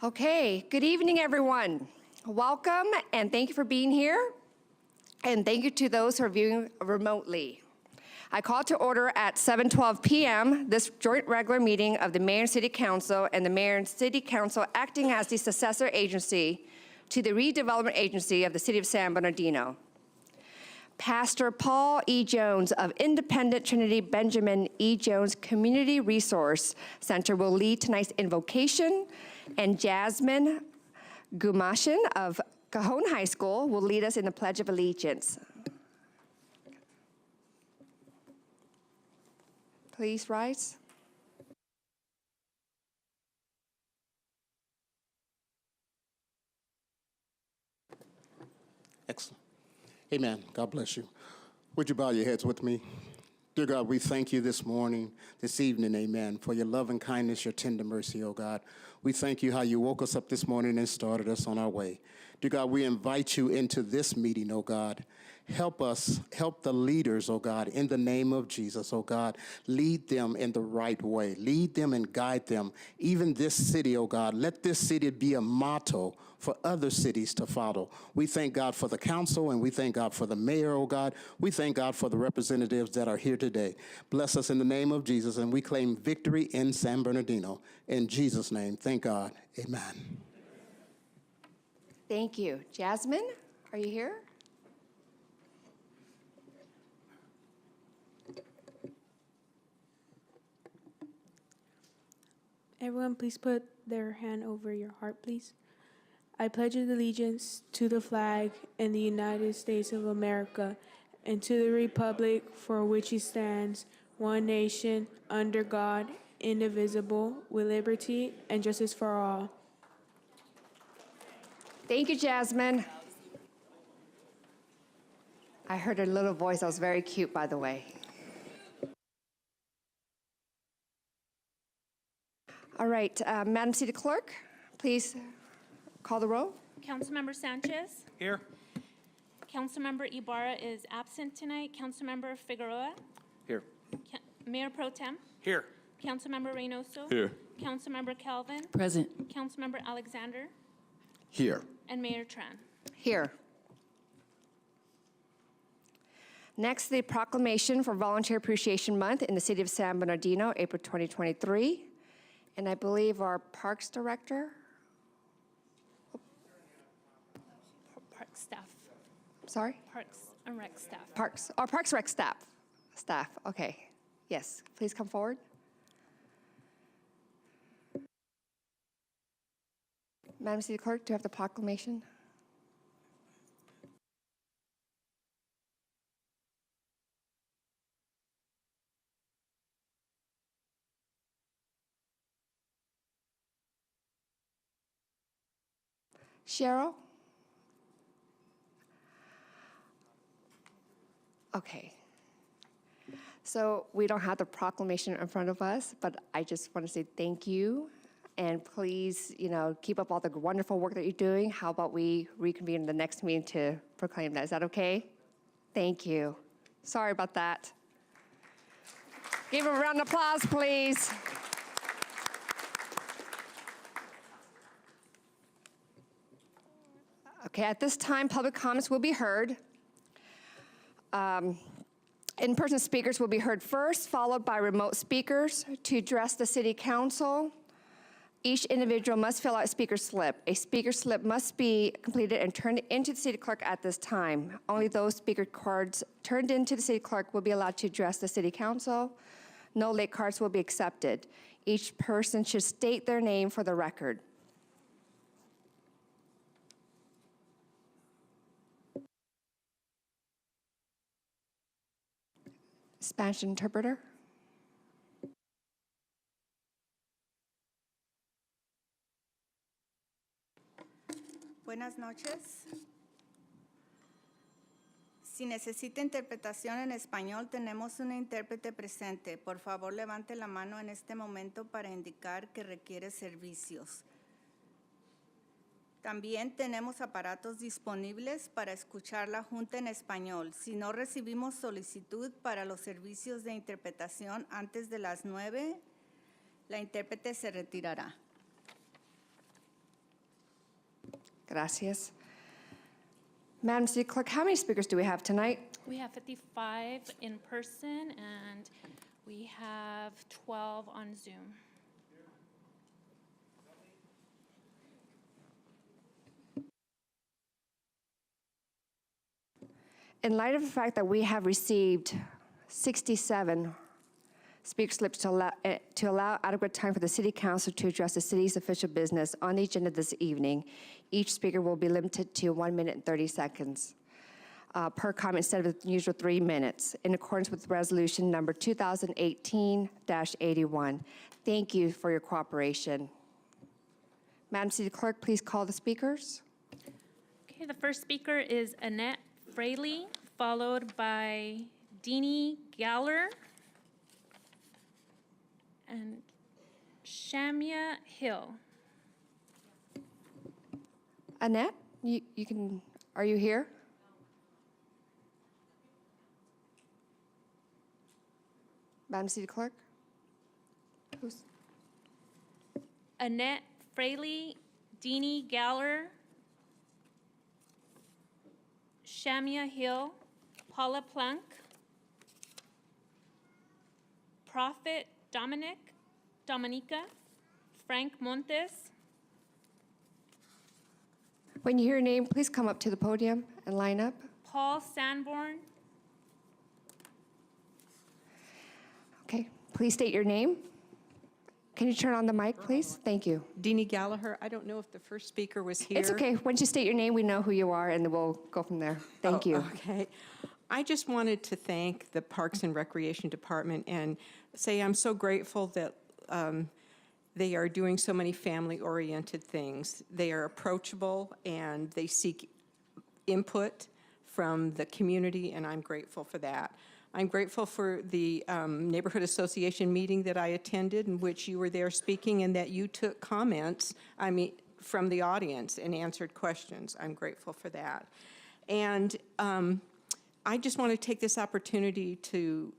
Okay, good evening, everyone. Welcome, and thank you for being here. And thank you to those who are viewing remotely. I call to order at 7:12 p.m. this joint regular meeting of the Mayor and City Council and the Mayor and City Council acting as the successor agency to the redevelopment agency of the City of San Bernardino. Pastor Paul E. Jones of Independent Trinity Benjamin E. Jones Community Resource Center will lead tonight's invocation, and Jasmine Gumashin of Cajon High School will lead us in the Pledge of Allegiance. Please rise. Excellent. Amen. God bless you. Would you bow your heads with me? Dear God, we thank you this morning, this evening, amen, for your love and kindness, your tender mercy, oh God. We thank you how you woke us up this morning and started us on our way. Dear God, we invite you into this meeting, oh God. Help us, help the leaders, oh God, in the name of Jesus, oh God. Lead them in the right way. Lead them and guide them. Even this city, oh God, let this city be a motto for other cities to follow. We thank God for the council, and we thank God for the mayor, oh God. We thank God for the representatives that are here today. Bless us in the name of Jesus, and we claim victory in San Bernardino. In Jesus' name, thank God. Amen. Thank you. Jasmine, are you here? Everyone, please put their hand over your heart, please. I pledge allegiance to the flag and the United States of America and to the republic for which it stands, one nation, under God, indivisible, with liberty and justice for all. Thank you, Jasmine. I heard her little voice. That was very cute, by the way. All right, Madam City Clerk, please call the roll. Councilmember Sanchez. Here. Councilmember Ibarra is absent tonight. Councilmember Figueroa. Here. Mayor Pro Tem. Here. Councilmember Reynoso. Here. Councilmember Calvin. Present. Councilmember Alexander. Here. And Mayor Tran. Here. Next, the proclamation for Volunteer Appreciation Month in the City of San Bernardino, April 2023. And I believe our Parks Director, Park staff. sorry? Parks and Rec staff. Parks Rec staff, okay. Yes, please come forward. Madam City Clerk, do you have the proclamation? Cheryl? Okay. So we don't have the proclamation in front of us, but I just want to say thank you. And please, keep up all the wonderful work that you're doing. How about we reconvene in the next meeting to proclaim that? Is that okay? Thank you. Sorry about that. Give him a round of applause, please. Okay, at this time, public comments will be heard. In-person speakers will be heard first, followed by remote speakers to address the City Council. Each individual must fill out a speaker slip. A speaker slip must be completed and turned into the City Clerk at this time. Only those speaker cards turned into the City Clerk will be allowed to address the City Council. No late cards will be accepted. Each person should state their name for the record. Spanish interpreter. Buenas noches. Si necesita interpretación en español, tenemos una intérprete presente. Por favor, levante la mano en este momento para indicar que requiere servicios. También tenemos aparatos disponibles para escuchar la Junta en español. Si no recibimos solicitud para los servicios de interpretación antes de las 9, la intérprete se retirará. Gracias. Madam City Clerk, how many speakers do we have tonight? We have 55 in person, and we have 12 on Zoom. In light of the fact that we have received 67 speaker slips to allow adequate time for the City Council to address the city's official business on the agenda this evening, each speaker will be limited to 1 minute and 30 seconds per comment instead of the usual 3 minutes, in accordance with Resolution number 2018-81. Thank you for your cooperation. Madam City Clerk, please call the speakers. Okay, the first speaker is Annette Fraley, followed by Deanie Galler and Shamia Hill. Annette, you can, are you here? Madam City Clerk? Who's? Annette Fraley, Deanie Galler, Shamia Hill, Paula Plank, Prophet Dominica, Frank Montes. When you hear your name, please come up to the podium and line up. Paul Sanborn, Okay, please state your name. Can you turn on the mic, please? Thank you. Deanie Gallagher, I don't know if the first speaker was here. It's okay. Once you state your name, we know who you are, and then we'll go from there. Thank you. Okay. I just wanted to thank the Parks and Recreation Department and say I'm so grateful that they are doing so many family-oriented things. They are approachable, and they seek input from the community, and I'm grateful for that. I'm grateful for the neighborhood association meeting that I attended, in which you were there speaking, and that you took comments, from the audience and answered questions. I'm grateful for that. And I just want to take this opportunity to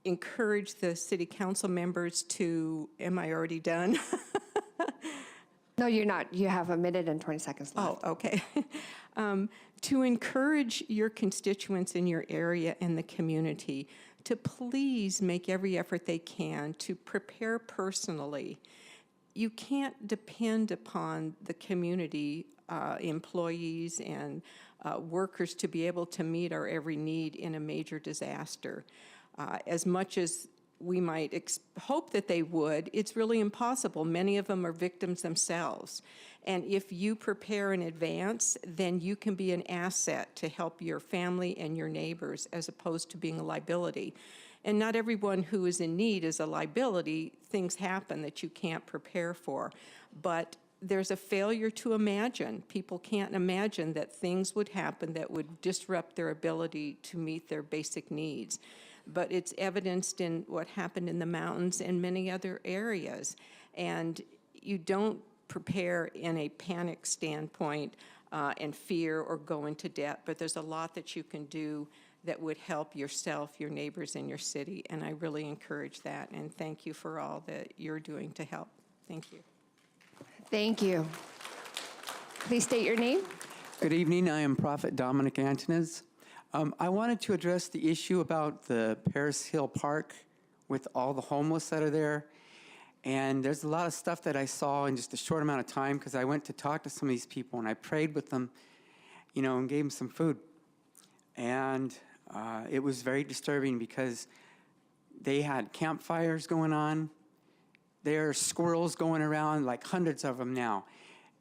encourage the city council members to, am I already done? No, you're not. You have 1 minute and 20 seconds left. Oh, okay. To encourage your constituents in your area and the community to please make every effort they can to prepare personally. You can't depend upon the community, employees and workers to be able to meet our every need in a major disaster. As much as we might hope that they would, it's really impossible. Many of them are victims themselves. And if you prepare in advance, then you can be an asset to help your family and your neighbors as opposed to being a liability. And not everyone who is in need is a liability. Things happen that you can't prepare for. But there's a failure to imagine. People can't imagine that things would happen that would disrupt their ability to meet their basic needs. But it's evidenced in what happened in the mountains and many other areas. And you don't prepare in a panic standpoint and fear or go into debt, but there's a lot that you can do that would help yourself, your neighbors, and your city. And I really encourage that. And thank you for all that you're doing to help. Thank you. Thank you. Please state your name. Good evening. I am Prophet Dominic Antones. I wanted to address the issue about the Paris Hill Park with all the homeless that are there. And there's a lot of stuff that I saw in just a short amount of time because I went to talk to some of these people and I prayed with them, you know, and gave them some food. And it was very disturbing because they had campfires going on. There are squirrels going around, like hundreds of them now.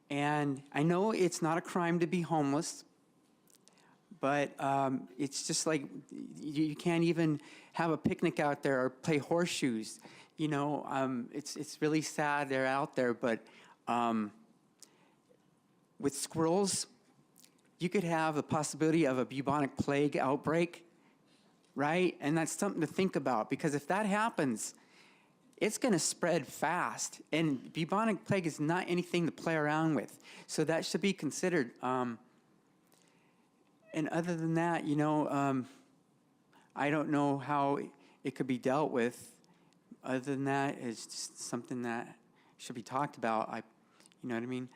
And I know it's not a crime to be homeless, but it's just like you can't even have a picnic out there or play horseshoes. You know, it's really sad they're out there, but with squirrels, you could have the possibility of a bubonic plague outbreak, right? And that's something to think about, because if that happens, it's going to spread fast. And bubonic plague is not anything to play around with. So that should be considered. And other than that, you know, I don't know how it could be dealt with. Other than that, it's just something that should be talked about. You know what I mean?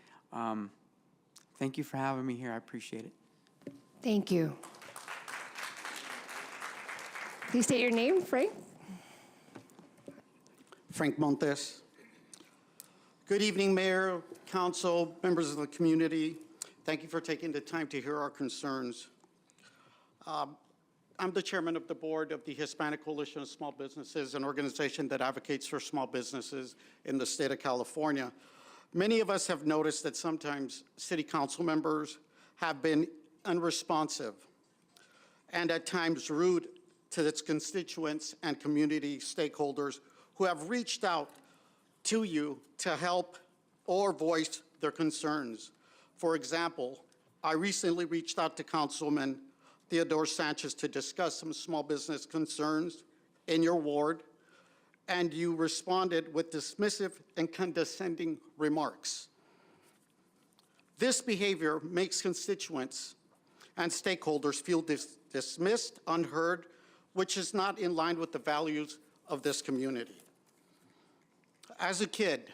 Thank you for having me here. I appreciate it. Thank you. Please state your name, Frank. Frank Montes. Good evening, Mayor, Council, members of the community. Thank you for taking the time to hear our concerns. I'm the chairman of the board of the Hispanic Coalition of Small Businesses, an organization that advocates for small businesses in the state of California. Many of us have noticed that sometimes city council members have been unresponsive and at times rude to its constituents and community stakeholders who have reached out to you to help or voice their concerns. For example, I recently reached out to Councilman Theodore Sanchez to discuss some small business concerns in your ward, and you responded with dismissive and condescending remarks. This behavior makes constituents and stakeholders feel dismissed, unheard, which is not in line with the values of this community. As a kid,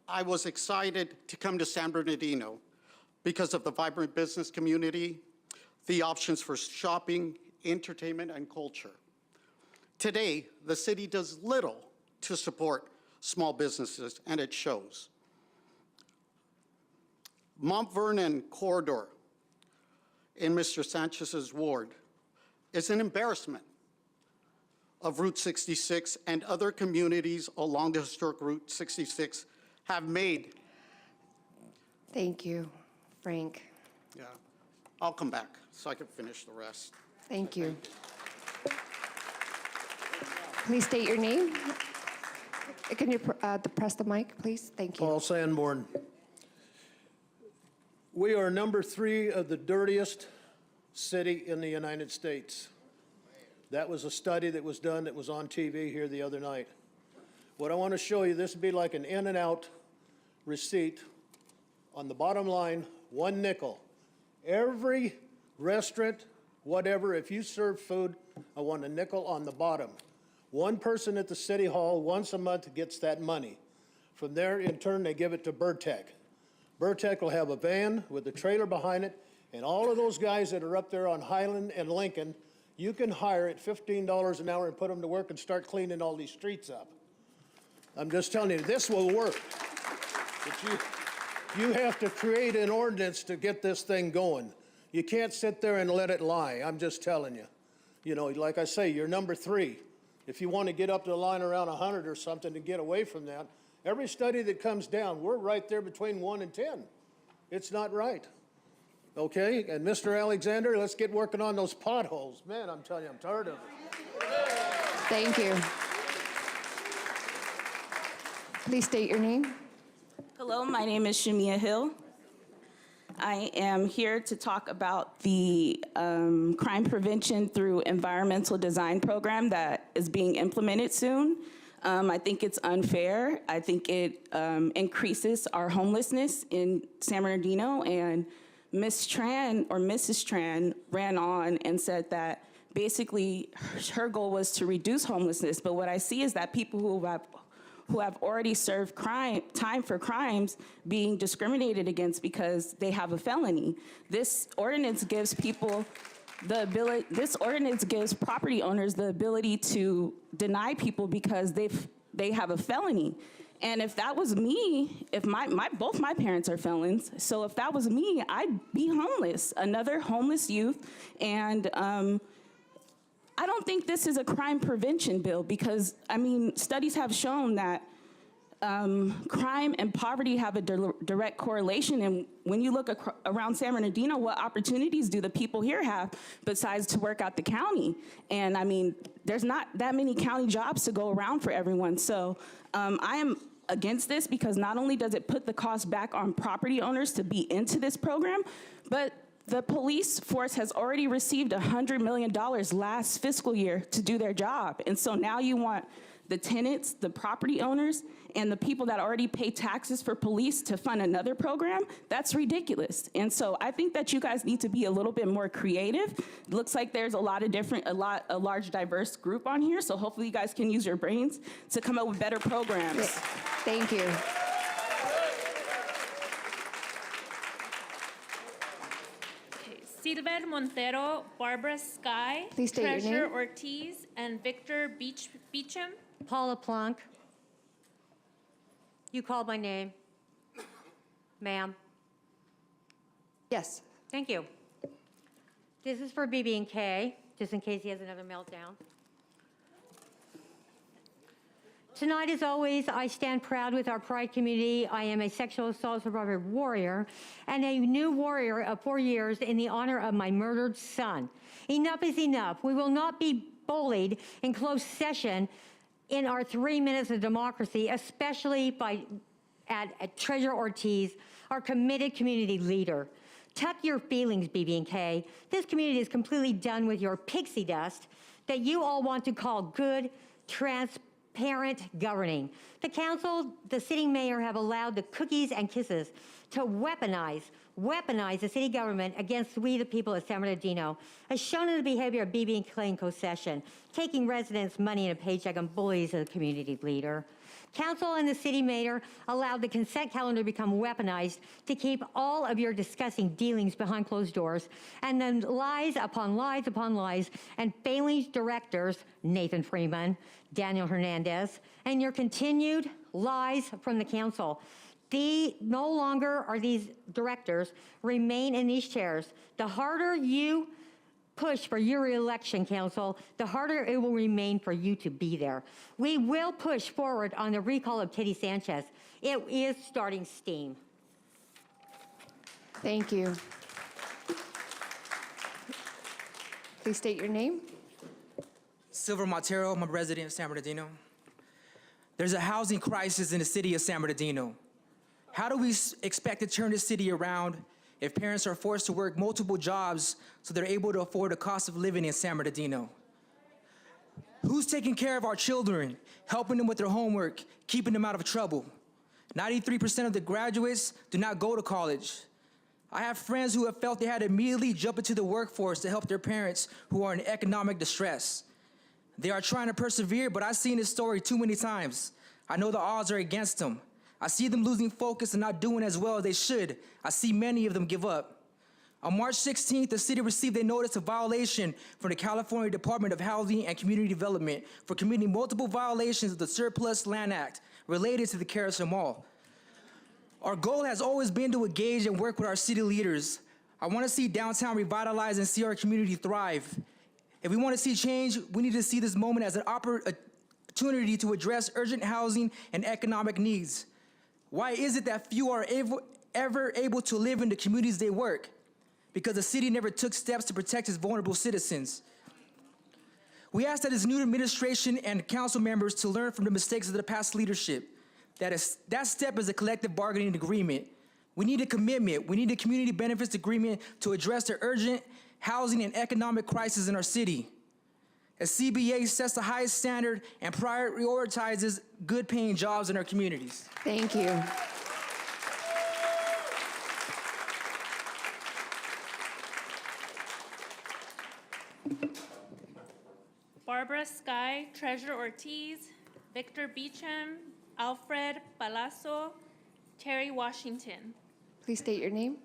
I was excited to come to San Bernardino because of the vibrant business community, the options for shopping, entertainment, and culture. Today, the city does little to support small businesses, and it shows. Mount Vernon corridor in Mr. Sanchez's ward is an embarrassment of Route 66, and other communities along the historic Route 66 have made. Thank you, Frank. Yeah, I'll come back so I can finish the rest. Thank you. Please state your name. Can you press the mic, please? Thank you. Paul Sanborn. We are number 3 of the dirtiest city in the United States. That was a study that was done that was on TV here the other night. What I want to show you, this would be like an in and out receipt. On the bottom line, 1 nickel. Every restaurant, whatever, if you serve food, I want a nickel on the bottom. One person at the city hall once a month gets that money. From there, in turn, they give it to Burtech. Burtech will have a van with a trailer behind it, and all of those guys that are up there on Highland and Lincoln, you can hire at $15 an hour and put them to work and start cleaning all these streets up. I'm just telling you, this will work. But you have to create an ordinance to get this thing going. You can't sit there and let it lie. I'm just telling you. You know, like I say, you're number 3. If you want to get up to the line around 100 or something to get away from that, every study that comes down, we're right there between 1 and 10. It's not right. Okay, and Mr. Alexander, let's get working on those potholes. Man, I'm telling you, I'm tired of it. Thank you. Please state your name. Hello, my name is Shamia Hill. I am here to talk about the crime prevention through environmental design program that is being implemented soon. I think it's unfair. I think it increases our homelessness in San Bernardino, and Ms. Tran or Mrs. Tran ran on and said that basically her goal was to reduce homelessness. But what I see is that people who have already served time for crimes being discriminated against because they have a felony. This ordinance gives people the ability, this ordinance gives property owners the ability to deny people because they have a felony. And if that was me, if both my parents are felons, so if that was me, I'd be homeless, another homeless youth. And I don't think this is a crime prevention bill because, I mean, studies have shown that crime and poverty have a direct correlation. And when you look around San Bernardino, what opportunities do the people here have besides to work out the county? And I mean, there's not that many county jobs to go around for everyone. So I am against this because not only does it put the cost back on property owners to be into this program, but the police force has already received $100 million last fiscal year to do their job. And so now you want the tenants, the property owners, and the people that already pay taxes for police to fund another program? That's ridiculous. And so I think that you guys need to be a little bit more creative. It looks like there's a large diverse group on here, so hopefully you guys can use your brains to come up with better programs. Thank you. Silver Montero, Barbara Sky, Please state your Treasurer name. Ortiz, and Victor Beecham. Paula Plunk. You called my name. Ma'am, Yes. thank you. This is for BB&K, just in case he has another meltdown. Tonight, as always, I stand proud with our Pride community. I am a sexual assault survivor warrior and a new warrior of 4 years in the honor of my murdered son. Enough is enough. We will not be bullied in closed session in our 3 minutes of democracy, especially at Treasurer Ortiz, our committed community leader. Tuck your feelings, BB&K. This community is completely done with your pixie dust that you all want to call good, transparent governing. The council, the sitting mayor have allowed the cookies and kisses to weaponize the city government against we the people of San Bernardino, as shown in the behavior of BB&K in co-session, taking residents' money and a paycheck and bullies the community leader. Council and the city mayor allowed the consent calendar to become weaponized to keep all of your disgusting dealings behind closed doors, and then lies upon lies upon lies, and failing directors, Nathan Freeman, Daniel Hernandez, and your continued lies from the council. No longer are these directors remain in these chairs. The harder you push for your reelection, council, the harder it will remain for you to be there. We will push forward on the recall of Teddy Sanchez. It is starting steam. Thank you. Please state your name. Silver Montero, I'm a resident of San Bernardino. There's a housing crisis in the city of San Bernardino. How do we expect to turn the city around if parents are forced to work multiple jobs so they're able to afford the cost of living in San Bernardino? Who's taking care of our children, helping them with their homework, keeping them out of trouble? 93% of the graduates do not go to college. I have friends who have felt they had to immediately jump into the workforce to help their parents who are in economic distress. They are trying to persevere, but I've seen this story too many times. I know the odds are against them. I see them losing focus and not doing as well as they should. I see many of them give up. On March 16th, the city received a notice of violation from the California Department of Housing and Community Development for committing multiple violations of the Surplus Land Act related to the Carousel Mall. Our goal has always been to engage and work with our city leaders. I want to see downtown revitalized and see our community thrive. If we want to see change, we need to see this moment as an opportunity to address urgent housing and economic needs. Why is it that few are ever able to live in the communities they work? Because the city never took steps to protect its vulnerable citizens. We ask that this new administration and council members to learn from the mistakes of the past leadership. That step is a collective bargaining agreement. We need a commitment. We need a community benefits agreement to address the urgent housing and economic crisis in our city. A CBA sets the highest standard and prioritizes good-paying jobs in our communities. Thank you. Barbara Sky, Treasurer Ortiz, Victor Beecham, Alfred Palazzo, Terry Washington. Please state your name.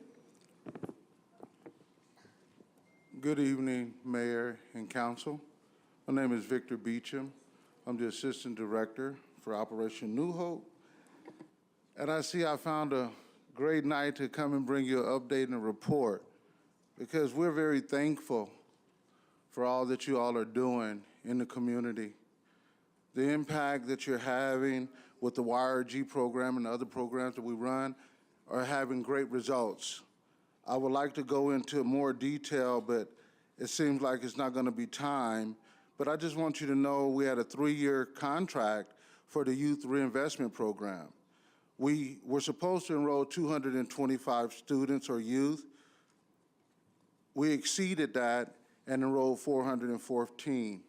Good evening, Mayor and Council. My name is Victor Beecham. I'm the Assistant Director for Operation New Hope. And I found a great night to come and bring you an update and a report, because we're very thankful for all that you all are doing in the community. The impact that you're having with the YRG program and the other programs that we run are having great results. I would like to go into more detail, but it seems like it's not going to be time. But I just want you to know we had a 3-year contract for the Youth Reinvestment Program. We were supposed to enroll 225 students or youth. We exceeded that and enrolled 414.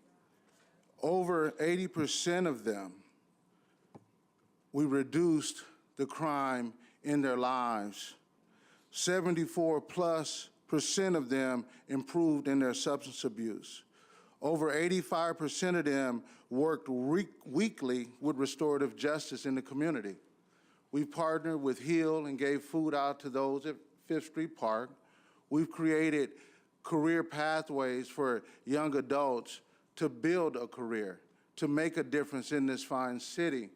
Over 80% of them, we reduced the crime in their lives. 74+% of them improved in their substance abuse. Over 85% of them worked weekly with restorative justice in the community. We partnered with HEAL and gave food out to those at Fifth Street Park. We've created career pathways for young adults to build a career, to make a difference in this fine city.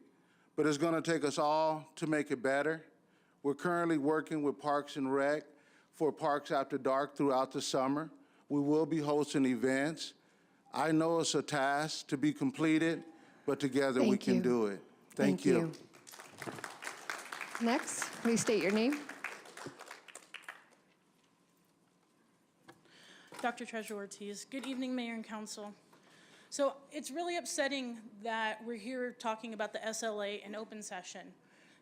But it's going to take us all to make it better. We're currently working with Parks and Rec for Parks After Dark throughout the summer. We will be hosting events. I know it's a task to be completed, but together we can do it. Thank you. Next, please state your name. Dr. Treasurer Ortiz. Good evening, Mayor and Council. So it's really upsetting that we're here talking about the SLA in open session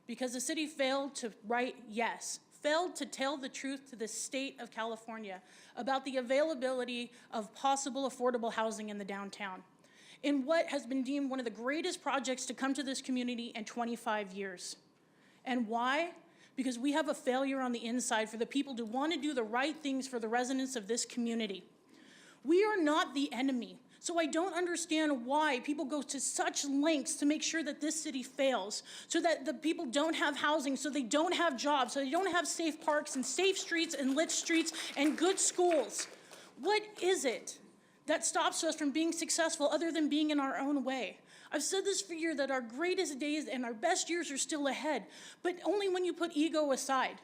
because the city failed to write yes, failed to tell the truth to the state of California about the availability of possible affordable housing in the downtown in what has been deemed one of the greatest projects to come to this community in 25 years. And why? Because we have a failure on the inside for the people to want to do the right things for the residents of this community. We are not the enemy. So I don't understand why people go to such lengths to make sure that this city fails, so that the people don't have housing, so they don't have jobs, so they don't have safe parks and safe streets and lit streets and good schools. What is it that stops us from being successful other than being in our own way? I've said this for years, that our greatest days and our best years are still ahead, but only when you put ego aside.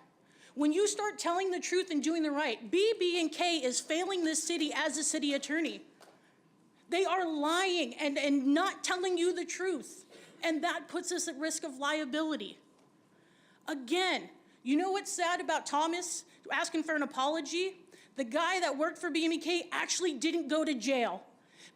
When you start telling the truth and doing the right, BB&K is failing this city as a city attorney. They are lying and not telling you the truth, and that puts us at risk of liability. Again, you know what's sad about Thomas asking for an apology? The guy that worked for BB&K actually didn't go to jail.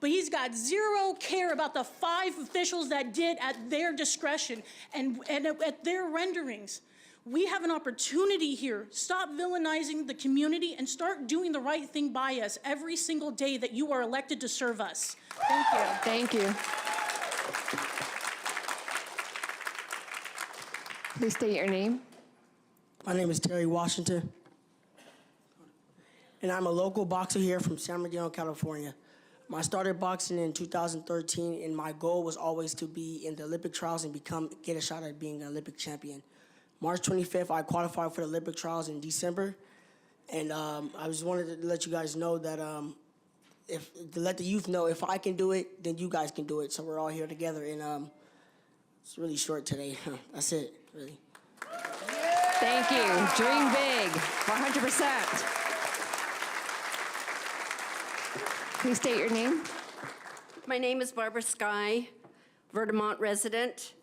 But he's got zero care about the 5 officials that did at their discretion and at their renderings. We have an opportunity here. Stop villainizing the community and start doing the right thing by us every single day that you are elected to serve us. Thank you. Thank you. Please state your name. My name is Terry Washington, and I'm a local boxer here from San Bernardino, California. I started boxing in 2013, and my goal was always to be in the Olympic trials and get a shot at being an Olympic champion. March 25th, I qualified for the Olympic trials in December, and I just wanted to let you guys know that to let the youth know if I can do it, then you guys can do it. So we're all here together, and it's really short today. That's it, really. Thank you. Dream big, 100%. Please state your name. My name is Barbara Sky, Vermont resident.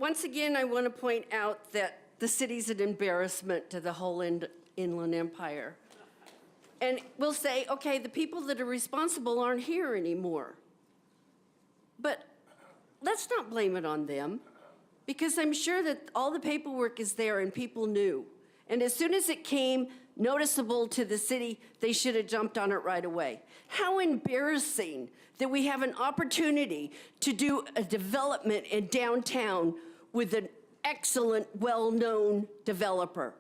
Once again, I want to point out that the city's an embarrassment to the whole Inland Empire. And we'll say, okay, the people that are responsible aren't here anymore. But let's not blame it on them, because I'm sure that all the paperwork is there and people knew. And as soon as it came noticeable to the city, they should have jumped on it right away. How embarrassing that we have an opportunity to do a development in downtown with an excellent, well-known developer.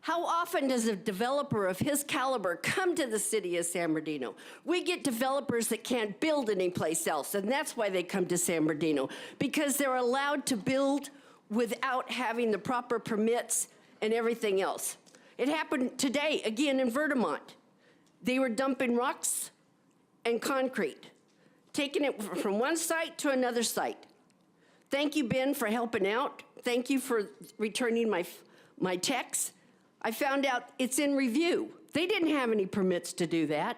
How often does a developer of his caliber come to the city of San Bernardino? We get developers that can't build anyplace else, and that's why they come to San Bernardino, because they're allowed to build without having the proper permits and everything else. It happened today, again, in Vermont. They were dumping rocks and concrete, taking it from one site to another site. Thank you, Ben, for helping out. Thank you for returning my text. I found out it's in review. They didn't have any permits to do that.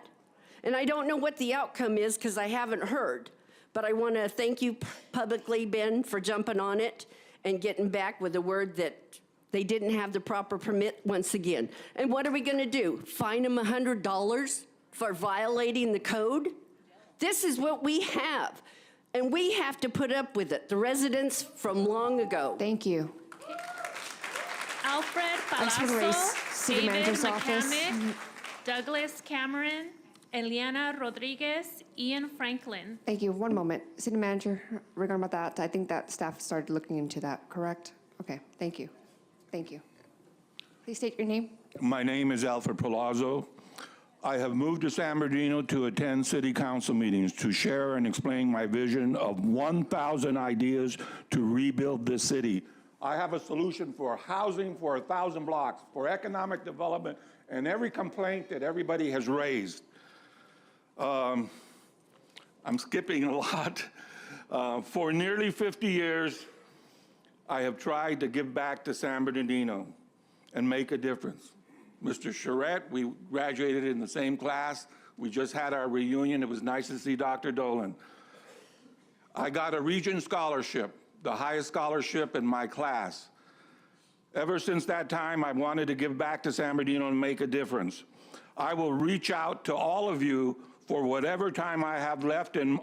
And I don't know what the outcome is because I haven't heard. But I want to thank you publicly, Ben, for jumping on it and getting back with the word that they didn't have the proper permit once again. And what are we going to do? Fine them $100 for violating the code? This is what we have. And we have to put up with it, the residents from long ago. Thank you. Alfred Thanks for the race, Palazzo, City David Manager's Office. McCamick, Douglas Cameron, Eliana Rodriguez, Ian Franklin. Thank you. One moment. City Manager, regarding about that, I think that staff started looking into that, correct? Okay, thank you. Thank you. Please state your name. My name is Alfred Palazzo. I have moved to San Bernardino to attend city council meetings to share and explain my vision of 1,000 ideas to rebuild this city. I have a solution for housing for 1,000 blocks, for economic development, and every complaint that everybody has raised. I'm skipping a lot. For nearly 50 years, I have tried to give back to San Bernardino and make a difference. Mr. Charette, we graduated in the same class. We just had our reunion. It was nice to see Dr. Dolan. I got a Regent Scholarship, the highest scholarship in my class. Ever since that time, I've wanted to give back to San Bernardino and make a difference. I will reach out to all of you for whatever time I have left in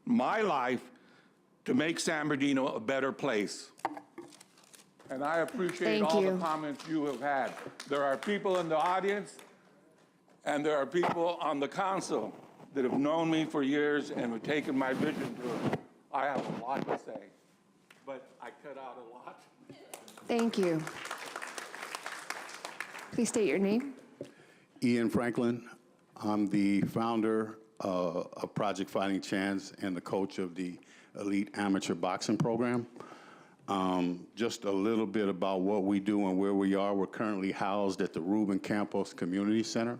my life to make San Bernardino a better place. And I appreciate all the comments you have had. There are people in the audience and there are people on the council that have known me for years and have taken my vision to it. I have a lot to say, but I cut out a lot. Thank you. Please state your name. Ian Franklin. I'm the founder of Project Fighting Chance and the coach of the Elite Amateur Boxing Program. Just a little bit about what we do and where we are. We're currently housed at the Ruben Campos Community Center.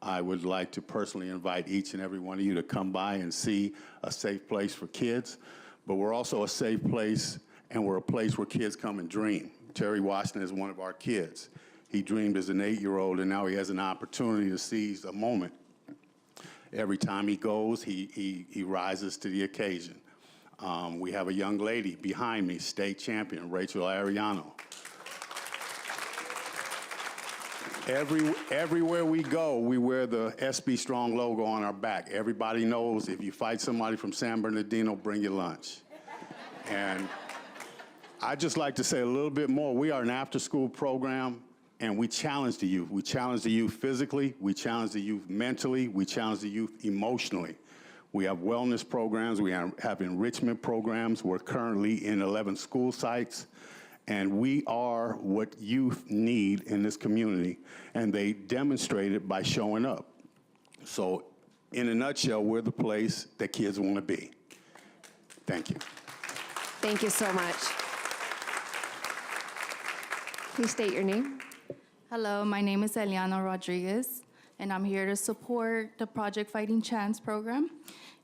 I would like to personally invite each and every one of you to come by and see a safe place for kids. But we're also a safe place, and we're a place where kids come and dream. Terry Washington is one of our kids. He dreamed as an 8-year-old, and now he has an opportunity to seize a moment. Every time he goes, he rises to the occasion. We have a young lady behind me, state champion, Rachel Ariano. Everywhere we go, we wear the SB Strong logo on our back. Everybody knows if you fight somebody from San Bernardino, bring your lunch. And I'd just like to say a little bit more. We are an after-school program, and we challenge the youth. We challenge the youth physically, we challenge the youth mentally, we challenge the youth emotionally. We have wellness programs, we have enrichment programs. We're currently in 11 school sites, and we are what youth need in this community, and they demonstrate it by showing up. So in a nutshell, we're the place that kids want to be. Thank you. Thank you so much. Please state your name. Hello, my name is Eliana Rodriguez, and I'm here to support the Project Fighting Chance program.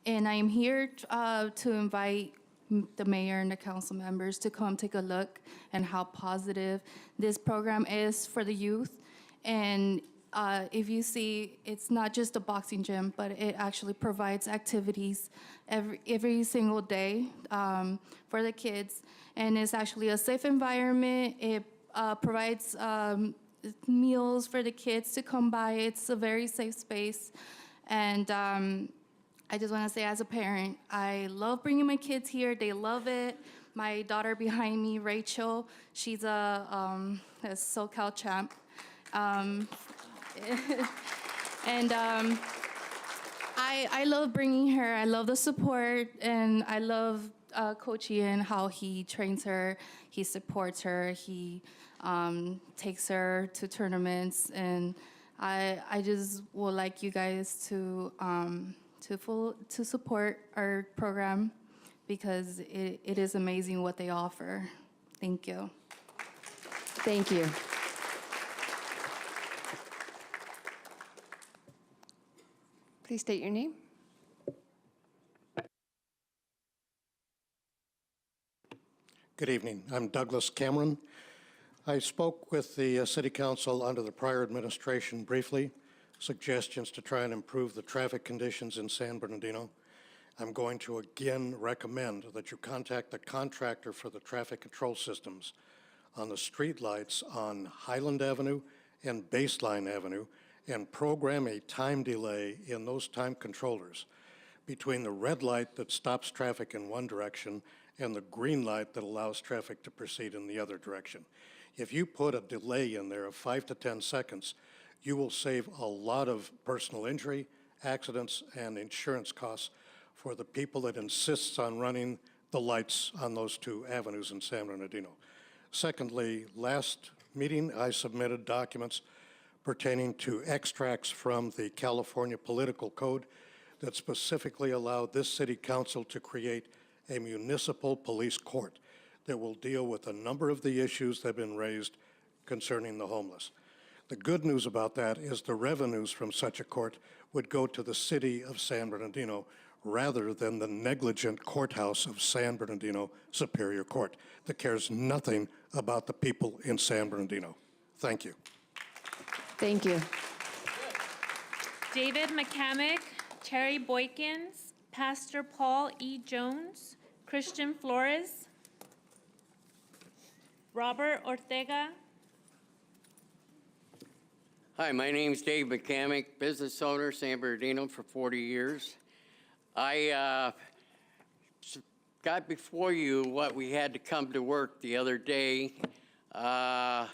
And I am here to invite the mayor and the council members to come take a look and how positive this program is for the youth. And if you see, it's not just a boxing gym, but it actually provides activities every single day for the kids. And it's actually a safe environment. It provides meals for the kids to come by. It's a very safe space. And I just want to say, as a parent, I love bringing my kids here. They love it. My daughter behind me, Rachel, she's a SoCal champ. And I love bringing her. I love the support, and I love Coach Ian, how he trains her, he supports her, he takes her to tournaments, and I just would like you guys to support our program, because it is amazing what they offer. Thank you. Thank you. Please state your name. Good evening. I'm Douglas Cameron. I spoke with the City Council under the prior administration briefly, suggestions to try and improve the traffic conditions in San Bernardino. I'm going to again recommend that you contact the contractor for the traffic control systems on the streetlights on Highland Avenue and Baseline Avenue, and program a time delay in those time controllers between the red light that stops traffic in one direction and the green light that allows traffic to proceed in the other direction. If you put a delay in there of 5 to 10 seconds, you will save a lot of personal injury, accidents, and insurance costs for the people that insists on running the lights on those two avenues in San Bernardino. Secondly, last meeting, I submitted documents pertaining to extracts from the California Political Code that specifically allowed this city council to create a municipal police court that will deal with a number of the issues that have been raised concerning the homeless. The good news about that is the revenues from such a court would go to the city of San Bernardino rather than the negligent courthouse of San Bernardino Superior Court that cares nothing about the people in San Bernardino. Thank you. Thank you. David McCamick, Terry Boykins, Pastor Paul E. Jones, Christian Flores, Robert Ortega. Hi, my name's Dave McCamick, business owner, San Bernardino for 40 years. I got before you what we had to come to work the other day at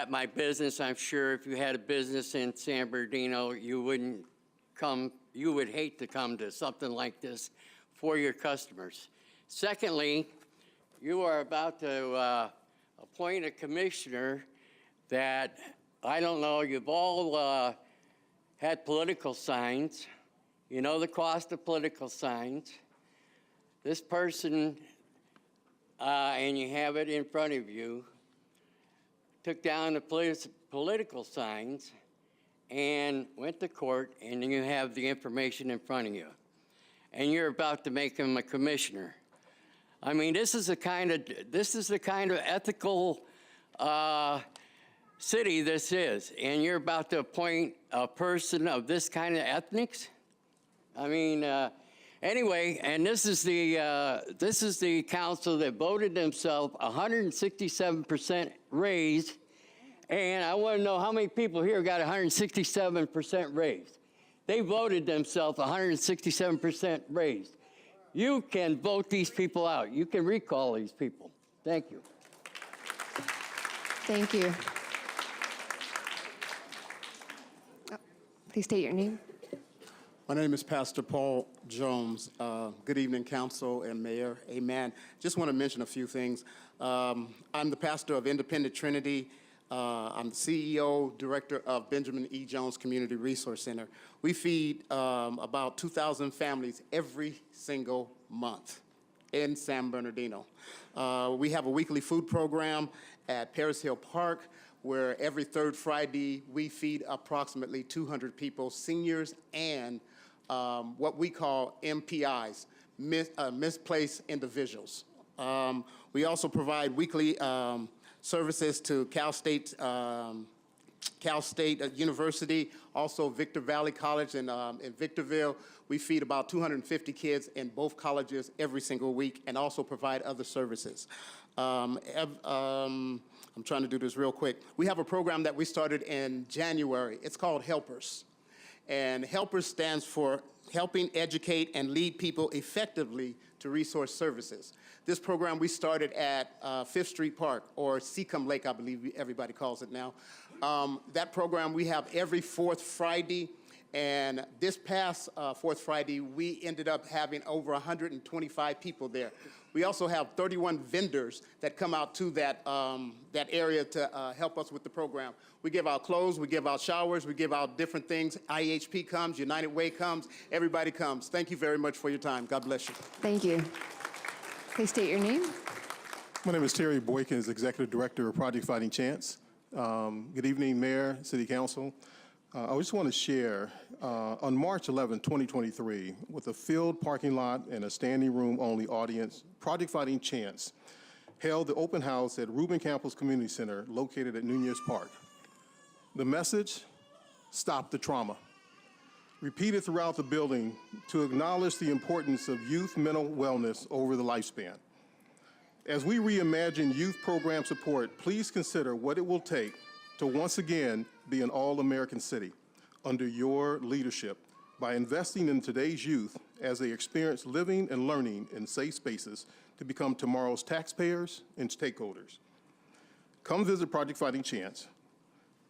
my business. I'm sure if you had a business in San Bernardino, you would hate to come to something like this for your customers. Secondly, you are about to appoint a commissioner that, I don't know, you've all had political signs. You know the cost of political signs. This person, and you have it in front of you, took down the political signs and went to court, and you have the information in front of you. And you're about to make him a commissioner. I mean, this is the kind of ethical city this is, and you're about to appoint a person of this kind of ethnics? I mean, anyway, and this is the council that voted themselves 167% raise, and I want to know how many people here got 167% raise. They voted themselves 167% raised. You can vote these people out. You can recall these people. Thank you. Thank you. Please state your name. My name is Pastor Paul Jones. Good evening, council and mayor. Amen. Just want to mention a few things. I'm the pastor of Independent Trinity. I'm the CEO, director of Benjamin E. Jones Community Resource Center. We feed about 2,000 families every single month in San Bernardino. We have a weekly food program at Paris Hill Park, where every third Friday we feed approximately 200 people, seniors and what we call MPIs, misplaced individuals. We also provide weekly services to Cal State University, also Victor Valley College in Victorville. We feed about 250 kids in both colleges every single week, and also provide other services. I'm trying to do this real quick. We have a program that we started in January. It's called Helpers. And Helpers stands for Helping Educate and Lead People Effectively to Resource Services. This program we started at 5th Street Park, or Seacombe Lake, I believe everybody calls it now. That program we have every fourth Friday. And this past fourth Friday, we ended up having over 125 people there. We also have 31 vendors that come out to that area to help us with the program. We give out clothes, we give out showers, we give out different things. IHP comes, United Way comes, everybody comes. Thank you very much for your time. God bless you. Thank you. Please state your name. My name is Terry Boykins, Executive Director of Project Fighting Chance. Good evening, Mayor, City Council. I just want to share, on March 11, 2023, with a filled parking lot and a standing room only audience, Project Fighting Chance held the open house at Rubin Campus Community Center located at Nunez Park. The message, stop the trauma. Repeated throughout the building to acknowledge the importance of youth mental wellness over the lifespan. As we reimagine youth program support, please consider what it will take to once again be an all-American city under your leadership by investing in today's youth as they experience living and learning in safe spaces to become tomorrow's taxpayers and stakeholders. Come visit Project Fighting Chance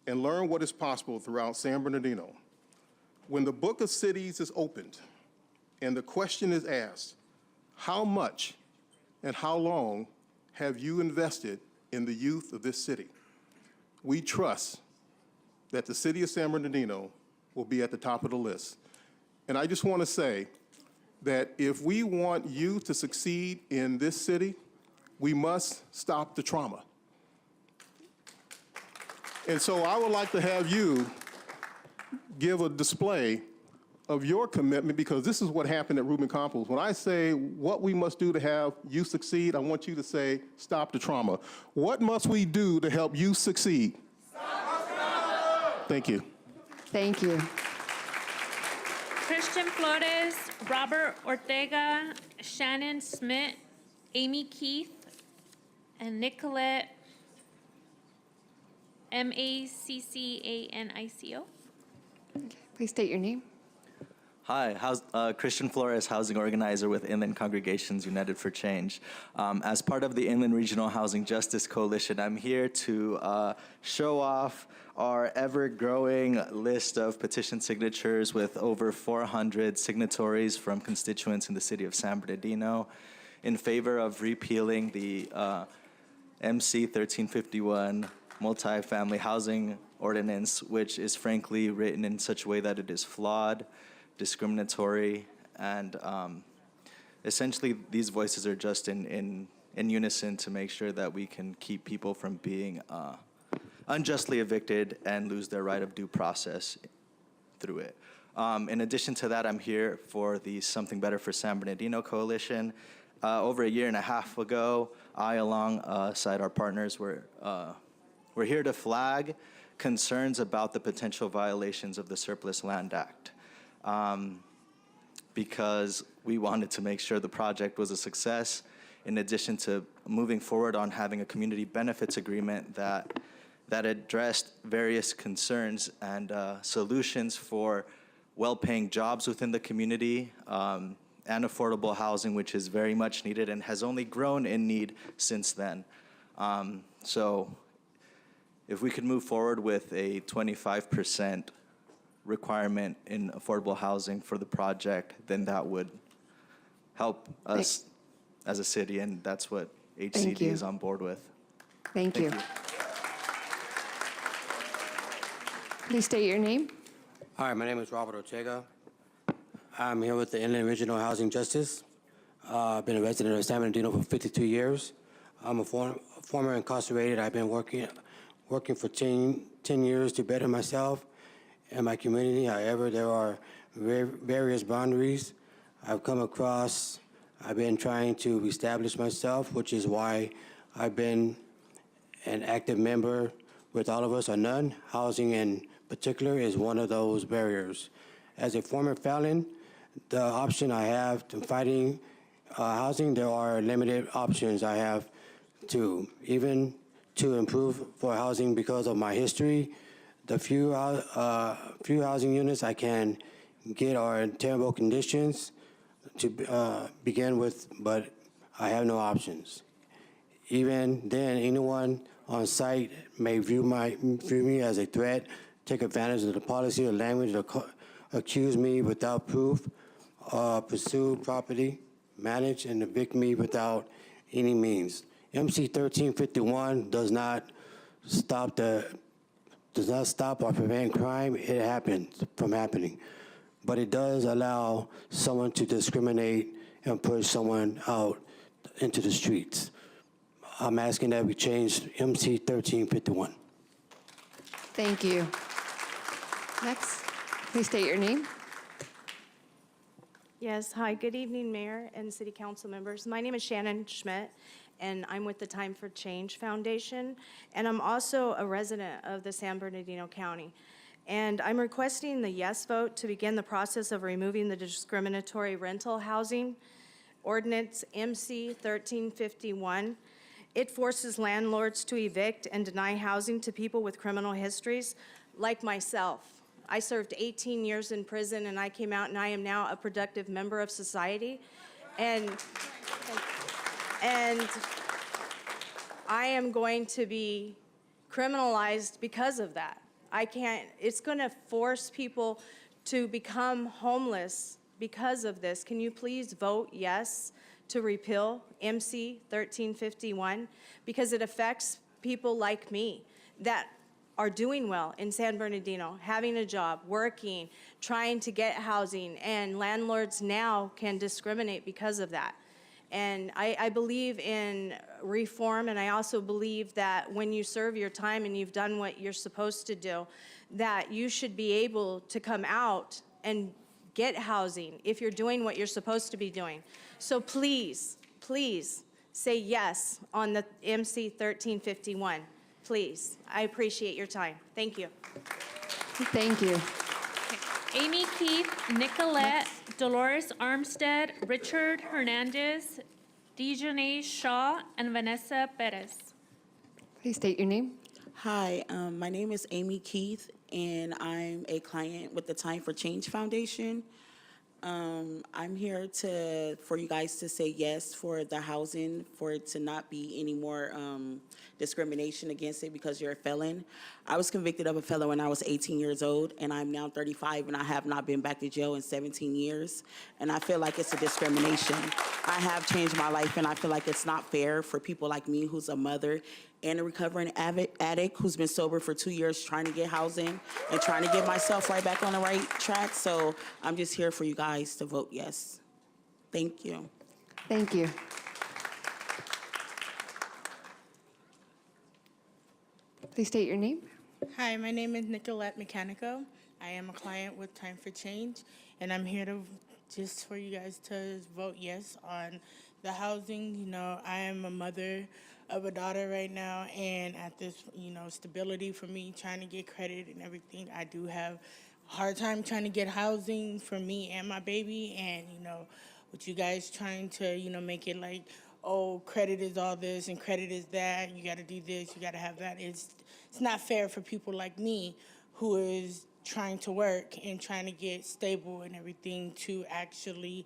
and learn what is possible throughout San Bernardino. When the Book of Cities is opened and the question is asked, how much and how long have you invested in the youth of this city? We trust that the city of San Bernardino will be at the top of the list. And I just want to say that if we want youth to succeed in this city, we must stop the trauma. And so I would like to have you give a display of your commitment, because this is what happened at Rubin Campos. When I say what we must do to have you succeed, I want you to say, stop the trauma. What must we do to help you succeed? Stop the trauma! Thank you. Thank you. Christian Flores, Robert Ortega, Shannon Smith, Amy Keith, and Nicolette Maccanico. Please state your name. Hi, Christian Flores, housing organizer with Inland Congregations United for Change. As part of the Inland Regional Housing Justice Coalition, I'm here to show off our ever-growing list of petition signatures with over 400 signatories from constituents in the city of San Bernardino in favor of repealing the MC 1351 multifamily housing ordinance, which is frankly written in such a way that it is flawed, discriminatory, and essentially these voices are just in unison to make sure that we can keep people from being unjustly evicted and lose their right of due process through it. In addition to that, I'm here for the Something Better for San Bernardino Coalition. Over a year and a half ago, I, alongside our partners, were here to flag concerns about the potential violations of the Surplus Land Act. Because we wanted to make sure the project was a success, in addition to moving forward on having a community benefits agreement that addressed various concerns and solutions for well-paying jobs within the community and affordable housing, which is very much needed and has only grown in need since then. So if we could move forward with a 25% requirement in affordable housing for the project, then that would help us as a city, and that's what HCD is on board with. Thank you. Please state your name. Hi, my name is Robert Ortega. I'm here with the Inland Regional Housing Justice. I've been a resident of San Bernardino for 52 years. I'm a former incarcerated. I've been working for 10 years to better myself and my community. However, there are various boundaries I've come across. I've been trying to establish myself, which is why I've been an active member with All of Us or None. Housing in particular is one of those barriers. As a former felon, the option I have to fighting housing, there are limited options I have to, even to improve for housing because of my history. The few housing units I can get are in terrible conditions to begin with, but I have no options. Even then, anyone on site may view me as a threat, take advantage of the policy or language, or accuse me without proof, pursue property, manage and evict me without any means. MC 1351 does not stop or prevent crime. It happens from happening. But it does allow someone to discriminate and push someone out into the streets. I'm asking that we change MC 1351. Thank you. Next, please state your name. Yes, hi, good evening, Mayor and City Council members. My name is Shannon Schmidt, and I'm with the Time for Change Foundation, and I'm also a resident of the San Bernardino County. And I'm requesting the yes vote to begin the process of removing the discriminatory rental housing ordinance MC 1351. It forces landlords to evict and deny housing to people with criminal histories like myself. I served 18 years in prison, and I came out, and I am now a productive member of society. And I am going to be criminalized because of that. It's gonna force people to become homeless because of this. Can you please vote yes to repeal MC 1351? Because it affects people like me that are doing well in San Bernardino, having a job, working, trying to get housing, and landlords now can discriminate because of that. And I believe in reform, and I also believe that when you serve your time and you've done what you're supposed to do, that you should be able to come out and get housing if you're doing what you're supposed to be doing. So please, please say yes on the MC 1351. Please. I appreciate your time. Thank you. Thank you. Amy Keith, Nicolette, Dolores Armstead, Richard Hernandez, Dejanay Shaw, and Vanessa Perez. Please state your name. Hi, my name is Amy Keith, and I'm a client with the Time for Change Foundation. I'm here for you guys to say yes for the housing, for it to not be any more discrimination against it because you're a felon. I was convicted of a felon when I was 18 years old, and I'm now 35, and I have not been back to jail in 17 years. And I feel like it's a discrimination. I have changed my life, and I feel like it's not fair for people like me, who's a mother and a recovering addict who's been sober for 2 years trying to get housing and trying to get myself right back on the right track. So I'm just here for you guys to vote yes. Thank you. Thank you. Please state your name. Hi, my name is Nicolette Mechanico. I am a client with Time for Change, and I'm here to just for you guys to vote yes on the housing. You know, I am a mother of a daughter right now, and at this, stability for me, trying to get credit and everything, I do have a hard time trying to get housing for me and my baby, and, with you guys trying to, make it like, oh, credit is all this and credit is that, you gotta do this, you gotta have that. It's not fair for people like me who is trying to work and trying to get stable and everything to actually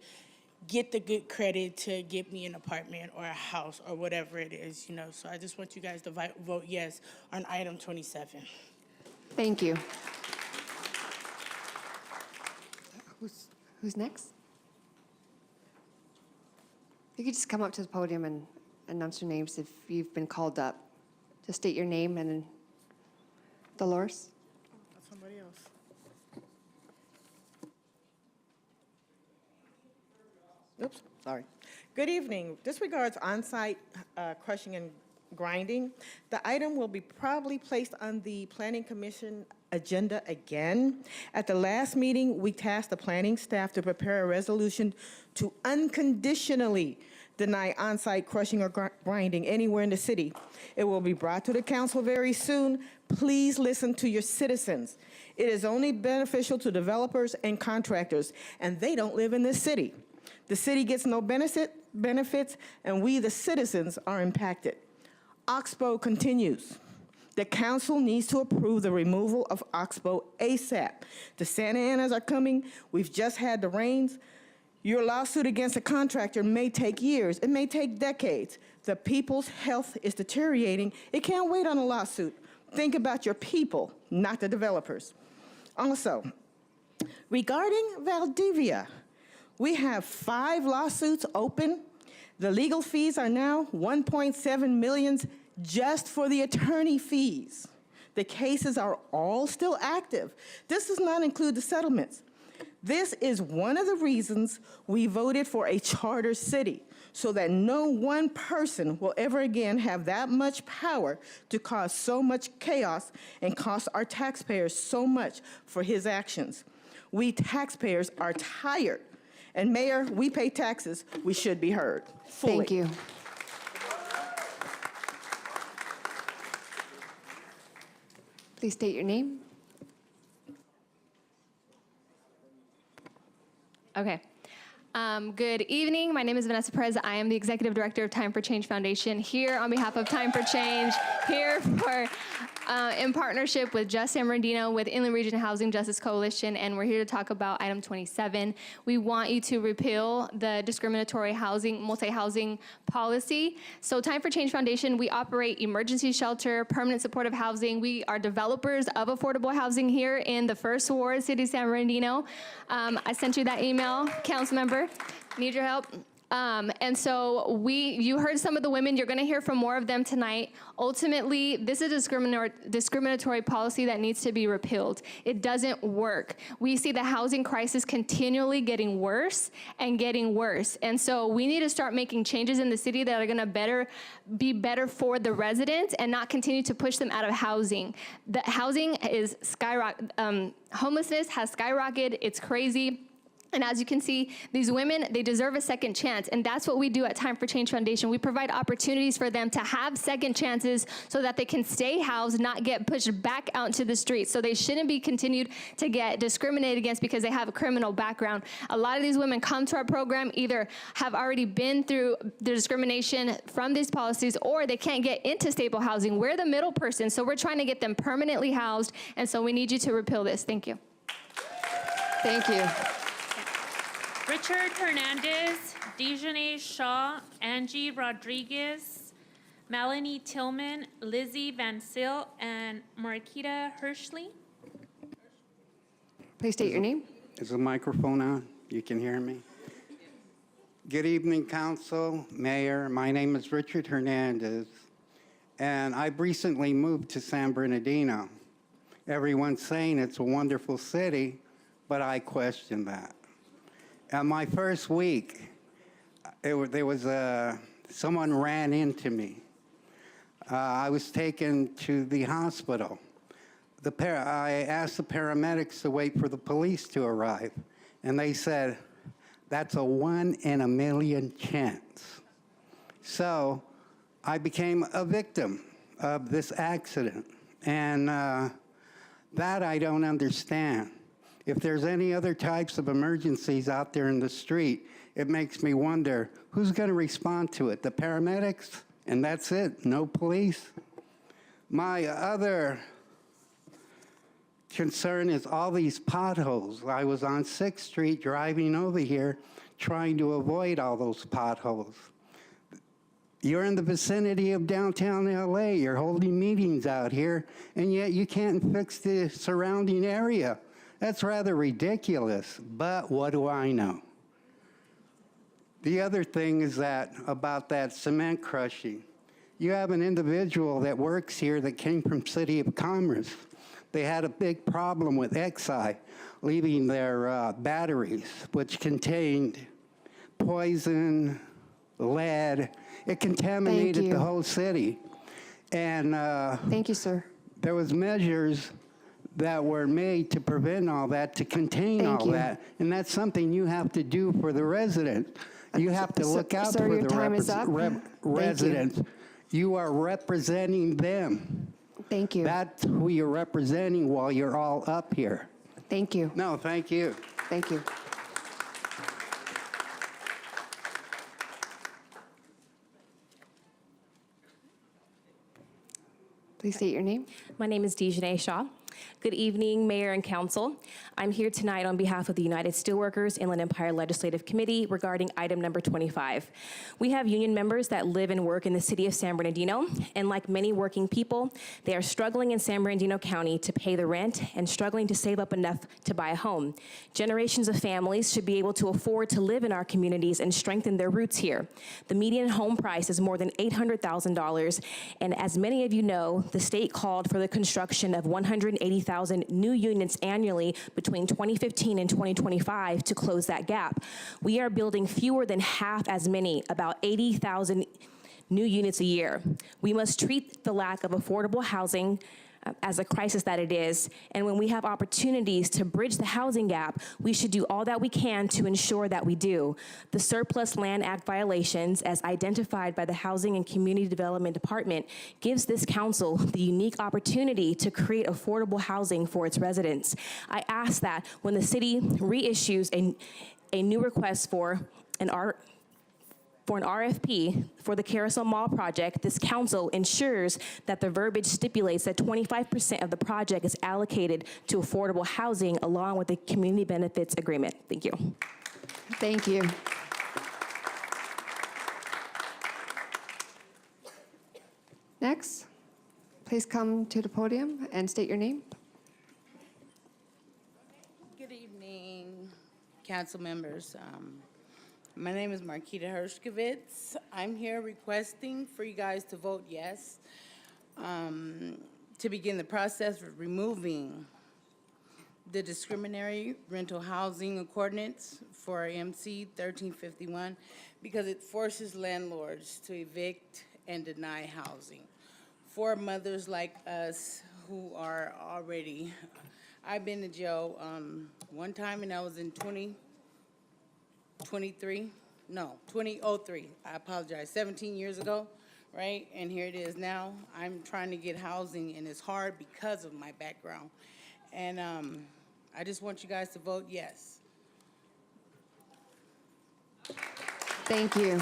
get the good credit to get me an apartment or a house or whatever it is, So I just want you guys to vote yes on item 27. Thank you. Who's next? You could just come up to the podium and announce your names if you've been called up. Just state your name and then Dolores. Somebody else. Oops, sorry. Good evening. This regards on-site crushing and grinding. The item will be probably placed on the Planning Commission agenda again. At the last meeting, we tasked the planning staff to prepare a resolution to unconditionally deny on-site crushing or grinding anywhere in the city. It will be brought to the council very soon. Please listen to your citizens. It is only beneficial to developers and contractors, and they don't live in this city. The city gets no benefits, and we, the citizens, are impacted. Oxbow continues. The council needs to approve the removal of Oxbow ASAP. The Santa Anas are coming. We've just had the rains. Your lawsuit against a contractor may take years. It may take decades. The people's health is deteriorating. It can't wait on a lawsuit. Think about your people, not the developers. Also, regarding Valdivia, we have 5 lawsuits open. The legal fees are now $1.7 million just for the attorney fees. The cases are all still active. This does not include the settlements. This is one of the reasons we voted for a charter city, so that no one person will ever again have that much power to cause so much chaos and cost our taxpayers so much for his actions. We taxpayers are tired. And Mayor, we pay taxes. We should be heard fully. Thank you. Please state your name. Okay. Good evening. My name is Vanessa Perez. I am the Executive Director of Time for Change Foundation, here on behalf of Time for Change, here for in partnership with Just San Bernardino, with Inland Region Housing Justice Coalition, and we're here to talk about item 27. We want you to repeal the discriminatory multi-housing policy. So Time for Change Foundation, we operate emergency shelter, permanent supportive housing. We are developers of affordable housing here in the First Ward, City of San Bernardino. I sent you that email, council member. Need your help. And so you heard some of the women, you're gonna hear from more of them tonight. Ultimately, this is a discriminatory policy that needs to be repealed. It doesn't work. We see the housing crisis continually getting worse and getting worse. And so we need to start making changes in the city that are gonna be better for the residents and not continue to push them out of housing. The housing is homelessness has skyrocketed, it's crazy. And as you can see, these women, they deserve a second chance. And that's what we do at Time for Change Foundation. We provide opportunities for them to have second chances so that they can stay housed, not get pushed back out into the streets. So they shouldn't be continued to get discriminated against because they have a criminal background. A lot of these women come to our program, either have already been through the discrimination from these policies, or they can't get into stable housing. We're the middle person, so we're trying to get them permanently housed. And so we need you to repeal this. Thank you. Thank you. Richard Hernandez, Dejanay Shaw, Angie Rodriguez, Melanie Tillman, Lizzie Van Sil, and Marquita Hirschley. Please state your name. Is the microphone on? You can hear me? Good evening, Council, Mayor. My name is Richard Hernandez, and I've recently moved to San Bernardino. Everyone's saying it's a wonderful city, but I question that. On my first week, someone ran into me. I was taken to the hospital. I asked the paramedics to wait for the police to arrive, and they said, that's a 1 in a million chance. So I became a victim of this accident, and that I don't understand. If there's any other types of emergencies out there in the street, it makes me wonder, who's going to respond to it? The paramedics? And that's it, no police? My other concern is all these potholes. I was on 6th Street driving over here trying to avoid all those potholes. You're in the vicinity of downtown LA, you're holding meetings out here, and yet you can't fix the surrounding area. That's rather ridiculous, but what do I know? The other thing is about that cement crushing. You have an individual that works here that came from City of Commerce. They had a big problem with Exide leaving their batteries, which contained poison, lead. It contaminated the whole city. And thank you, sir. There was measures that were made to prevent all that, to contain all that, and that's something you have to do for the residents. You have to look out for the residents. You are representing them. Thank you. That's who you're representing while you're all up here. Thank you. No, thank you. Thank you. Please state your name. My name is Dejanay Shaw. Good evening, Mayor and Council. I'm here tonight on behalf of the United Steelworkers Inland Empire Legislative Committee regarding item number 25. We have union members that live and work in the city of San Bernardino, and like many working people, they are struggling in San Bernardino County to pay the rent and struggling to save up enough to buy a home. Generations of families should be able to afford to live in our communities and strengthen their roots here. The median home price is more than $800,000, and as many of you know, the state called for the construction of 180,000 new units annually between 2015 and 2025 to close that gap. We are building fewer than half as many, about 80,000 new units a year. We must treat the lack of affordable housing as a crisis that it is, and when we have opportunities to bridge the housing gap, we should do all that we can to ensure that we do. The Surplus Land Act violations, as identified by the Housing and Community Development Department, gives this council the unique opportunity to create affordable housing for its residents. I ask that when the city reissues a new request for an RFP for the Carousel Mall project, this council ensures that the verbiage stipulates that 25% of the project is allocated to affordable housing along with the community benefits agreement. Thank you. Thank you. Next, please come to the podium and state your name. Good evening, council members. My name is Marquita Hershkovitz. I'm here requesting for you guys to vote yes to begin the process of removing the discriminatory rental housing ordinance for MC 1351 because it forces landlords to evict and deny housing for mothers like us who are already. I've been to jail one time, and I was in 2003. I apologize, 17 years ago, right? And here it is now. I'm trying to get housing, and it's hard because of my background. And I just want you guys to vote yes. Thank you.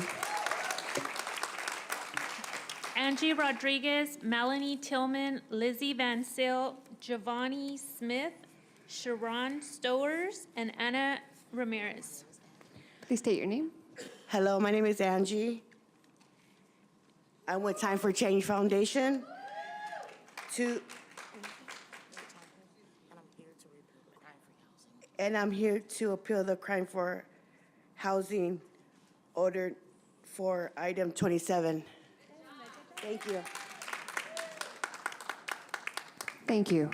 Angie Rodriguez, Melanie Tillman, Lizzie Van Sil, Giovanni Smith, Sharon Stowers, and Anna Ramirez. Please state your name. Hello, my name is Angie. I'm with Time for Change Foundation. And I'm here to appeal the crime for housing order for item 27. Thank you. Thank you.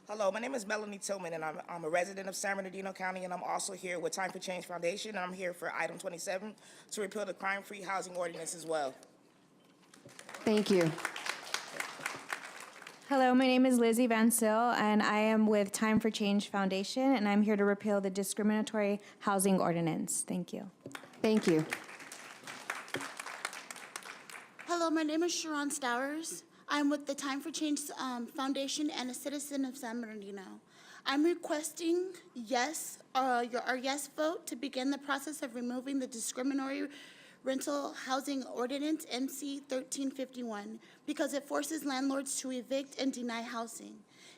Hello, my name is Melanie Tillman, and I'm a resident of San Bernardino County, and I'm also here with Time for Change Foundation, and I'm here for item 27 to repeal the crime-free housing ordinance as well. Thank you. Hello, my name is Lizzie Van Sil, and I am with Time for Change Foundation, and I'm here to repeal the discriminatory housing ordinance. Thank you. Thank you. Hello, my name is Sharon Stowers. I'm with the Time for Change Foundation and a citizen of San Bernardino. I'm requesting our yes vote to begin the process of removing the discriminatory rental housing ordinance MC 1351 because it forces landlords to evict and deny housing.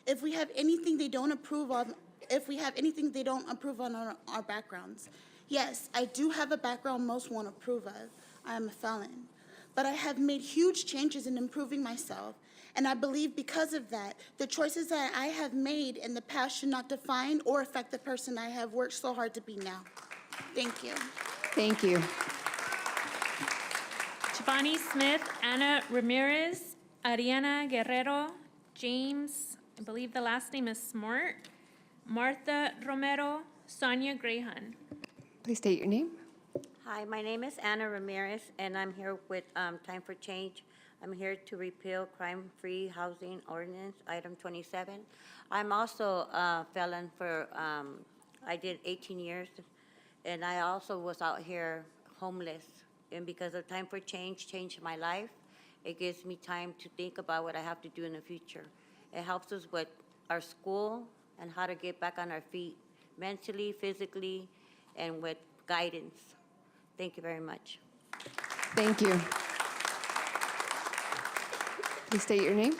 If we have anything they don't approve on, our backgrounds. Yes, I do have a background most won't approve of. I am a felon. But I have made huge changes in improving myself, and I believe because of that, the choices that I have made in the past should not define or affect the person I have worked so hard to be now. Thank you. Thank you. Giovanni Smith, Anna Ramirez, Ariana Guerrero, James, I believe the last name is Smart, Martha Romero, Sonia Grayhan. Please state your name. Hi, my name is Anna Ramirez, and I'm here with Time for Change. I'm here to repeal crime-free housing ordinance, item 27. I'm also a felon for, I did 18 years, and I also was out here homeless. And because of Time for Change changed my life, it gives me time to think about what I have to do in the future. It helps us with our school and how to get back on our feet, mentally, physically, and with guidance. Thank you very much. Thank you. Please state your name.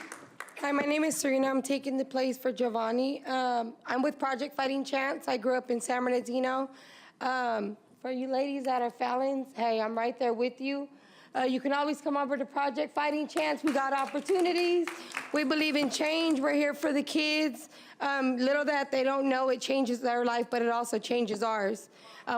Hi, my name is Serena. I'm taking the place for Giovanni. I'm with Project Fighting Chance. I grew up in San Bernardino. For you ladies that are felons, hey, I'm right there with you. You can always come over to Project Fighting Chance. We got opportunities. We believe in change. We're here for the kids. Little that they don't know, it changes their life, but it also changes ours.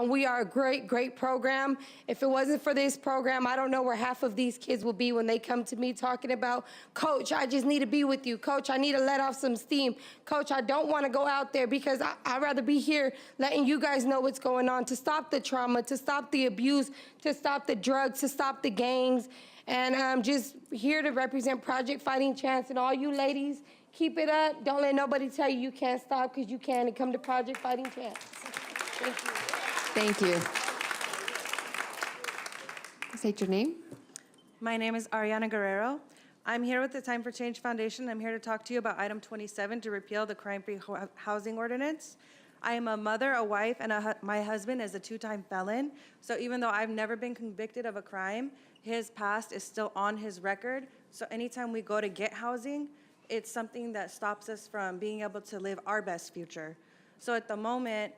We are a great, great program. If it wasn't for this program, I don't know where half of these kids will be when they come to me talking about, Coach, I just need to be with you. Coach, I need to let off some steam. Coach, I don't want to go out there because I'd rather be here letting you guys know what's going on to stop the trauma, to stop the abuse, to stop the drugs, to stop the gangs. And I'm just here to represent Project Fighting Chance. And all you ladies, keep it up. Don't let nobody tell you can't stop, because you can, and come to Project Fighting Chance. Thank you. Thank you. State your name. My name is Ariana Guerrero. I'm here with the Time for Change Foundation. I'm here to talk to you about item 27 to repeal the crime-free housing ordinance. I am a mother, a wife, and my husband is a two-time felon. So even though I've never been convicted of a crime, his past is still on his record. So anytime we go to get housing, it's something that stops us from being able to live our best future. So at the moment,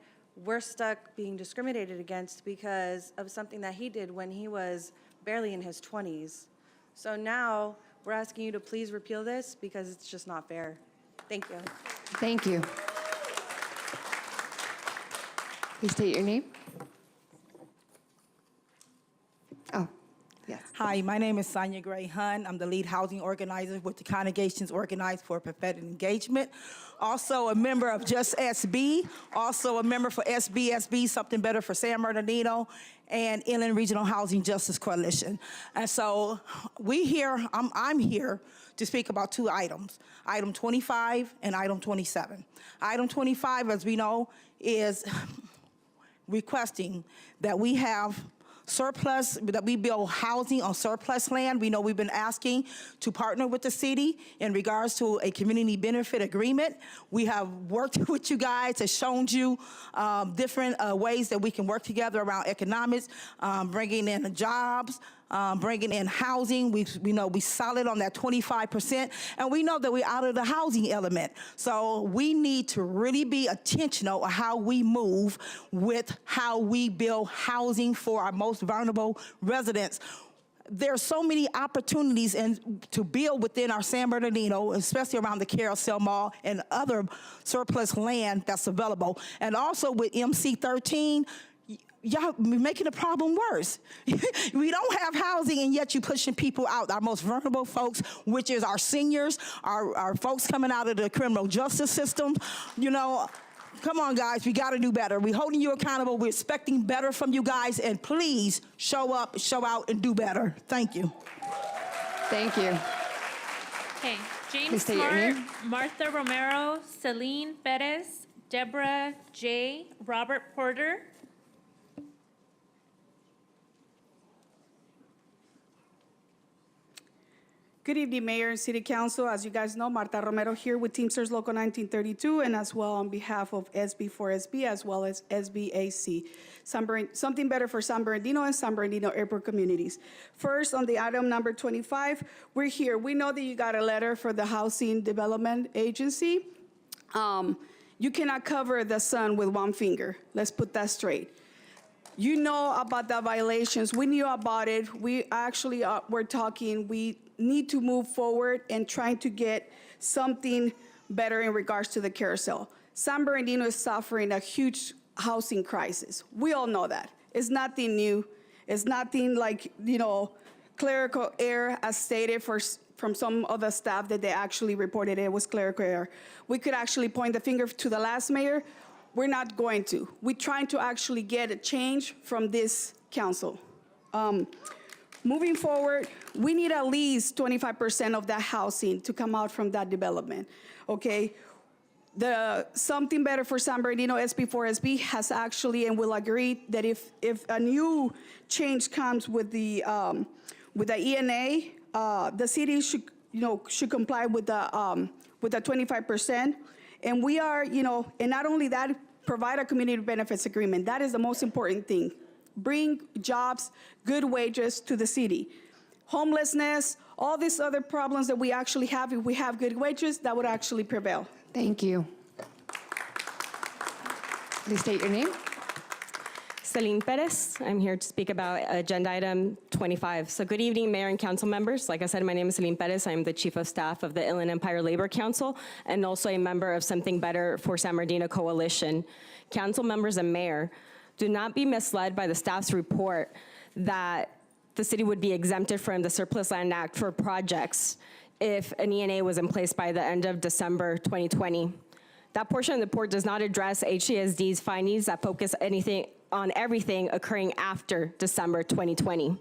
we're stuck being discriminated against because of something that he did when he was barely in his 20s. So now we're asking you to please repeal this because it's just not fair. Thank you. Thank you. Please state your name. Oh, yes. Hi, my name is Sonia Gray Hunn. I'm the lead housing organizer with the Congregations Organized for Prophetic Engagement. Also a member of Just SB, also a member for SBSB, Something Better for San Bernardino, and Inland Regional Housing Justice Coalition. And so I'm here to speak about two items, item 25 and item 27. Item 25, as we know, is requesting that we have surplus, that we build housing on surplus land. We know we've been asking to partner with the city in regards to a community benefit agreement. We have worked with you guys, has shown you different ways that we can work together around economics, bringing in jobs, bringing in housing. We know we're solid on that 25%, and we know that we're out of the housing element. So we need to really be intentional of how we move with how we build housing for our most vulnerable residents. There are so many opportunities to build within our San Bernardino, especially around the Carousel Mall and other surplus land that's available. And also with MC13, y'all making the problem worse. We don't have housing, and yet you're pushing people out, our most vulnerable folks, which is our seniors, our folks coming out of the criminal justice system. You know, come on, guys, we got to do better. We're holding you accountable. We're expecting better from you guys, and please show up, show out, and do better. Thank you. Thank you. Okay, Please James state your Smart, name. Martha Romero, Celine Perez, Deborah J., Robert Porter. Good evening, Mayor and City Council. As you guys know, Marta Romero here with Teamsters Local 1932, and as well on behalf of SB4SB, as well as SBAC, Something Better for San Bernardino and San Bernardino Airport communities. First, on the item number 25, we're here. We know that you got a letter for the Housing Development Agency. You cannot cover the sun with one finger. Let's put that straight. You know about the violations. We knew about it. We actually were talking. We need to move forward and trying to get something better in regards to the carousel. San Bernardino is suffering a huge housing crisis. We all know that. It's nothing new. It's nothing like, you know, clerical error as stated from some other staff that they actually reported it was clerical error. We could actually point the finger to the last mayor. We're not going to. We're trying to actually get a change from this council. Moving forward, we need at least 25% of that housing to come out from that development, okay? The Something Better for San Bernardino, SB4SB, has actually and will agree that if a new change comes with the ENA, the city should comply with the 25%. And we are, and not only that, provide a community benefits agreement. That is the most important thing. Bring jobs, good wages to the city. Homelessness, all these other problems that we actually have, if we have good wages, that would actually prevail. Thank you. Please state your name. Celine Perez. I'm here to speak about agenda item 25. So good evening, Mayor and Council members. Like I said, my name is Celine Perez. I'm the Chief of Staff of the Inland Empire Labor Council and also a member of Something Better for San Bernardino Coalition. Council members and Mayor, do not be misled by the staff's report that the city would be exempted from the Surplus Land Act for projects if an ENA was in place by the end of December 2020. That portion of the report does not address HCSD's findings that focus on everything occurring after December 2020.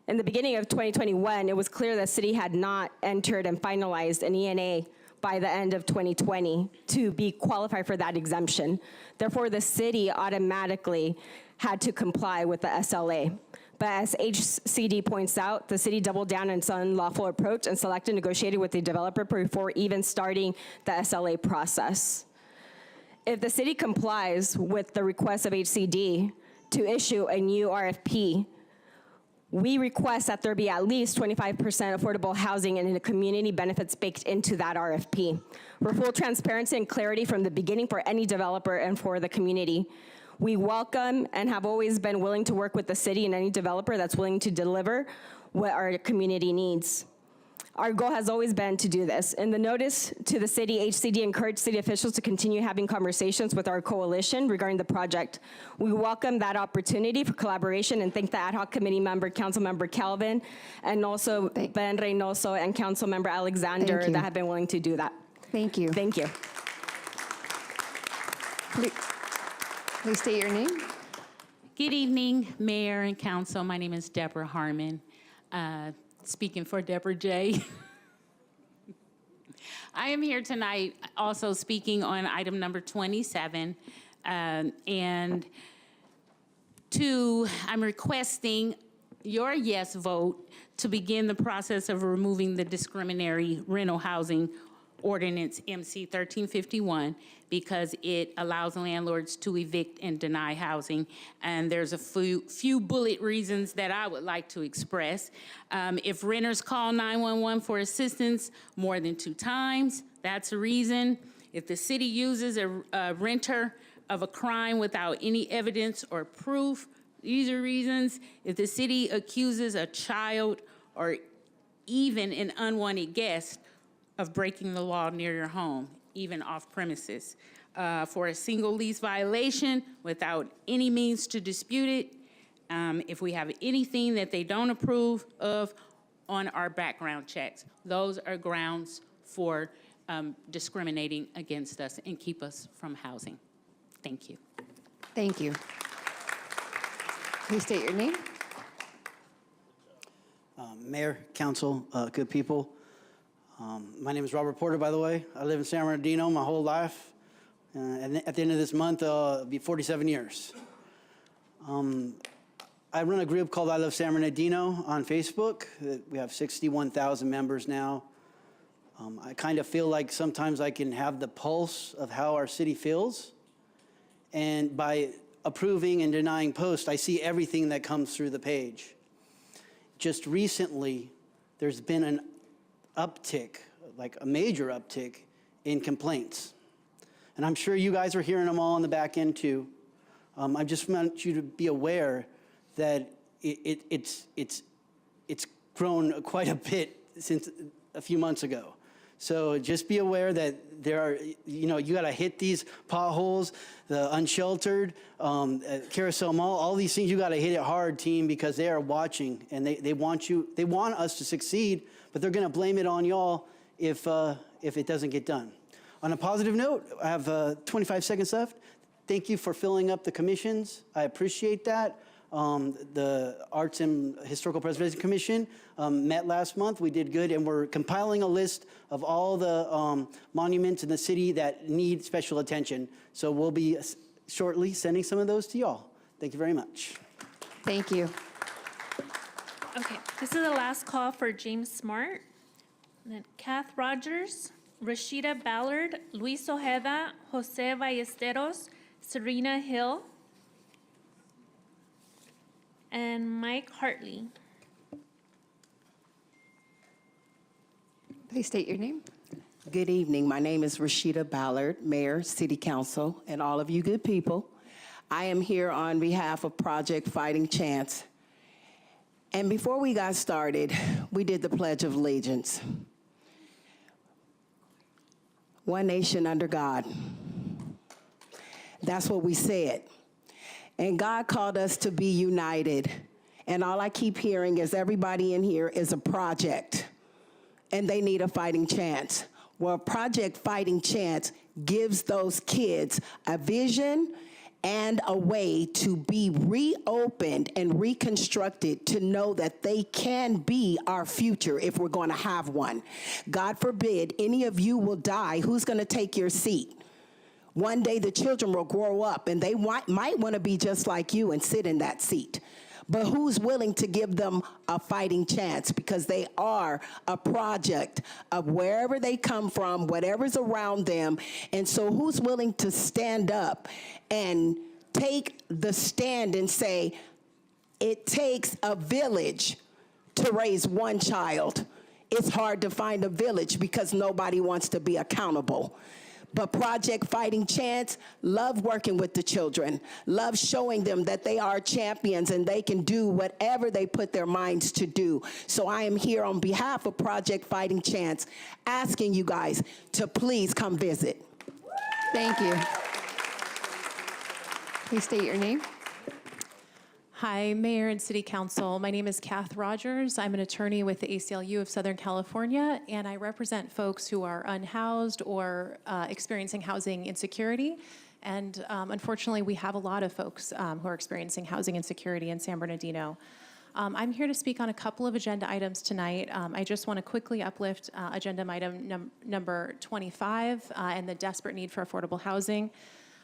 In the beginning of 2021, it was clear that the city had not entered and finalized an ENA by the end of 2020 to be qualified for that exemption. Therefore, the city automatically had to comply with the SLA. But as HCD points out, the city doubled down on its unlawful approach and selected negotiated with the developer before even starting the SLA process. If the city complies with the request of HCD to issue a new RFP, we request that there be at least 25% affordable housing and community benefits baked into that RFP. For full transparency and clarity from the beginning for any developer and for the community. We welcome and have always been willing to work with the city and any developer that's willing to deliver what our community needs. Our goal has always been to do this. In the notice to the city, HCD encouraged city officials to continue having conversations with our coalition regarding the project. We welcome that opportunity for collaboration and thank the ad hoc committee member, Councilmember Calvin, and also Ben Reynoso and Councilmember Alexander that have been willing to do that. Thank you. Thank you. Please state your name. Good evening, Mayor and Council. My name is Deborah Harmon, speaking for Deborah J. I am here tonight also speaking on item number 27, and I'm requesting your yes vote to begin the process of removing the discriminatory rental housing ordinance MC 1351 because it allows landlords to evict and deny housing. And there's a few bullet reasons that I would like to express. If renters call 911 for assistance more than 2 times, that's a reason. If the city uses a renter of a crime without any evidence or proof, these are reasons. If the city accuses a child or even an unwanted guest of breaking the law near your home, even off premises. For a single lease violation without any means to dispute it, if we have anything that they don't approve of on our background checks, those are grounds for discriminating against us and keep us from housing. Thank you. Thank you. Please state your name. Mayor, council, good people. My name is Robert Porter, by the way. I live in San Bernardino my whole life. And at the end of this month, it'll be 47 years. I run a group called I Love San Bernardino on Facebook. We have 61,000 members now. I kind of feel like sometimes I can have the pulse of how our city feels. And by approving and denying posts, I see everything that comes through the page. Just recently, there's been an uptick, like a major uptick in complaints. And I'm sure you guys are hearing them all on the back end too. I just want you to be aware that it's grown quite a bit since a few months ago. So just be aware that there are, you gotta hit these potholes, the unsheltered, Carousel Mall, all these things, you gotta hit it hard, team, because they are watching and they want us to succeed, but they're gonna blame it on y'all if it doesn't get done. On a positive note, I have 25 seconds left. Thank you for filling up the commissions. I appreciate that. The Arts and Historical Preservation Commission met last month. We did good, and we're compiling a list of all the monuments in the city that need special attention. So we'll be shortly sending some of those to y'all. Thank you very much. Thank you. Okay, this is the last call for James Smart, then Kath Rogers, Rashida Ballard, Luis Ojeda, Jose Ballesteros, Serena Hill, and Mike Hartley. Please state your name. Good evening. My name is Rashida Ballard, Mayor, City Council, and all of you good people. I am here on behalf of Project Fighting Chance. And before we got started, we did the Pledge of Allegiance. One nation under God. That's what we said. And God called us to be united. And all I keep hearing is everybody in here is a project. And they need a fighting chance. Well, Project Fighting Chance gives those kids a vision and a way to be reopened and reconstructed to know that they can be our future if we're going to have one. God forbid any of you will die. Who's going to take your seat? One day the children will grow up and they might want to be just like you and sit in that seat. But who's willing to give them a fighting chance? Because they are a project of wherever they come from, whatever's around them. And so who's willing to stand up and take the stand and say, it takes a village to raise one child. It's hard to find a village because nobody wants to be accountable. But Project Fighting Chance love working with the children, love showing them that they are champions and they can do whatever they put their minds to do. So I am here on behalf of Project Fighting Chance, asking you guys to please come visit. Thank you. Please state your name. Hi, Mayor and City Council. My name is Kath Rogers. I'm an attorney with the ACLU of Southern California, and I represent folks who are unhoused or experiencing housing insecurity. And unfortunately, we have a lot of folks who are experiencing housing insecurity in San Bernardino. I'm here to speak on a couple of agenda items tonight. I just want to quickly uplift agenda item number 25 and the desperate need for affordable housing.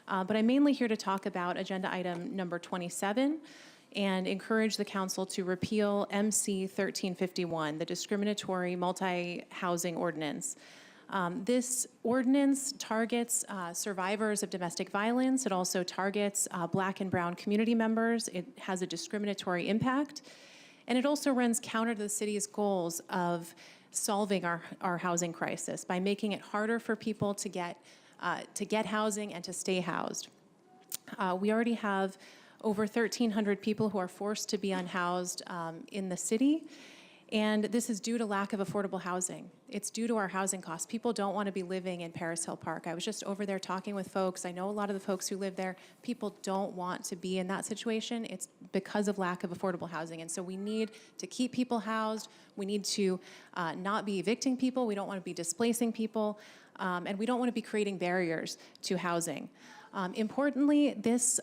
But I'm mainly here to talk about agenda item number 27 and encourage the council to repeal MC 1351, the discriminatory multi-housing ordinance. This ordinance targets survivors of domestic violence. It also targets Black and brown community members. It has a discriminatory impact. And it also runs counter to the city's goals of solving our housing crisis by making it harder for people to get housing and to stay housed. We already have over 1,300 people who are forced to be unhoused in the city, and this is due to lack of affordable housing. It's due to our housing costs. People don't want to be living in Paris Hill Park. I was just over there talking with folks. I know a lot of the folks who live there. People don't want to be in that situation. It's because of lack of affordable housing, and so we need to keep people housed. We need to not be evicting people. We don't want to be displacing people, and we don't want to be creating barriers to housing. Importantly, this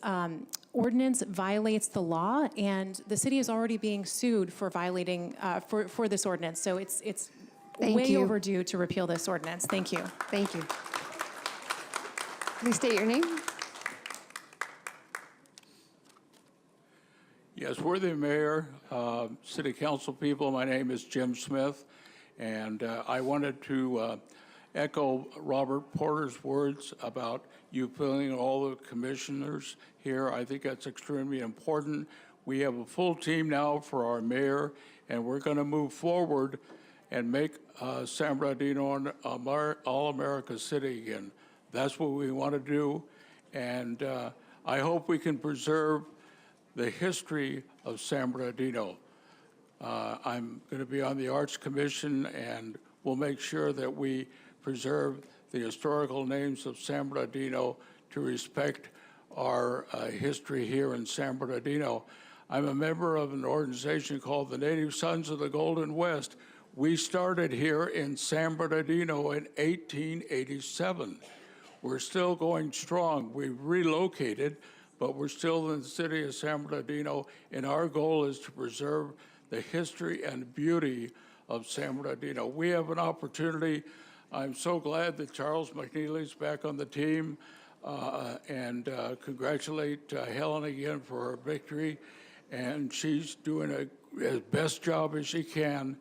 ordinance violates the law, and the city is already being sued for violating for this ordinance. So it's way overdue to repeal this ordinance. Thank you. Thank you. Please state your name. Yes, worthy Mayor, City Council people, my name is Jim Smith, and I wanted to echo Robert Porter's words about you filling all the commissioners here. I think that's extremely important. We have a full team now for our mayor, and we're going to move forward and make San Bernardino an all-America city again. That's what we want to do, and I hope we can preserve the history of San Bernardino. I'm going to be on the Arts Commission, and we'll make sure that we preserve the historical names of San Bernardino to respect our history here in San Bernardino. I'm a member of an organization called the Native Sons of the Golden West. We started here in San Bernardino in 1887. We're still going strong. We've relocated, but we're still in the city of San Bernardino, and our goal is to preserve the history and beauty of San Bernardino. We have an opportunity. I'm so glad that Charles McNeely's back on the team, and congratulate Helen again for her victory. And she's doing as best job as she can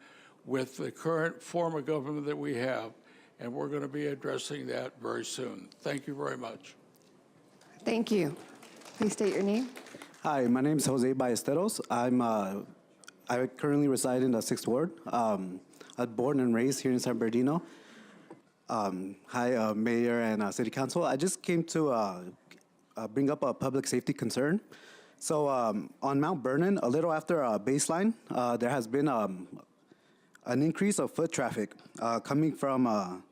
with the current form of government that we have, and we're going to be addressing that very soon. Thank you very much. Thank you. Please state your name. Hi, my name is Jose Ballesteros. I currently reside in the 6th Ward. I was born and raised here in San Bernardino. Hi, Mayor and City Council. I just came to bring up a public safety concern. So on Mount Vernon, a little after Baseline, there has been an increase of foot traffic coming from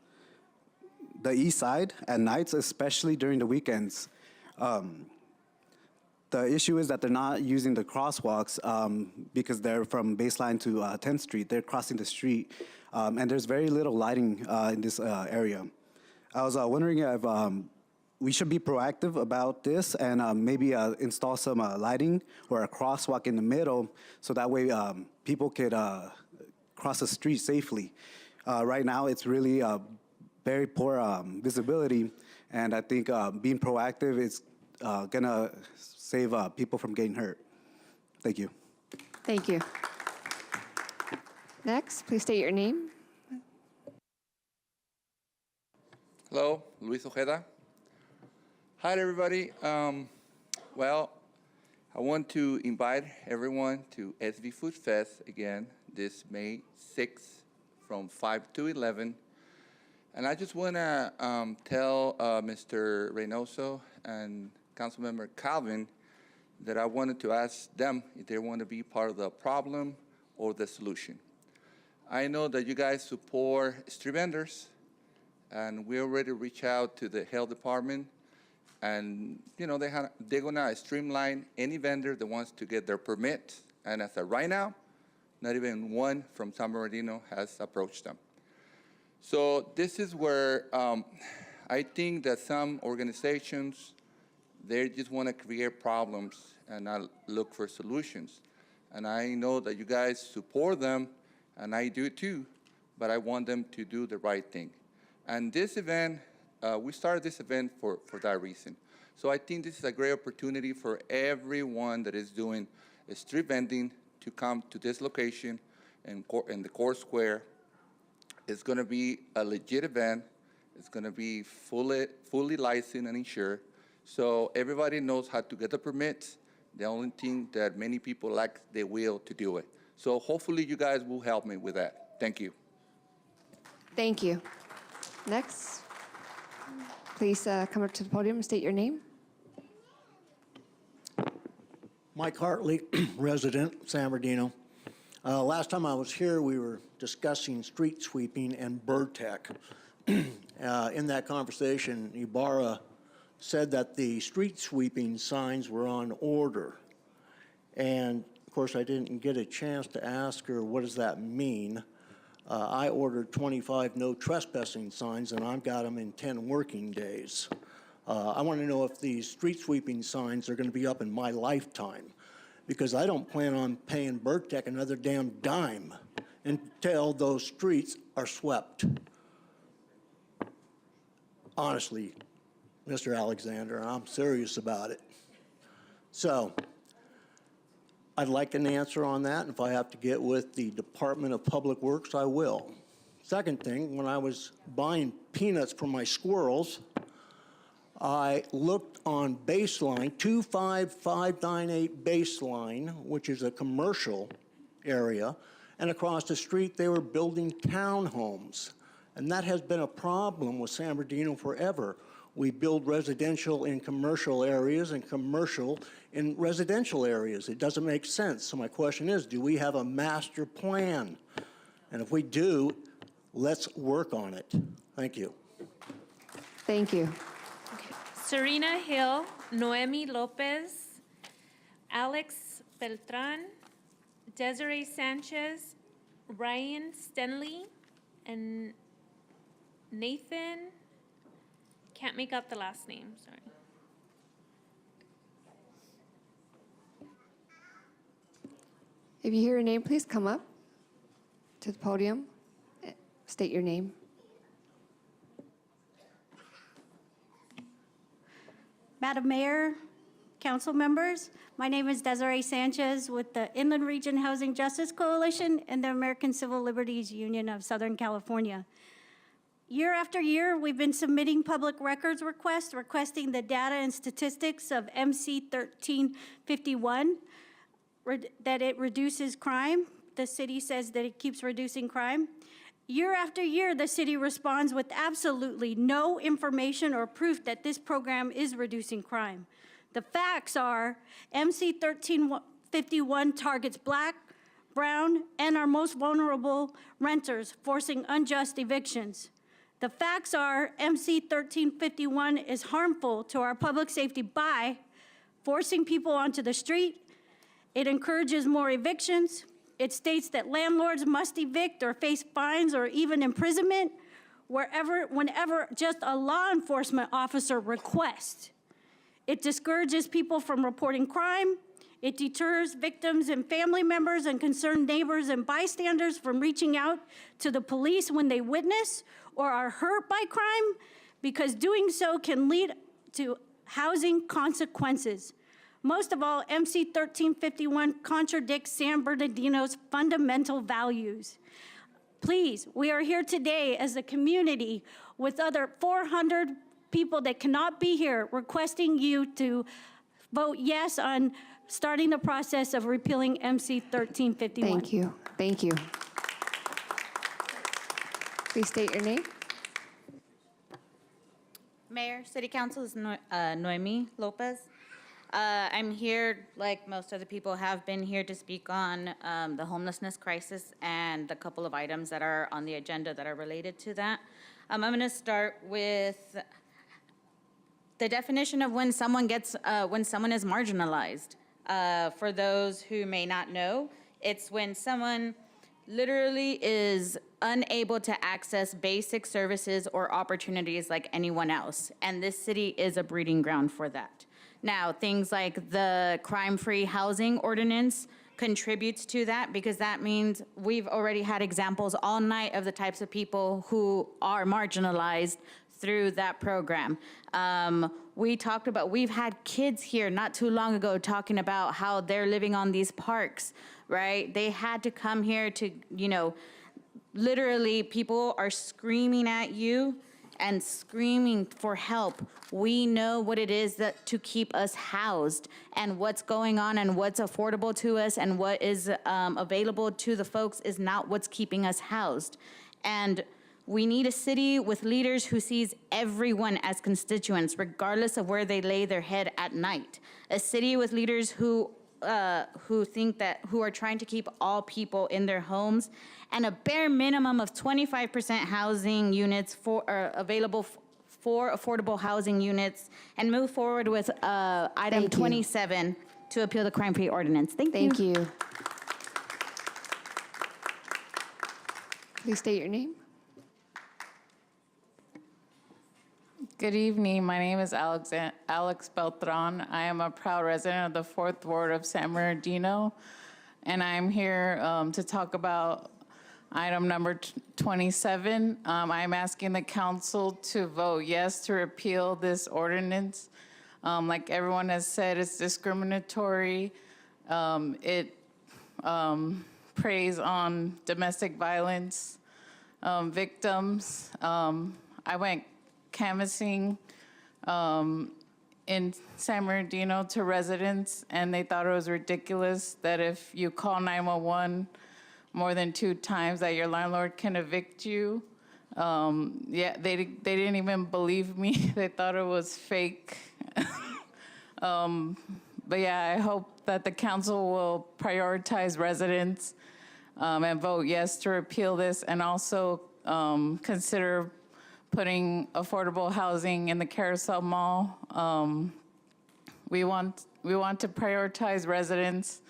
the east side at nights, especially during the weekends. The issue is that they're not using the crosswalks because they're from Baseline to 10th Street. They're crossing the street, and there's very little lighting in this area. I was wondering if we should be proactive about this and maybe install some lighting or a crosswalk in the middle so that way people could cross the street safely. Right now, it's really very poor visibility, and I think being proactive is gonna save people from getting hurt. Thank you. Thank you. Next, please state your name. Hello, Luis Ojeda. Hi, everybody. Well, I want to invite everyone to SV Food Fest again this May 6th from 5 to 11. And I just want to tell Mr. Reynoso and Councilmember Calvin that I wanted to ask them if they want to be part of the problem or the solution. I know that you guys support street vendors, and we already reached out to the health department, and they're gonna streamline any vendor that wants to get their permit. And as of right now, not even one from San Bernardino has approached them. So this is where I think that some organizations, they just want to create problems and not look for solutions. And I know that you guys support them, and I do too, but I want them to do the right thing. And this event, we started this event for that reason. So I think this is a great opportunity for everyone that is doing street vending to come to this location in the Court Square. It's going to be a legit event. It's going to be fully licensed and insured. So everybody knows how to get the permits. The only thing that many people lack the will to do it. So hopefully you guys will help me with that. Thank you. Thank you. Next, please come up to the podium and state your name. Mike Hartley, resident, San Bernardino. Last time I was here, we were discussing street sweeping and bird tech. In that conversation, Ibarra said that the street sweeping signs were on order. And of course, I didn't get a chance to ask her, what does that mean? I ordered 25 no trespassing signs, and I've got them in 10 working days. I want to know if these street sweeping signs are going to be up in my lifetime, because I don't plan on paying Bird Tech another damn dime until those streets are swept. Honestly, Mr. Alexander, I'm serious about it. So I'd like an answer on that, and if I have to get with the Department of Public Works, I will. Second thing, when I was buying peanuts for my squirrels, I looked on Baseline, 25598 Baseline, which is a commercial area, and across the street they were building townhomes. And that has been a problem with San Bernardino forever. We build residential in commercial areas and commercial in residential areas. It doesn't make sense. So my question is, do we have a master plan? And if we do, let's work on it. Thank you. Thank you. Serena Hill, Noemi Lopez, Alex Beltran, Desiree Sanchez, Ryan Stenley, and Nathan, can't make out the last name, sorry. If you hear your name, please come up to the podium. State your name. Madam Mayor, council members, my name is Desiree Sanchez with the Inland Region Housing Justice Coalition and the American Civil Liberties Union of Southern California. Year after year, we've been submitting public records requests requesting the data and statistics of MC 1351, that it reduces crime. The city says that it keeps reducing crime. Year after year, the city responds with absolutely no information or proof that this program is reducing crime. The facts are MC 1351 targets Black, brown, and our most vulnerable renters, forcing unjust evictions. The facts are MC 1351 is harmful to our public safety by forcing people onto the street. It encourages more evictions. It states that landlords must evict or face fines or even imprisonment whenever just a law enforcement officer requests. It discourages people from reporting crime. It deters victims and family members and concerned neighbors and bystanders from reaching out to the police when they witness or are hurt by crime, because doing so can lead to housing consequences. Most of all, MC 1351 contradicts San Bernardino's fundamental values. Please, we are here today as a community with other 400 people that cannot be here, requesting you to vote yes on starting the process of repealing MC 1351. Thank you. Thank you. Please state your name. Mayor, City Council is Noemi Lopez. I'm here, like most other people have been here, to speak on the homelessness crisis and the couple of items that are on the agenda that are related to that. I'm going to start with the definition of when someone is marginalized. For those who may not know, it's when someone literally is unable to access basic services or opportunities like anyone else. And this city is a breeding ground for that. Now, things like the crime-free housing ordinance contributes to that, because that means we've already had examples all night of the types of people who are marginalized through that program. We've had kids here not too long ago talking about how they're living on these parks, right? They had to come here to, literally people are screaming at you and screaming for help. We know what it is to keep us housed and what's going on and what's affordable to us and what is available to the folks is not what's keeping us housed. And we need a city with leaders who sees everyone as constituents, regardless of where they lay their head at night. A city with leaders who are trying to keep all people in their homes, and a bare minimum of 25% housing units available for affordable housing units, and move forward with item 27 to appeal the crime-free ordinance. Thank you. Please state your name. Good evening. My name is Alex Beltran. I am a proud resident of the 4th Ward of San Bernardino, and I'm here to talk about item number 27. I'm asking the council to vote yes to repeal this ordinance. Like everyone has said, it's discriminatory. It preys on domestic violence victims. I went canvassing in San Bernardino to residents, and they thought it was ridiculous that if you call 911 more than 2 times that your landlord can evict you. They didn't even believe me. They thought it was fake. But yeah, I hope that the council will prioritize residents and vote yes to repeal this, and also consider putting affordable housing in the Carousel Mall. We want to prioritize residents,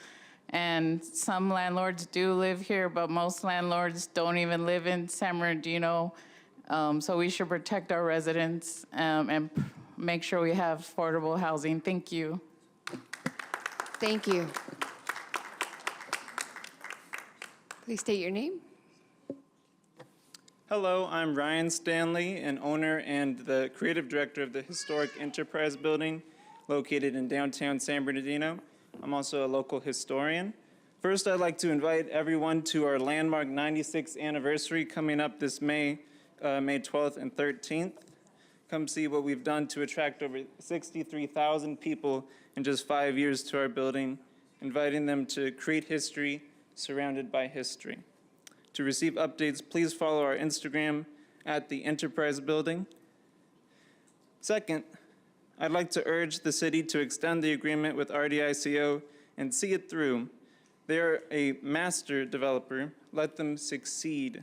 and some landlords do live here, but most landlords don't even live in San Bernardino. So we should protect our residents and make sure we have affordable housing. Thank you. Thank you. Please state your name. Hello, I'm Ryan Stanley, an owner and the creative director of the Historic Enterprise Building located in downtown San Bernardino. I'm also a local historian. First, I'd like to invite everyone to our landmark 96th anniversary coming up this May 12th and 13th. Come see what we've done to attract over 63,000 people in just 5 years to our building, inviting them to create history surrounded by history. To receive updates, please follow our Instagram at the Enterprise Building. Second, I'd like to urge the city to extend the agreement with RDICO and see it through. They're a master developer. Let them succeed.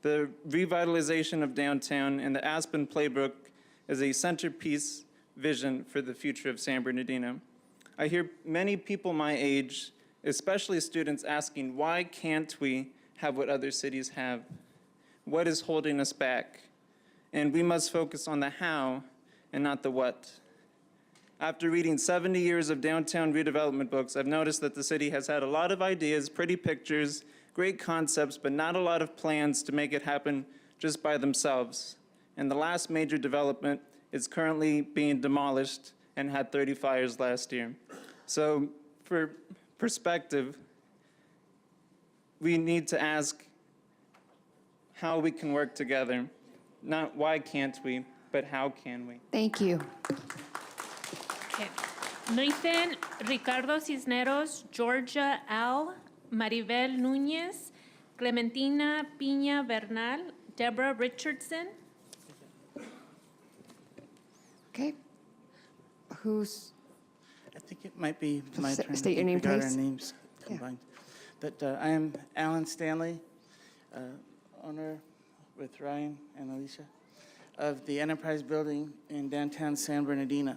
The revitalization of downtown and the Aspen Playbook is a centerpiece vision for the future of San Bernardino. I hear many people my age, especially students, asking, why can't we have what other cities have? What is holding us back? And we must focus on the how and not the what. After reading 70 years of downtown redevelopment books, I've noticed that the city has had a lot of ideas, pretty pictures, great concepts, but not a lot of plans to make it happen just by themselves. And the last major development is currently being demolished and had 30 fires last year. So for perspective, we need to ask how we can work together. Not why can't we, but how can we? Thank you. Okay. Nathan Ricardo Cisneros, Georgia Al, Maribel Núñez, Clementina Piña Bernal, Deborah Richardson. Okay. Who's, I think it might be my turn. State your I name, think we got please. our names Yeah. combined. But I am Alan Stanley, owner with Ryan and Alicia of the Enterprise Building in downtown San Bernardino.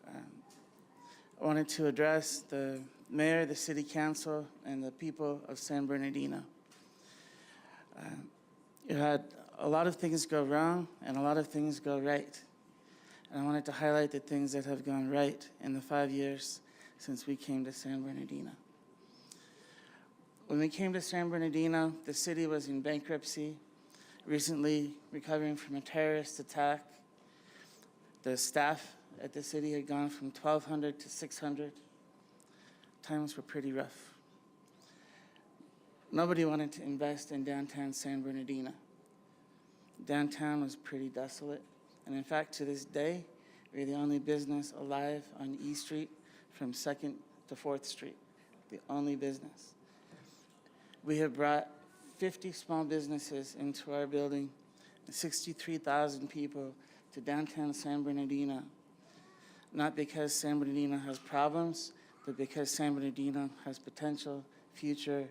I wanted to address the mayor, the city council, and the people of San Bernardino. You had a lot of things go wrong and a lot of things go right. And I wanted to highlight the things that have gone right in the 5 years since we came to San Bernardino. When we came to San Bernardino, the city was in bankruptcy, recently recovering from a terrorist attack. The staff at the city had gone from 1,200 to 600. Times were pretty rough. Nobody wanted to invest in downtown San Bernardino. Downtown was pretty desolate. And in fact, to this day, we're the only business alive on E Street from 2nd to 4th Street. The only business. We have brought 50 small businesses into our building, 63,000 people to downtown San Bernardino. Not because San Bernardino has problems, but because San Bernardino has potential, future,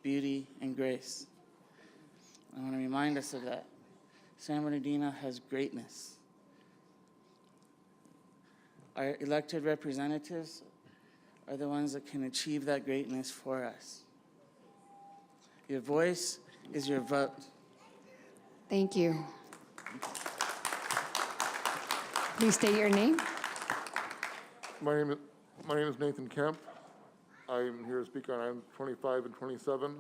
beauty, and grace. I want to remind us of that. San Bernardino has greatness. Our elected representatives are the ones that can achieve that greatness for us. Your voice is your vote. thank you. Please state your name. My name is Nathan Kemp. I'm here to speak on items 25 and 27.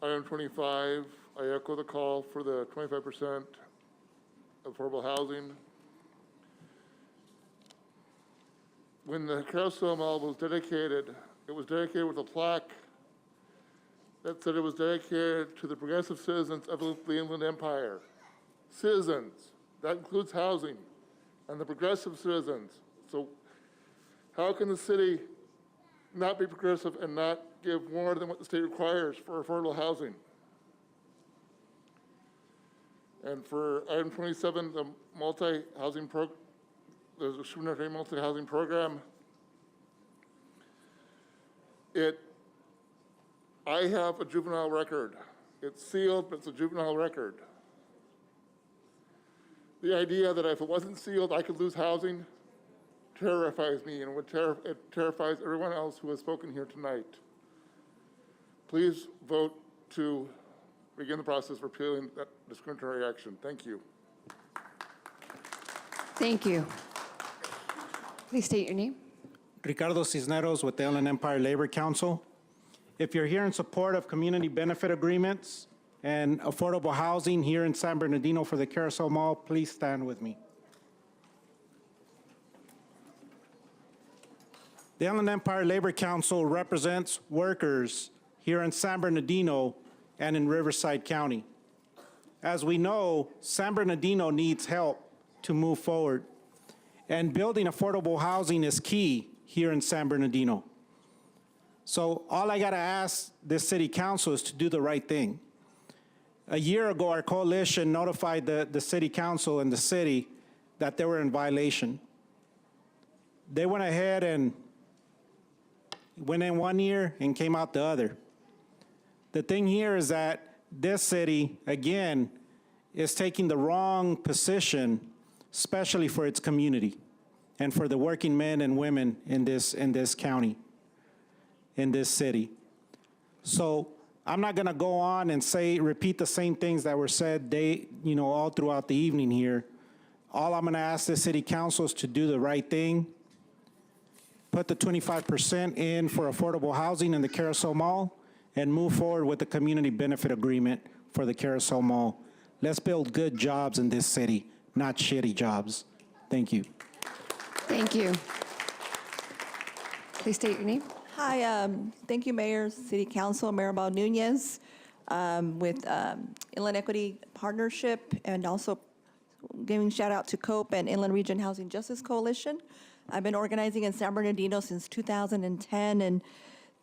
Item 25, I echo the call for the 25% affordable housing. When the Carousel Mall was dedicated, it was dedicated with a plaque that said it was dedicated to the progressive citizens of the Inland Empire. Citizens, that includes housing, and the progressive citizens. So how can the city not be progressive and not give more than what the state requires for affordable housing? And for item 27, the the extraordinary multi-housing program, I have a juvenile record. It's sealed, but it's a juvenile record. The idea that if it wasn't sealed, I could lose housing terrifies me, and it terrifies everyone else who has spoken here tonight. Please vote to begin the process of repealing that discriminatory action. Thank you. Thank you. Please state your name. Ricardo Cisneros with the Inland Empire Labor Council. If you're here in support of community benefit agreements and affordable housing here in San Bernardino for the Carousel Mall, please stand with me. The Inland Empire Labor Council represents workers here in San Bernardino and in Riverside County. As we know, San Bernardino needs help to move forward, and building affordable housing is key here in San Bernardino. So all I gotta ask this city council is to do the right thing. A year ago, our coalition notified the city council and the city that they were in violation. They went ahead and went in one ear and came out the other. The thing here is that this city, again, is taking the wrong position, especially for its community and for the working men and women in this county, in this city. So I'm not gonna go on and repeat the same things that were said all throughout the evening here. All I'm gonna ask the city council is to do the right thing, put the 25% in for affordable housing in the Carousel Mall, and move forward with the community benefit agreement for the Carousel Mall. Let's build good jobs in this city, not shitty jobs. Thank you. Thank you. Please state your name. Hi, thank you, Mayor, City Council, Maribel Nunez, with Inland Equity Partnership, and also giving shout out to COPE and Inland Region Housing Justice Coalition. I've been organizing in San Bernardino since 2010, and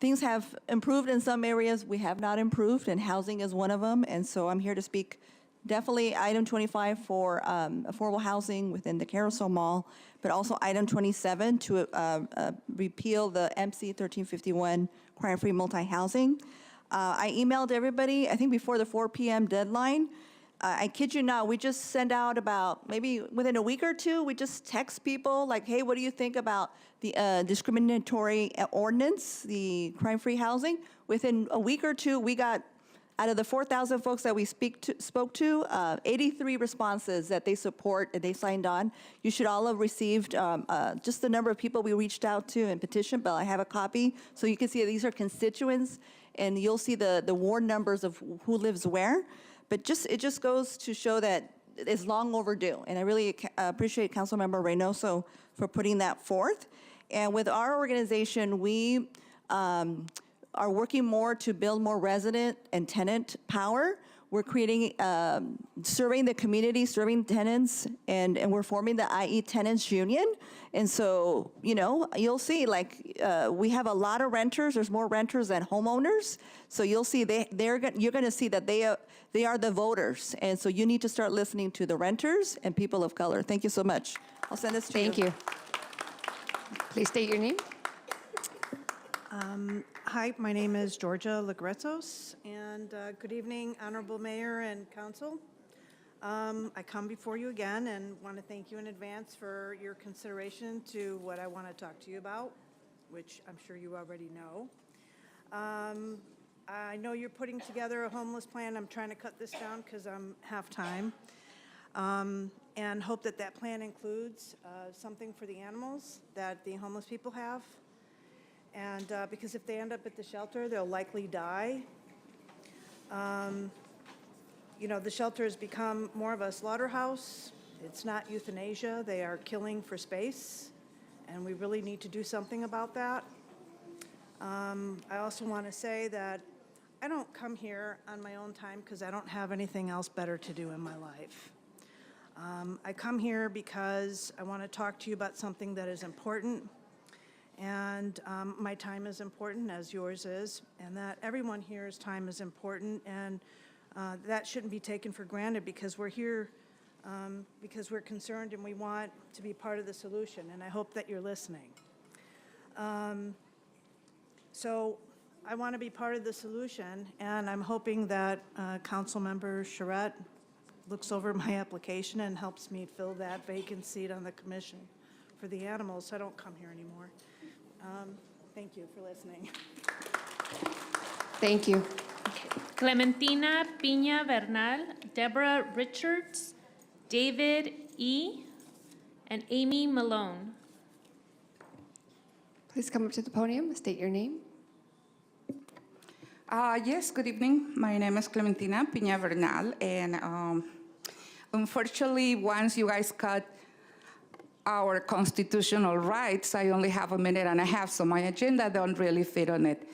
things have improved in some areas. We have not improved, and housing is one of them. And so I'm here to speak definitely item 25 for affordable housing within the Carousel Mall, but also item 27 to repeal the MC 1351 crime-free multi-housing. I emailed everybody, I think before the 4 p.m. deadline. I kid you not, we just send out about, maybe within a week or two, we just text people like, hey, what do you think about the discriminatory ordinance, the crime-free housing? Within a week or two, we got, out of the 4,000 folks that we spoke to, 83 responses that they support and they signed on. You should all have received just the number of people we reached out to and petitioned, but I have a copy. So you can see that these are constituents, and you'll see the ward numbers of who lives where. But it just goes to show that it's long overdue. And I really appreciate Councilmember Reynoso for putting that forth. And with our organization, we are working more to build more resident and tenant power. We're creating, serving the community, serving tenants, and we're forming the IE Tenants Union. And so, you know, you'll see, like, we have a lot of renters. There's more renters than homeowners. So you'll see you're going to see that they are the voters. And so you need to start listening to the renters and people of color. Thank you so much. I'll send this to you. Thank you. Please state your name. Hi, my name is Georgia Lagretzos, and good evening, Honorable Mayor and Council. I come before you again and want to thank you in advance for your consideration to what I want to talk to you about, which I'm sure you already know. I know you're putting together a homeless plan. I'm trying to cut this down because I'm half time, and hope that that plan includes something for the animals that the homeless people have. And because if they end up at the shelter, they'll likely die. You know, the shelter has become more of a slaughterhouse. It's not euthanasia. They are killing for space, and we really need to do something about that. I also want to say that I don't come here on my own time because I don't have anything else better to do in my life. I come here because I want to talk to you about something that is important. And my time is important, as yours is, and that everyone here's time is important, and that shouldn't be taken for granted because we're here because we're concerned and we want to be part of the solution, and I hope that you're listening. So I want to be part of the solution, and I'm hoping that Councilmember Charette looks over my application and helps me fill that vacant seat on the commission for the animals so I don't come here anymore. Thank you for listening. Thank you. Clementina Piña Bernal, Deborah Richards, David E., and Amy Malone. Please come up to the podium, state your name. Yes, good evening. My name is Clementina Piña Bernal, and unfortunately, once you guys cut our constitutional rights, I only have a minute and a half, so my agenda don't really fit on it.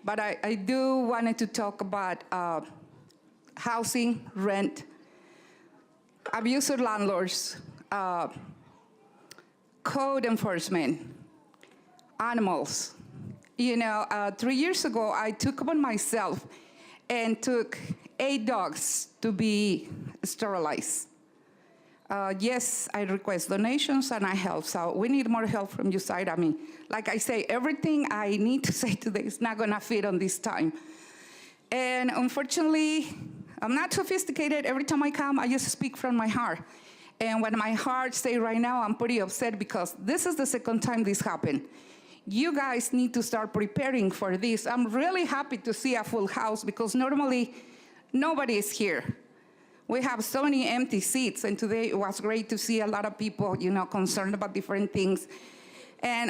But I do wanted to talk about housing, rent, abusive landlords, code enforcement, animals. You know, 3 years ago, I took upon myself and took 8 dogs to be sterilized. Yes, I request donations and I help. So we need more help from your side. I mean, like I say, everything I need to say today is not going to fit on this time. And unfortunately, I'm not sophisticated. Every time I come, I just speak from my heart. And what my heart say right now, I'm pretty upset because this is the second time this happened. You guys need to start preparing for this. I'm really happy to see a full house because normally nobody is here. We have so many empty seats, and today it was great to see a lot of people, you know, concerned about different things. And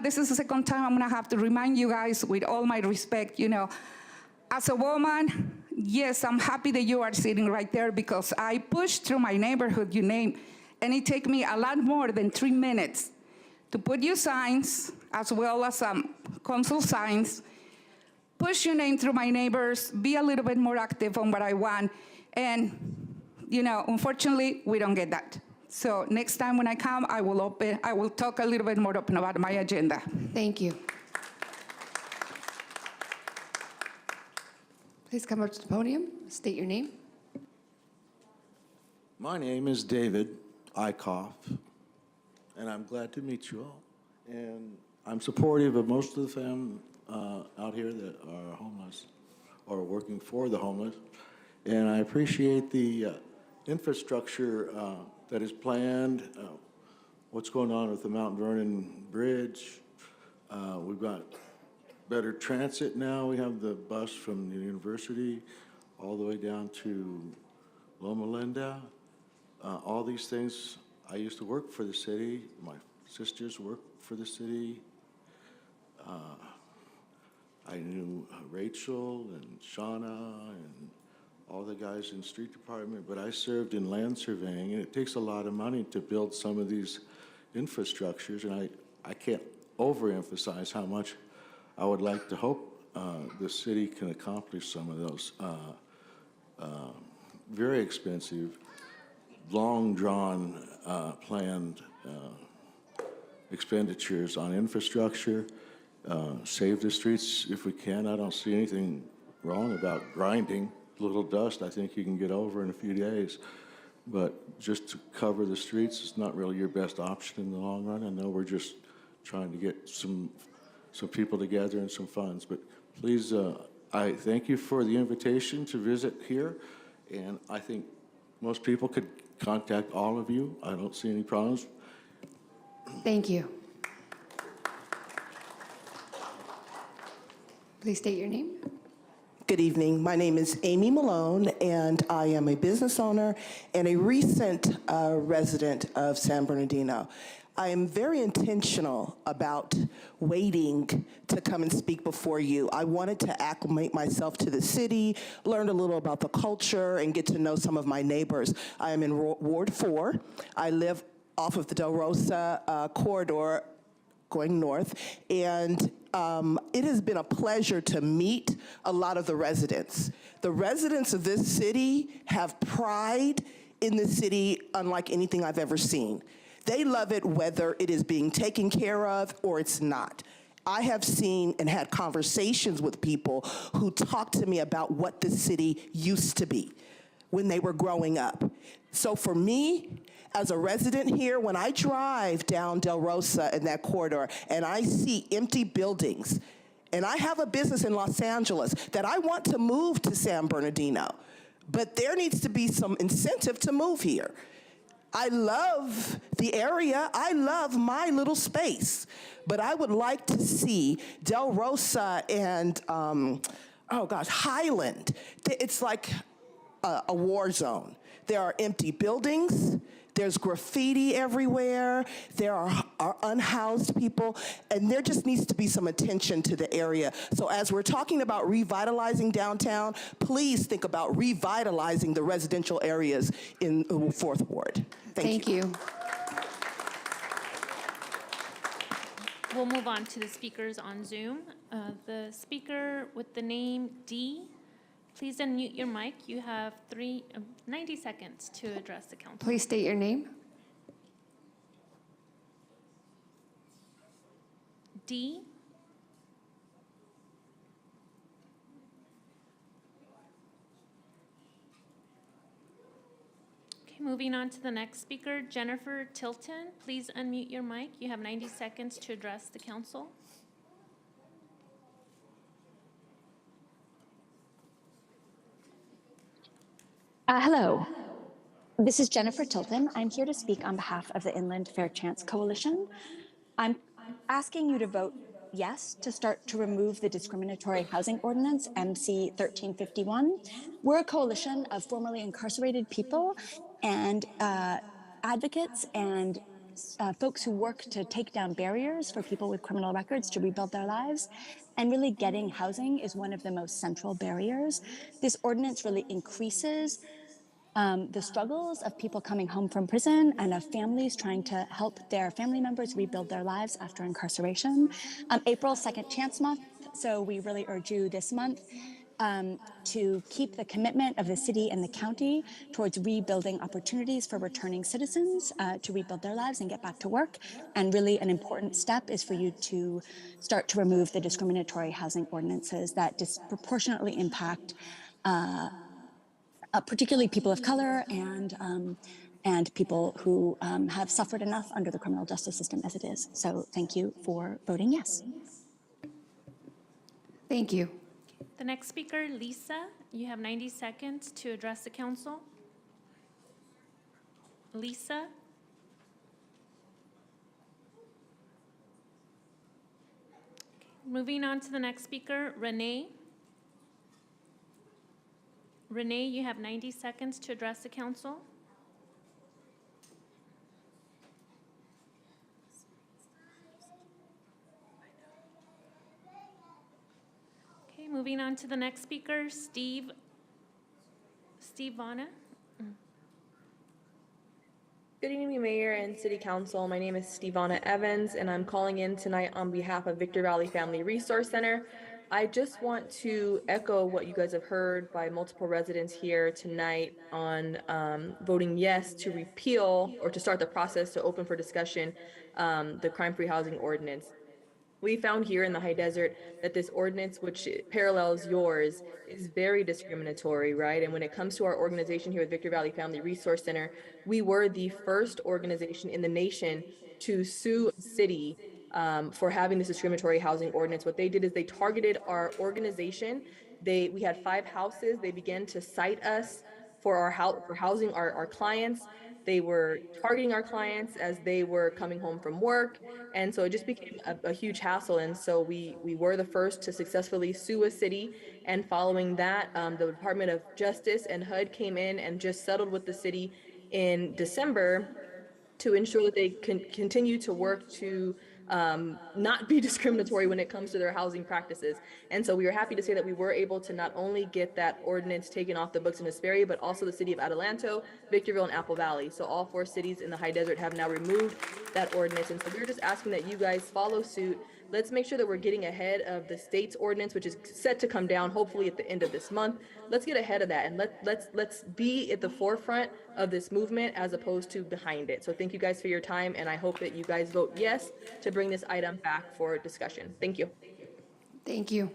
this is the second time I'm gonna have to remind you guys, with all my respect, you know, as a woman, yes, I'm happy that you are sitting right there because I pushed through my neighborhood, you name, and it took me a lot more than 3 minutes to put your signs, as well as council signs, push your name through my neighbors, be a little bit more active on what I want. And, you know, unfortunately, we don't get that. So next time when I come, I will talk a little bit more open about my agenda. Thank you. Please come up to the podium, state your name. My name is David Eichhoff, and I'm glad to meet you all. And I'm supportive of most of the fam out here that are homeless or working for the homeless. And I appreciate the infrastructure that is planned, what's going on with the Mount Vernon Bridge. We've got better transit now. We have the bus from the university all the way down to Loma Linda. All these things, I used to work for the city. My sisters worked for the city. I knew Rachel and Shauna and all the guys in street department, but I served in land surveying, and it takes a lot of money to build some of these infrastructures, and I can't overemphasize how much I would like to hope the city can accomplish some of those very expensive, long-drawn, planned expenditures on infrastructure. Save the streets if we can. I don't see anything wrong about grinding. A little dust, I think you can get over in a few days. But just to cover the streets is not really your best option in the long run. I know we're just trying to get some people together and some funds. But please, I thank you for the invitation to visit here. And I think most people could contact all of you. I don't see any problems. Thank you. Please state your name. Good evening. My name is Amy Malone, and I am a business owner and a recent resident of San Bernardino. I am very intentional about waiting to come and speak before you. I wanted to acclimate myself to the city, learn a little about the culture, and get to know some of my neighbors. I am in Ward 4. I live off of the Del Rosa corridor going north, and it has been a pleasure to meet a lot of the residents. The residents of this city have pride in the city unlike anything I've ever seen. They love it whether it is being taken care of or it's not. I have seen and had conversations with people who talked to me about what the city used to be when they were growing up. So for me, as a resident here, when I drive down Del Rosa in that corridor and I see empty buildings, and I have a business in Los Angeles that I want to move to San Bernardino, but there needs to be some incentive to move here. I love the area. I love my little space, but I would like to see Del Rosa and, Highland. It's like a war zone. There are empty buildings. There's graffiti everywhere. There are unhoused people, and there just needs to be some attention to the area. So as we're talking about revitalizing downtown, please think about revitalizing the residential areas in the Fourth Ward. Thank you. We'll move on to the speakers on Zoom. The speaker with the name D, please unmute your mic. You have 90 seconds to address the council. Please state your name. D. Okay, moving on to the next speaker, Jennifer Tilton. Please unmute your mic. You have 90 seconds to address the council. Hello, this is Jennifer Tilton. I'm here to speak on behalf of the Inland Fair Chance Coalition. I'm asking you to vote yes to start to remove the discriminatory housing ordinance, MC 1351. We're a coalition of formerly incarcerated people and advocates and folks who work to take down barriers for people with criminal records to rebuild their lives. And really getting housing is one of the most central barriers. This ordinance really increases the struggles of people coming home from prison and of families trying to help their family members rebuild their lives after incarceration. April's Second Chance Month, so we really urge you this month to keep the commitment of the city and the county towards rebuilding opportunities for returning citizens to rebuild their lives and get back to work. And really an important step is for you to start to remove the discriminatory housing ordinances that disproportionately impact particularly people of color and people who have suffered enough under the criminal justice system as it is. So thank you for voting yes. Thank you. The next speaker, Lisa, you have 90 seconds to address the council. Lisa? Moving on to the next speaker, Renee. Renee, you have 90 seconds to address the council. Okay, moving on to the next speaker, Steve Vonna. Good evening, Mayor and City Council. My name is Stevonna Evans, and I'm calling in tonight on behalf of Victor Valley Family Resource Center. I just want to echo what you guys have heard by multiple residents here tonight on voting yes to repeal or to start the process to open for discussion the crime-free housing ordinance. We found here in the high desert that this ordinance, which parallels yours, is very discriminatory, right? And when it comes to our organization here at Victor Valley Family Resource Center, we were the first organization in the nation to sue a city for having this discriminatory housing ordinance. What they did is they targeted our organization. We had 5 houses. They began to cite us for for housing our clients. They were targeting our clients as they were coming home from work. And so it just became a huge hassle. And so we were the first to successfully sue a city. And following that, the Department of Justice and HUD came in and just settled with the city in December to ensure that they can continue to work to not be discriminatory when it comes to their housing practices. And so we are happy to say that we were able to not only get that ordinance taken off the books in Hesperia, but also the city of Adelanto, Victorville, and Apple Valley. So all 4 cities in the high desert have now removed that ordinance. And so we're just asking that you guys follow suit. Let's make sure that we're getting ahead of the state's ordinance, which is set to come down hopefully at the end of this month. Let's get ahead of that and let's be at the forefront of this movement as opposed to behind it. So thank you guys for your time, and I hope that you guys vote yes to bring this item back for discussion. Thank you. Thank you.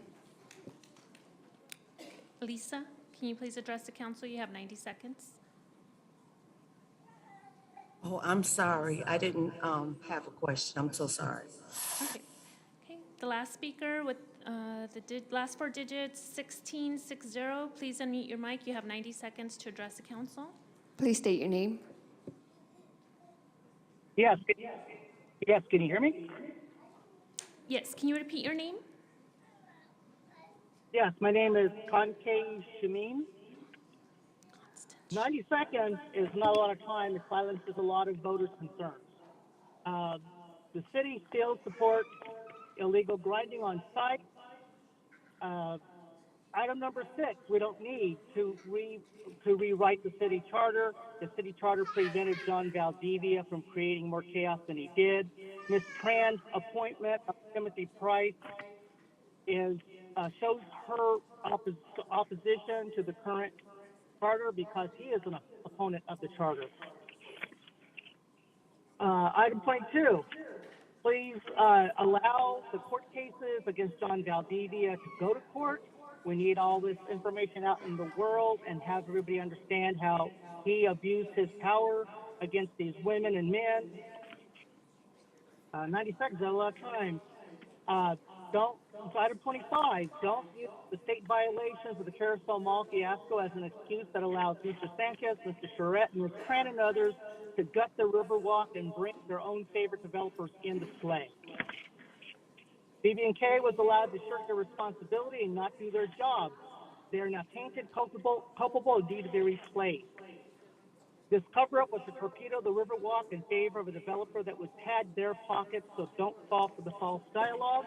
Lisa, can you please address the council? You have 90 seconds. Oh, I'm sorry. I didn't have a question. I'm so sorry. Okay. The last speaker with the last 4 digits, 1660. Please unmute your mic. You have 90 seconds to address the council. Please state your name. Yes. Yes. Can you hear me? Yes. Can you repeat your name? Yes. My name is Kankei Shamin. 90 seconds is not a lot of time. It silences a lot of voters' concerns. The city still supports illegal grinding on site. Item number 6, we don't need to rewrite the city charter. The city charter prevented John Valdivia from creating more chaos than he did. Ms. Tran's appointment of Timothy Price shows her opposition to the current charter because he is an opponent of the charter. Item 22. Please allow the court cases against John Valdivia to go to court. We need all this information out in the world and have everybody understand how he abused his power against these women and men. 90 seconds, a lot of time. Item 25, don't use the state violations of the Carousel Mall fiasco as an excuse that allows Mr. Sanchez, Mr. Charette, and Ms. Tran and others to gut the Riverwalk and bring their own favorite developers into play. BB&K was allowed to shirk their responsibility and not do their job. They are now tainted, culpable, and need to be replaced. This cover-up was to torpedo the Riverwalk in favor of a developer that would pad their pockets, so don't fall for the false dialogue.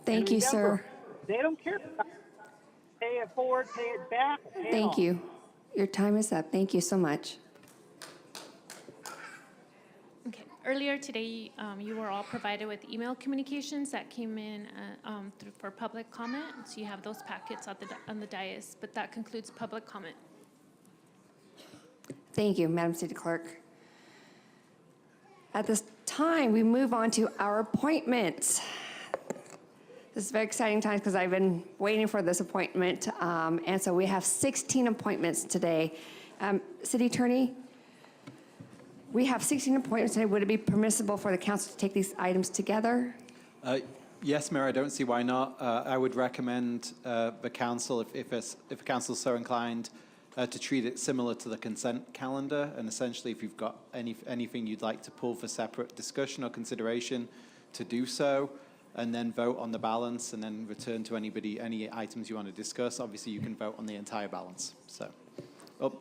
Thank you, sir. They don't care about it. Pay it forward, pay it back, pay it Thank off. you. Your time is up. Thank you so much. Okay. Earlier today, you were all provided with email communications that came in for public comment. So you have those packets on the dais, but that concludes public comment. Thank you, Madam City Clerk. At this time, we move on to our appointments. This is very exciting times because I've been waiting for this appointment. And so we have 16 appointments today. City Attorney, we have 16 appointments today. Would it be permissible for the council to take these items together? Yes, Mayor, I don't see why not. I would recommend the council, if council is so inclined, to treat it similar to the consent calendar. And essentially, if you've got anything you'd like to pull for separate discussion or consideration, to do so, and then vote on the balance, and then return to any items you want to discuss. Obviously, you can vote on the entire balance. So,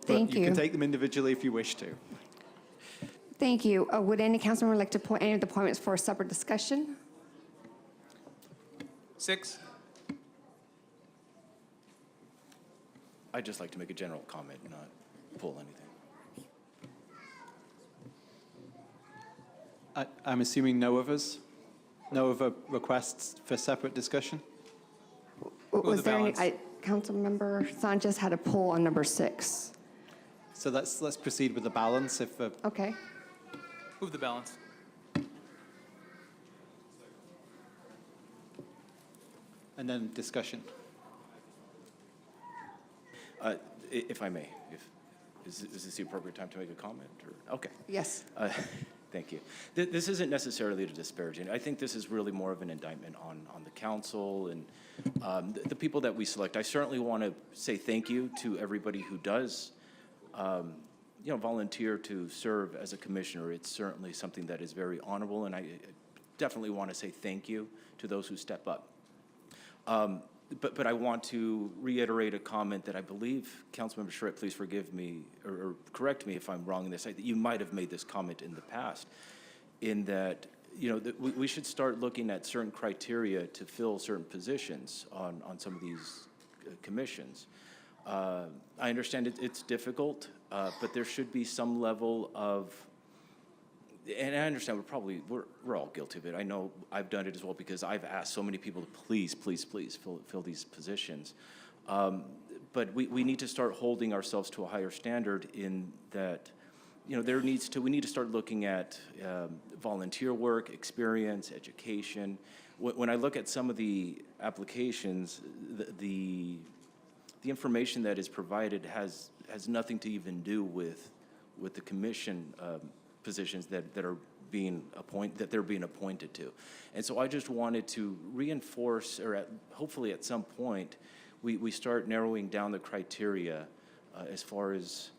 Thank you. You can take them individually if you wish to. Thank you. Would any council member like to point any of the appointments for a separate discussion? 6. I'd just like to make a general comment, not pull anything. I'm assuming no others? No other requests for separate discussion? Was there any, Councilmember Sanchez had a pull on number 6. So let's proceed with the balance. Okay. Move the balance. And then discussion. If I may, is this the appropriate time to make a comment? Or? Okay. Yes. Thank you. This isn't necessarily a disparaging. I think this is really more of an indictment on the council and the people that we select. I certainly want to say thank you to everybody who does, volunteer to serve as a commissioner. It's certainly something that is very honorable, and I definitely want to say thank you to those who step up. But I want to reiterate a comment that I believe, Councilmember Charette, please forgive me or correct me if I'm wrong in this. You might have made this comment in the past, in that that we should start looking at certain criteria to fill certain positions on some of these commissions. I understand it's difficult, but there should be some level of. And I understand we're all guilty of it. I know I've done it as well because I've asked so many people to please fill these positions. But we need to start holding ourselves to a higher standard in that, we need to start looking at volunteer work, experience, education. When I look at some of the applications, the information that is provided has nothing to even do with the commission positions that are being appointed to. And so I just wanted to reinforce, or hopefully at some point, we start narrowing down the criteria as far as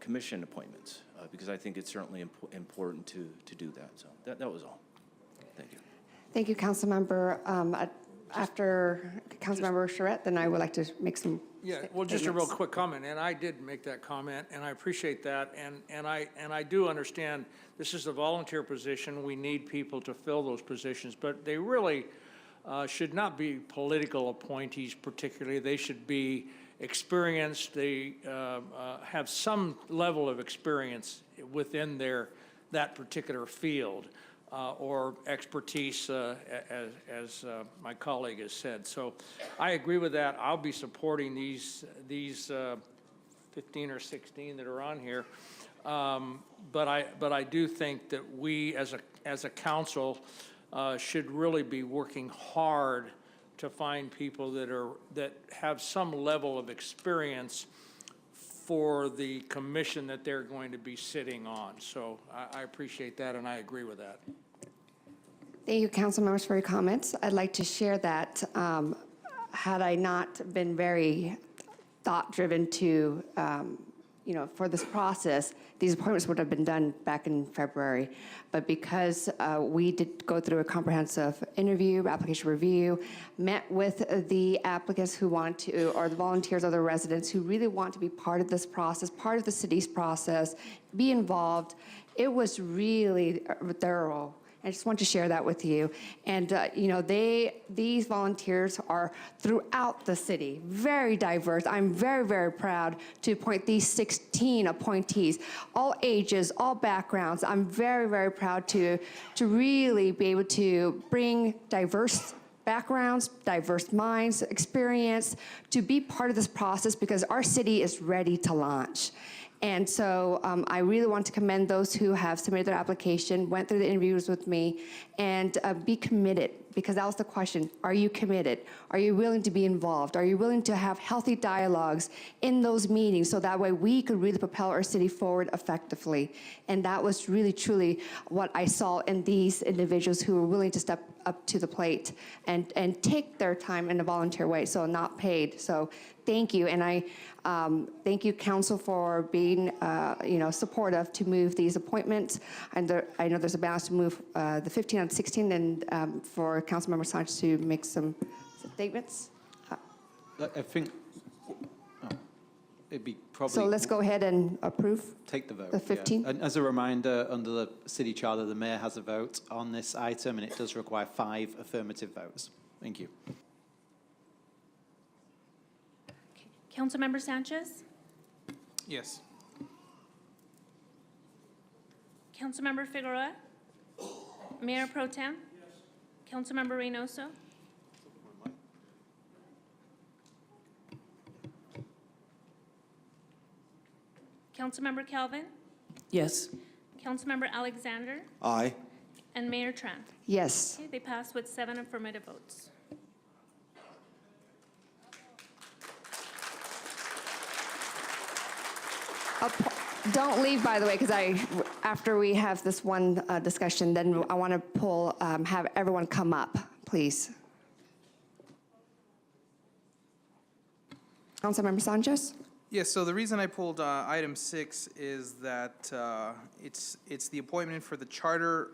commission appointments, because I think it's certainly important to do that. So that was all. Thank you. Thank you, Councilmember. After Councilmember Charette, then I would like to make some well, just a real quick comment, and I did make that comment, and I appreciate that, and I do understand this is a volunteer position. We need people to fill those positions, but they really should not be political appointees particularly. They should be experienced. They have some level of experience within that particular field. Or expertise, as my colleague has said. So I agree with that. I'll be supporting these 15 or 16 that are on here. But I do think that we, as a council, should really be working hard to find people that have some level of experience for the commission that they're going to be sitting on. So I appreciate that, and I agree with that. Thank you, council members, for your comments. I'd like to share that had I not been very thought-driven to, for this process, these appointments would have been done back in February. But because we did go through a comprehensive interview, application review, met with the applicants who want to, or the volunteers or the residents who really want to be part of this process, part of the city's process, be involved, it was really thorough. I just want to share that with you. And, these volunteers are throughout the city, very diverse. I'm very, very proud to appoint these 16 appointees, all ages, all backgrounds. I'm very, very proud to really be able to bring diverse backgrounds, diverse minds, experience, to be part of this process because our city is ready to launch. And so I really want to commend those who have submitted their application, went through the interviews with me, and be committed. because that was the question. Are you committed? Are you willing to be involved? Are you willing to have healthy dialogues in those meetings so that way we could really propel our city forward effectively? And that was really, truly what I saw in these individuals who were willing to step up to the plate and take their time in a volunteer way, so not paid. So thank you, and I thank you, council, for being supportive to move these appointments. And I know there's a balance to move the 15 and 16, and for Councilmember Sanchez to make some statements. I think it'd be probably. So let's go ahead and approve. Take the vote. The 15? Yeah. And as a reminder, under the city charter, the mayor has a vote on this item, and it does require 5 affirmative votes. Thank you. Councilmember Sanchez? Yes. Councilmember Figueroa? Mayor Pro Tem? Councilmember Reynoso? Councilmember Calvin? Yes. Councilmember Alexander? Aye. And Mayor Tran? Yes. Okay, they pass with 7 affirmative votes. Don't leave, by the way, because after we have this one discussion, then I want to have everyone come up, please. Councilmember Sanchez? Yes, so the reason I pulled item 6 is that it's the appointment for the charter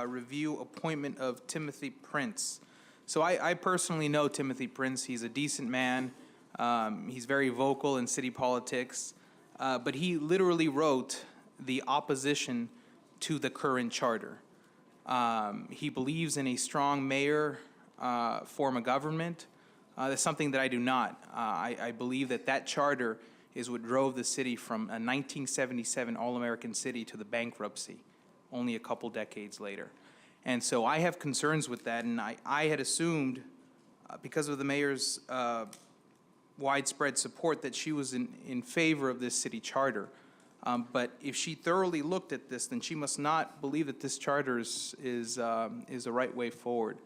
review appointment of Timothy Prince. So I personally know Timothy Prince. He's a decent man. He's very vocal in city politics. But he literally wrote the opposition to the current charter. He believes in a strong mayor form of government. That's something that I do not. I believe that charter is what drove the city from a 1977 All-American city to the bankruptcy only a couple decades later. And so I have concerns with that, and I had assumed, because of the mayor's widespread support, that she was in favor of this city charter. But if she thoroughly looked at this, then she must not believe that this charter is the right way forward.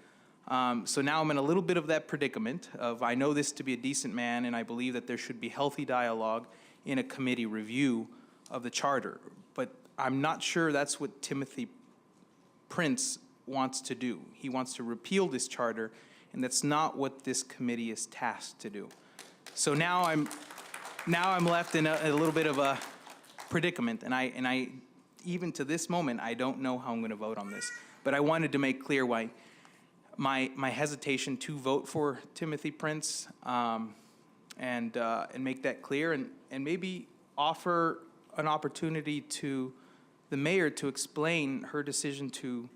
So now I'm in a little bit of that predicament of, I know this to be a decent man, and I believe that there should be healthy dialogue in a committee review of the charter. But I'm not sure that's what Timothy Prince wants to do. He wants to repeal this charter, and that's not what this committee is tasked to do. So now I'm left in a little bit of a predicament, and I even to this moment, I don't know how I'm going to vote on this. But I wanted to make clear why my hesitation to vote for Timothy Prince, and make that clear, and maybe offer an opportunity to the mayor to explain her decision to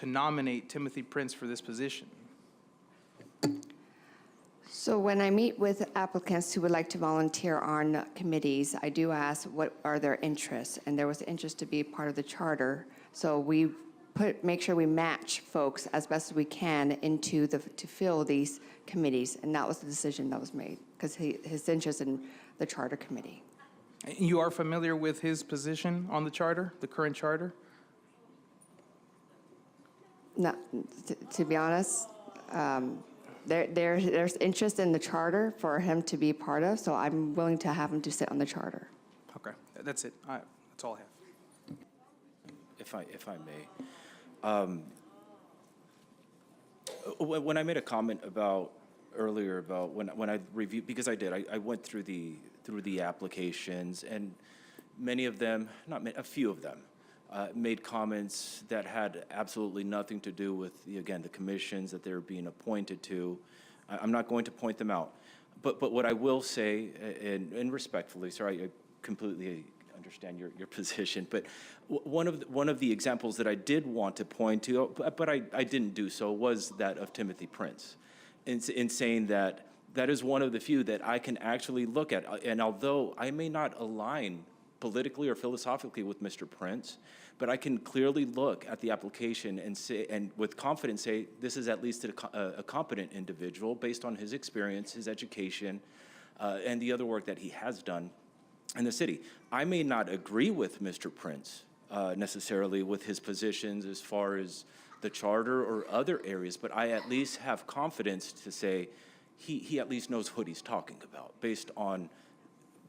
nominate Timothy Prince for this position. So when I meet with applicants who would like to volunteer on committees, I do ask what are their interests, and there was interest to be part of the charter. So we make sure we match folks as best as we can to fill these committees, and that was the decision that was made because his interest in the charter committee. You are familiar with his position on the charter, the current charter? No, to be honest, there's interest in the charter for him to be part of, so I'm willing to have him to sit on the charter. Okay, that's it. That's all I have. If I may. When I made a comment earlier about when I reviewed, because I did, I went through the applications, and many of them, a few of them, made comments that had absolutely nothing to do with, again, the commissions that they're being appointed to. I'm not going to point them out. But what I will say, and respectfully, sir, I completely understand your position, but one of the examples that I did want to point to, but I didn't do so, was that of Timothy Prince, in saying that is one of the few that I can actually look at. And although I may not align politically or philosophically with Mr. Prince, but I can clearly look at the application and say, and with confidence say, this is at least a competent individual based on his experience, his education, and the other work that he has done in the city. I may not agree with Mr. Prince necessarily with his positions as far as the charter or other areas, but I at least have confidence to say he at least knows what he's talking about based on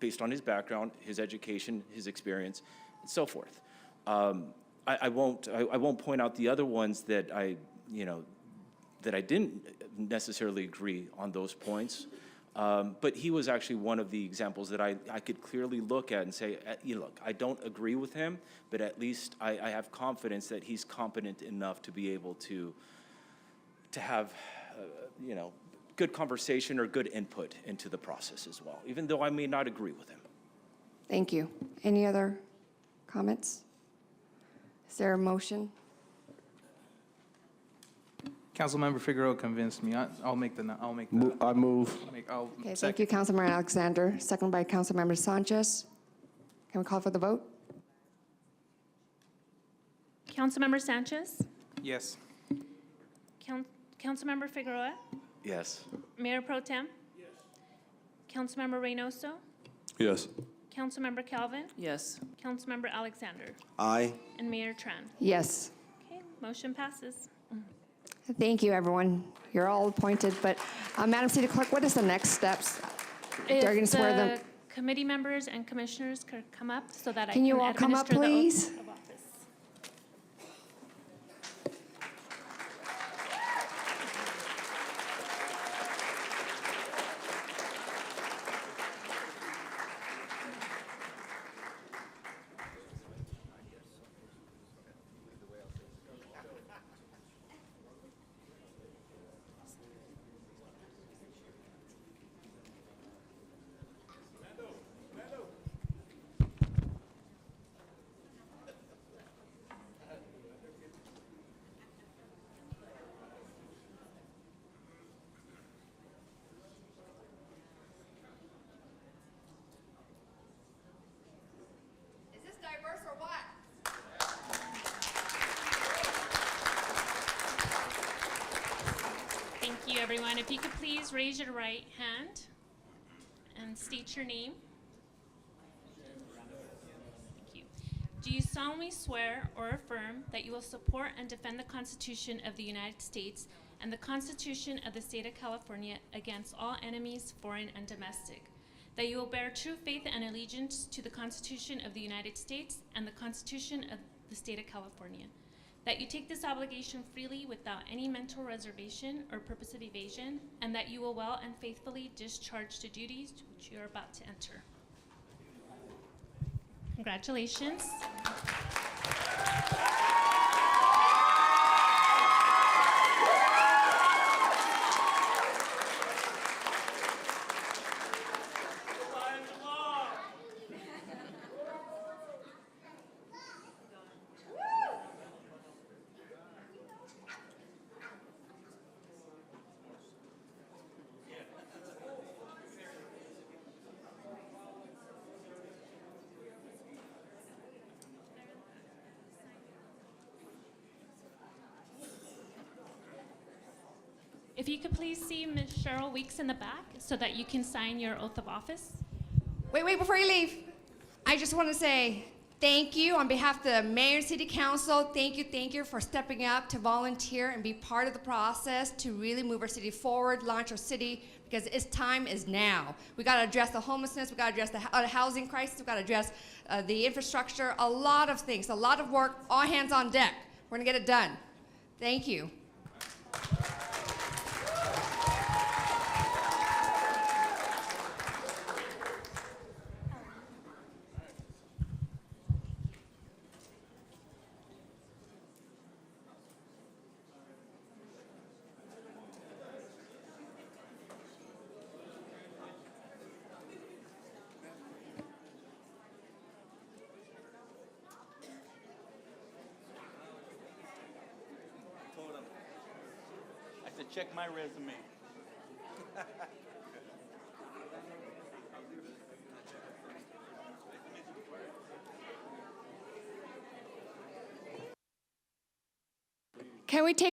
his background, his education, his experience, and so forth. I won't point out the other ones that that I didn't necessarily agree on those points. But he was actually one of the examples that I could clearly look at and say, look, I don't agree with him, but at least I have confidence that he's competent enough to be able to have, good conversation or good input into the process as well, even though I may not agree with him. Thank you. Any other comments? Is there a motion? Councilmember Figueroa convinced me. I'll make the. I move. Okay, thank you, Councilmember Alexander. Second by Councilmember Sanchez. Can we call for the vote? Councilmember Sanchez, Yes. Councilmember Figueroa, Yes. Mayor Pro Tem. Yes. Councilmember Reynoso, Yes. Councilmember Calvin, Yes. Councilmember Alexander, Aye. and Mayor Tran. Yes. Okay, motion passes. Thank you, everyone. You're all appointed, but Madam City Clerk, what is the next steps? They're going to swear them. If the committee members and commissioners could come up so that I Can can you all come up, administer the oath please? of office. Is this diverse or what? Thank you, everyone. If you could please raise your right hand and state your name. Thank you. Do you solemnly swear or affirm that you will support and defend the Constitution of the United States and the Constitution of the State of California against all enemies, foreign and domestic? That you will bear true faith and allegiance to the Constitution of the United States and the Constitution of the State of California? That you take this obligation freely without any mental reservation or purpose of evasion, and that you will well and faithfully discharge the duties to which you are about to enter. Congratulations. If you could please see Ms. Cheryl Weeks in the back so that you can sign your oath of office. Wait, before you leave. I just want to say thank you on behalf of the Mayor and City Council. Thank you for stepping up to volunteer and be part of the process to really move our city forward, launch our city, because its time is now. We got to address the homelessness, we got to address the housing crisis, we got to address the infrastructure, a lot of things, a lot of work, all hands on deck. We're going to get it done. Thank you. Check my resume. Can we take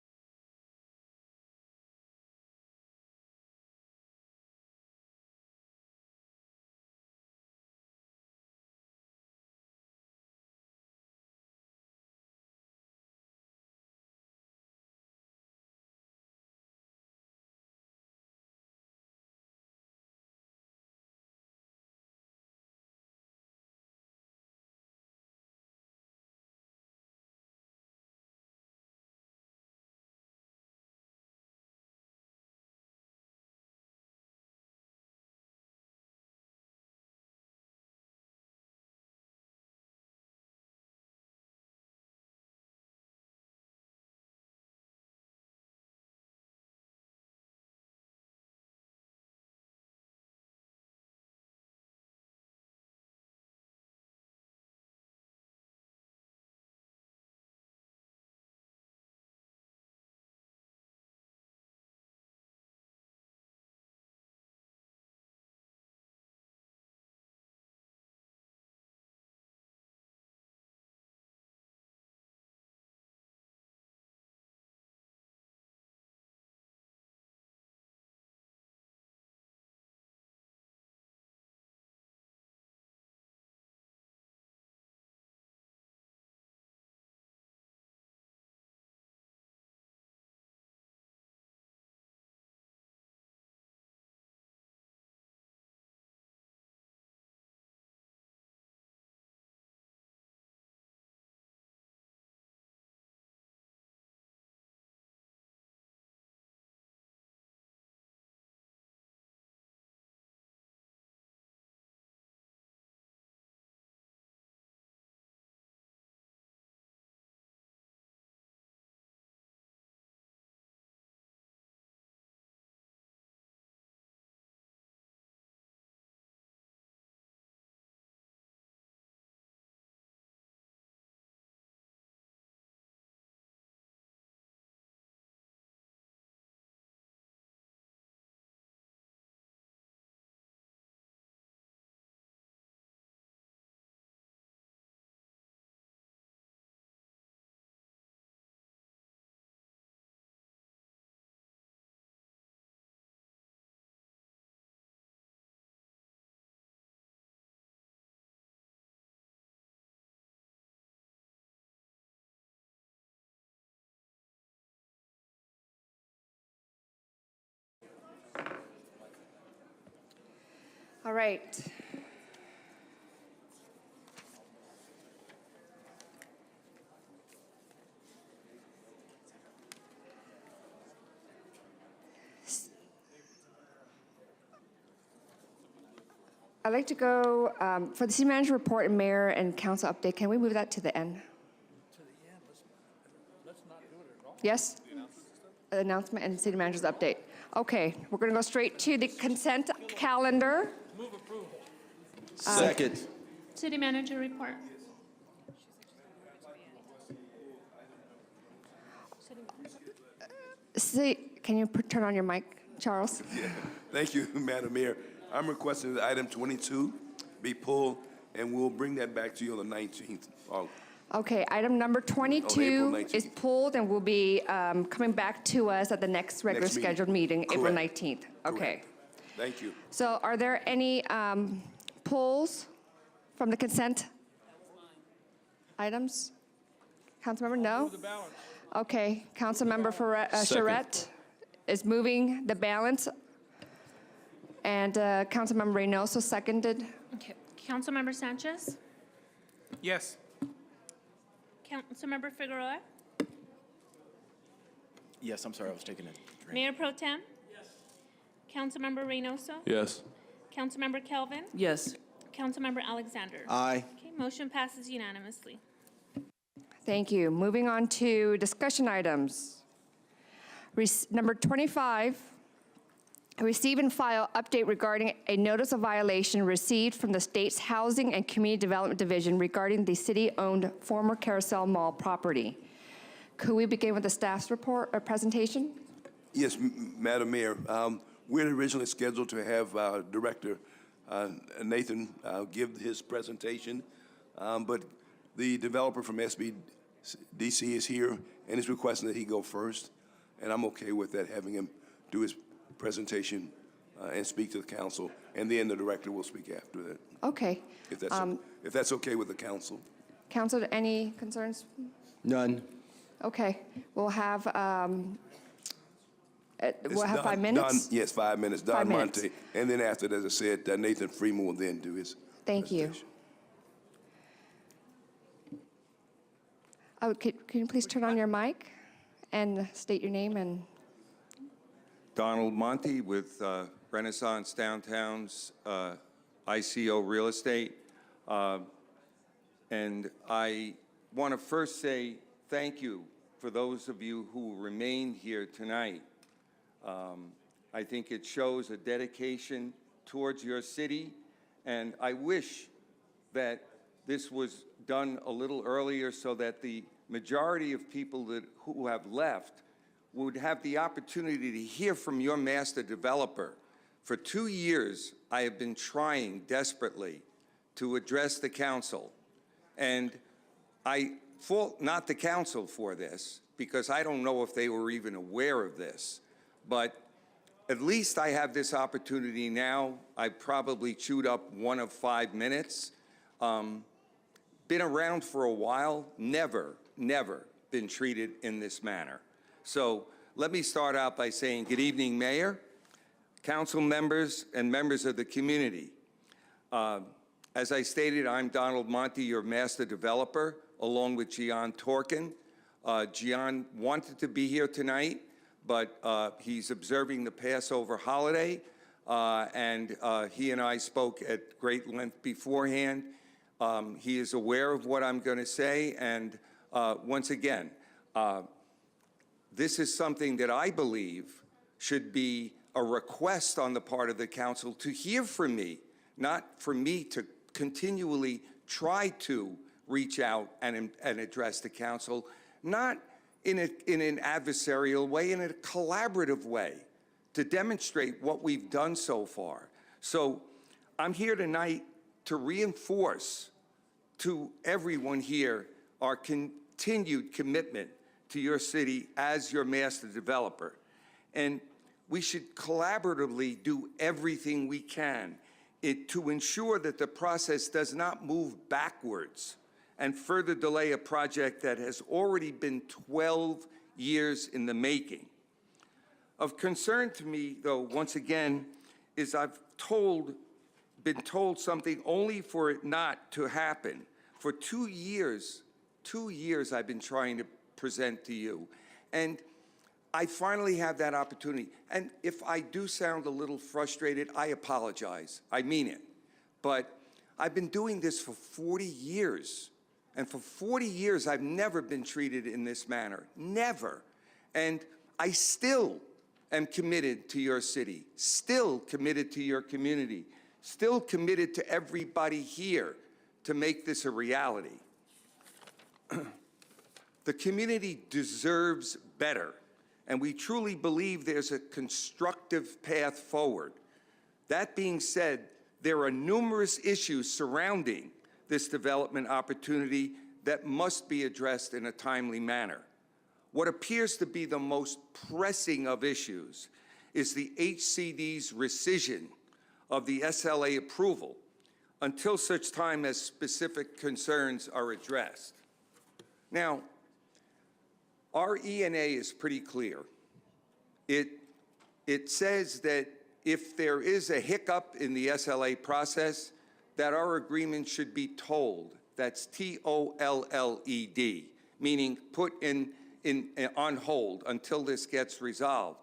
All right. I'd like to go, for the city manager report and mayor and council update, can we move that to the end? Yes? Announcement and city manager's update. Okay, we're going to go straight to the consent calendar. Move approval. Second. City manager report. Can you turn on your mic, Charles? Yeah. Thank you, Madam Mayor. I'm requesting that item 22 be pulled, and we'll bring that back to you on the 19th. Okay, item number 22 19th. is pulled and will be coming back to us at the next regular Next meeting. scheduled meeting, April Correct. 19th. Okay. Correct. Thank you. So are there any pulls from the consent items? Councilmember, no? Okay, Councilmember Charette is moving the balance, and Councilmember Reynoso seconded. Okay. Councilmember Sanchez. Yes. Councilmember Figueroa. Yes, I'm sorry, I was taking a drink. Mayor Pro Tem. Yes. Councilmember Reynoso. Yes. Councilmember Kelvin. Yes. Councilmember Alexander. Aye. Okay, motion passes unanimously. Thank you. Moving on to discussion items. Number 25, receive and file update regarding a notice of violation received from the state's Housing and Community Development Division regarding the city-owned former Carousel Mall property. Could we begin with the staff's report or presentation? Yes, Madam Mayor. We had originally scheduled to have Director Nathan give his presentation, but the developer from SBDC is here and is requesting that he go first, and I'm okay with that, having him do his presentation and speak to the council, and then the director will speak after that, Okay. if that's okay with the council. Council, any concerns? None. Okay. We'll have It's 5 minutes? Yes, 5 minutes. 5 Don minutes. Monte. And then after that, as I said, Nathan Freeman will then do his Thank you. presentation. Oh, can you please turn on your mic and state your name and Donald Monte with Renaissance Downtown's ICO Real Estate. And I want to first say thank you for those of you who remained here tonight. I think it shows a dedication towards your city, and I wish that this was done a little earlier so that the majority of people who have left would have the opportunity to hear from your master developer. For 2 years, I have been trying desperately to address the council, and I fault not the council for this, because I don't know if they were even aware of this, but at least I have this opportunity now. I probably chewed up 1 of 5 minutes. Been around for a while, never been treated in this manner. So let me start out by saying good evening, Mayor, council members, and members of the community. As I stated, I'm Donald Monte, your master developer, along with Gian Torkin. Gian wanted to be here tonight, but he's observing the Passover holiday, and he and I spoke at great length beforehand. He is aware of what I'm going to say, and once again, this is something that I believe should be a request on the part of the council to hear from me, not for me to continually try to reach out and address the council, not in an adversarial way, in a collaborative way, to demonstrate what we've done so far. So I'm here tonight to reinforce to everyone here our continued commitment to your city as your master developer. And we should collaboratively do everything we can to ensure that the process does not move backwards and further delay a project that has already been 12 years in the making. Of concern to me, though, once again, is I've told been told something only for it not to happen. For 2 years I've been trying to present to you. And I finally have that opportunity. And if I do sound a little frustrated, I apologize. I mean it. But I've been doing this for 40 years. And for 40 years, I've never been treated in this manner. Never. And I still am committed to your city, still committed to your community, still committed to everybody here to make this a reality. The community deserves better, and we truly believe there's a constructive path forward. That being said, there are numerous issues surrounding this development opportunity that must be addressed in a timely manner. What appears to be the most pressing of issues is the HCD's rescission of the SLA approval until such time as specific concerns are addressed. Now, our ENA is pretty clear. It says that if there is a hiccup in the SLA process, that our agreement should be tolled. That's TOLLED, meaning put on hold until this gets resolved.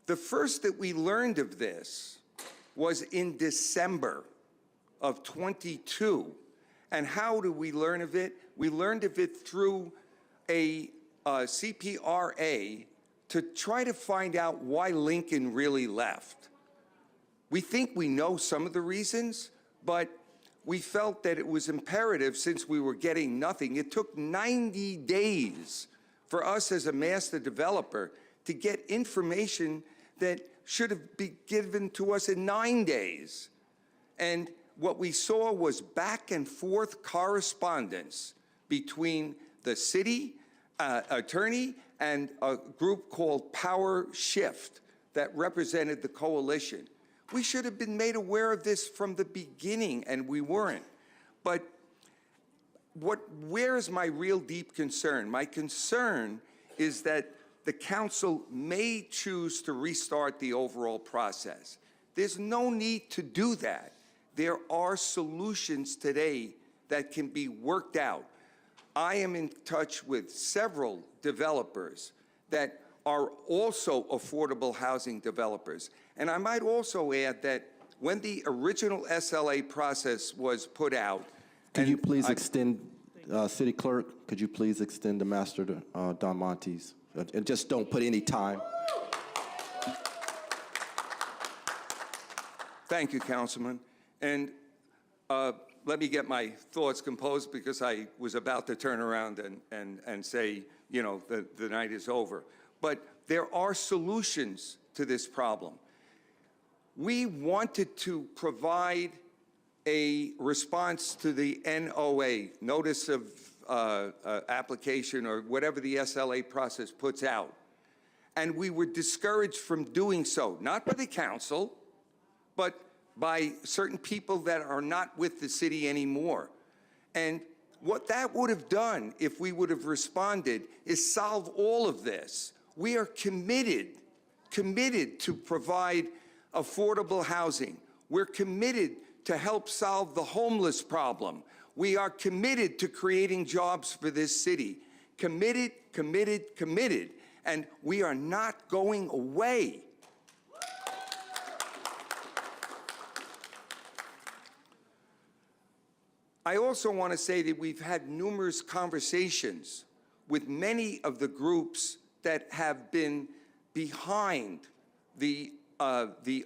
The first that we learned of this was in December of 22. And how do we learn of it? We learned of it through a CPRA to try to find out why Lincoln really left. We think we know some of the reasons, but we felt that it was imperative since we were getting nothing. It took 90 days for us as a master developer to get information that should have been given to us in 9 days. And what we saw was back and forth correspondence between the city attorney and a group called Power Shift that represented the coalition. We should have been made aware of this from the beginning, and we weren't. But where is my real deep concern? My concern is that the council may choose to restart the overall process. There's no need to do that. There are solutions today that can be worked out. I am in touch with several developers that are also affordable housing developers. And I might also add that when the original SLA process was put out— Could you please extend, City Clerk, could you please extend the master to Don Montes? And just don't put any time. Thank you, Councilman. And let me get my thoughts composed because I was about to turn around and say, you know, the night is over. But there are solutions to this problem. We wanted to provide a response to the NOA, Notice of Application, or whatever the SLA process puts out. And we were discouraged from doing so, not by the council, but by certain people that are not with the city anymore. And what that would have done if we would have responded is solve all of this. We are committed to provide affordable housing. We're committed to help solve the homeless problem. We are committed to creating jobs for this city. Committed, committed, committed. And we are not going away. I also want to say that we've had numerous conversations with many of the groups that have been behind the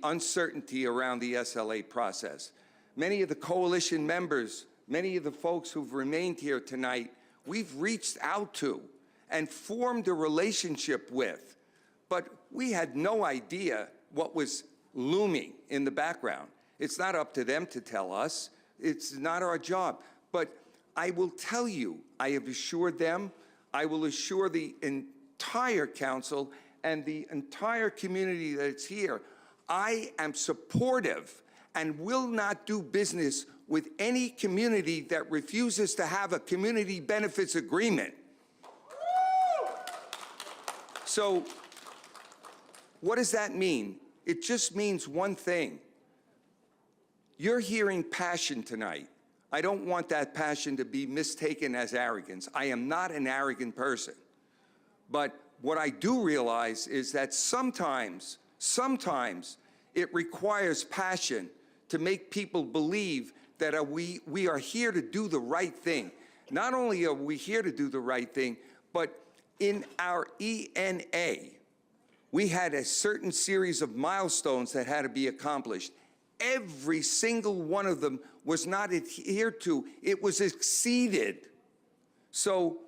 uncertainty around the SLA process. Many of the coalition members, many of the folks who've remained here tonight, we've reached out to and formed a relationship with, but we had no idea what was looming in the background. It's not up to them to tell us. It's not our job. But I will tell you, I have assured them, I will assure the entire council and the entire community that's here, I am supportive and will not do business with any community that refuses to have a community benefits agreement. So what does that mean? It just means one thing. You're hearing passion tonight. I don't want that passion to be mistaken as arrogance. I am not an arrogant person. But what I do realize is that sometimes it requires passion to make people believe that we are here to do the right thing. Not only are we here to do the right thing, but in our ENA, we had a certain series of milestones that had to be accomplished. Every single one of them was not adhered to. It was exceeded. So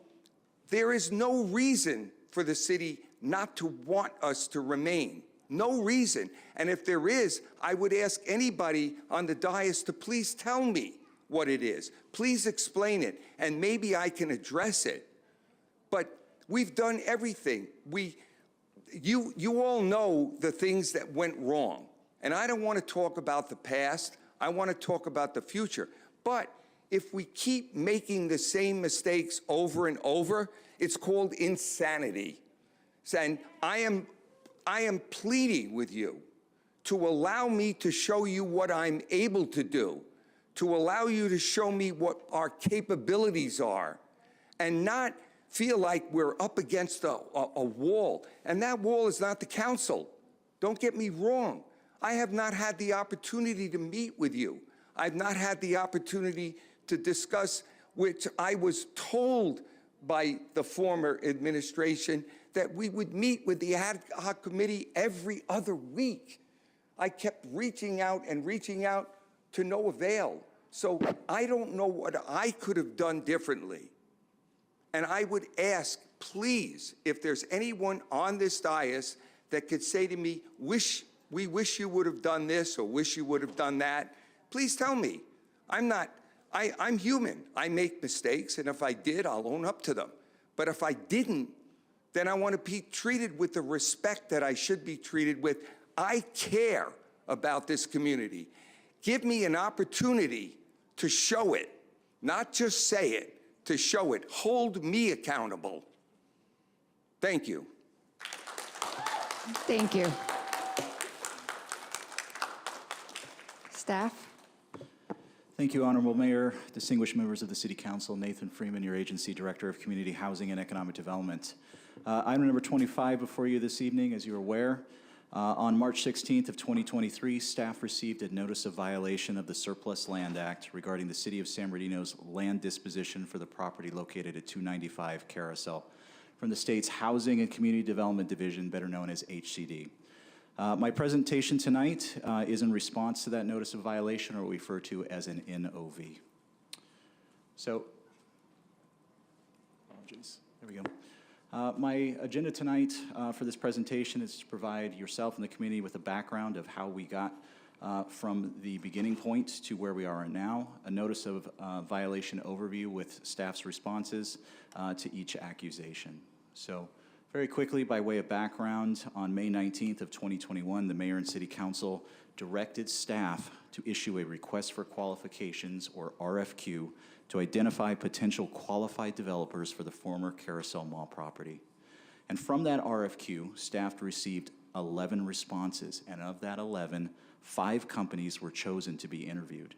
there is no reason for the city not to want us to remain. No reason. And if there is, I would ask anybody on the dais to please tell me what it is. Please explain it, and maybe I can address it. But we've done everything. You all know the things that went wrong. And I don't want to talk about the past. I want to talk about the future. But if we keep making the same mistakes over and over, it's called insanity. And I am pleading with you to allow me to show you what I'm able to do, to allow you to show me what our capabilities are, and not feel like we're up against a wall. And that wall is not the council. Don't get me wrong. I have not had the opportunity to meet with you. I've not had the opportunity to discuss, which I was told by the former administration, that we would meet with the ad hoc committee every other week. I kept reaching out to no avail. So I don't know what I could have done differently. And I would ask, please, if there's anyone on this dais that could say to me, we wish you would have done this or wish you would have done that, please tell me. I'm human. I make mistakes, and if I did, I'll own up to them. But if I didn't, then I want to be treated with the respect that I should be treated with. I care about this community. Give me an opportunity to show it, not just say it, to show it. Hold me accountable. Thank you. Thank you. Staff? Thank you, Honorable Mayor, distinguished members of the City Council, Nathan Freeman, your agency Director of Community Housing and Economic Development. Item number 25 before you this evening, as you're aware. On March 16th of 2023, staff received a notice of violation of the Surplus Land Act regarding the City of San Bernardino's land disposition for the property located at 295 Carousel from the state's Housing and Community Development Division, better known as HCD. My presentation tonight is in response to that notice of violation, or what we refer to as an NOV. So, apologies, there we go. My agenda tonight for this presentation is to provide yourself and the community with a background of how we got from the beginning point to where we are now, a notice of violation overview with staff's responses to each accusation. So, very quickly, by way of background, on May 19th of 2021, the Mayor and City Council directed staff to issue a request for qualifications, or RFQ, to identify potential qualified developers for the former Carousel Mall property. And from that RFQ, staff received 11 responses, and of that 11, 5 companies were chosen to be interviewed.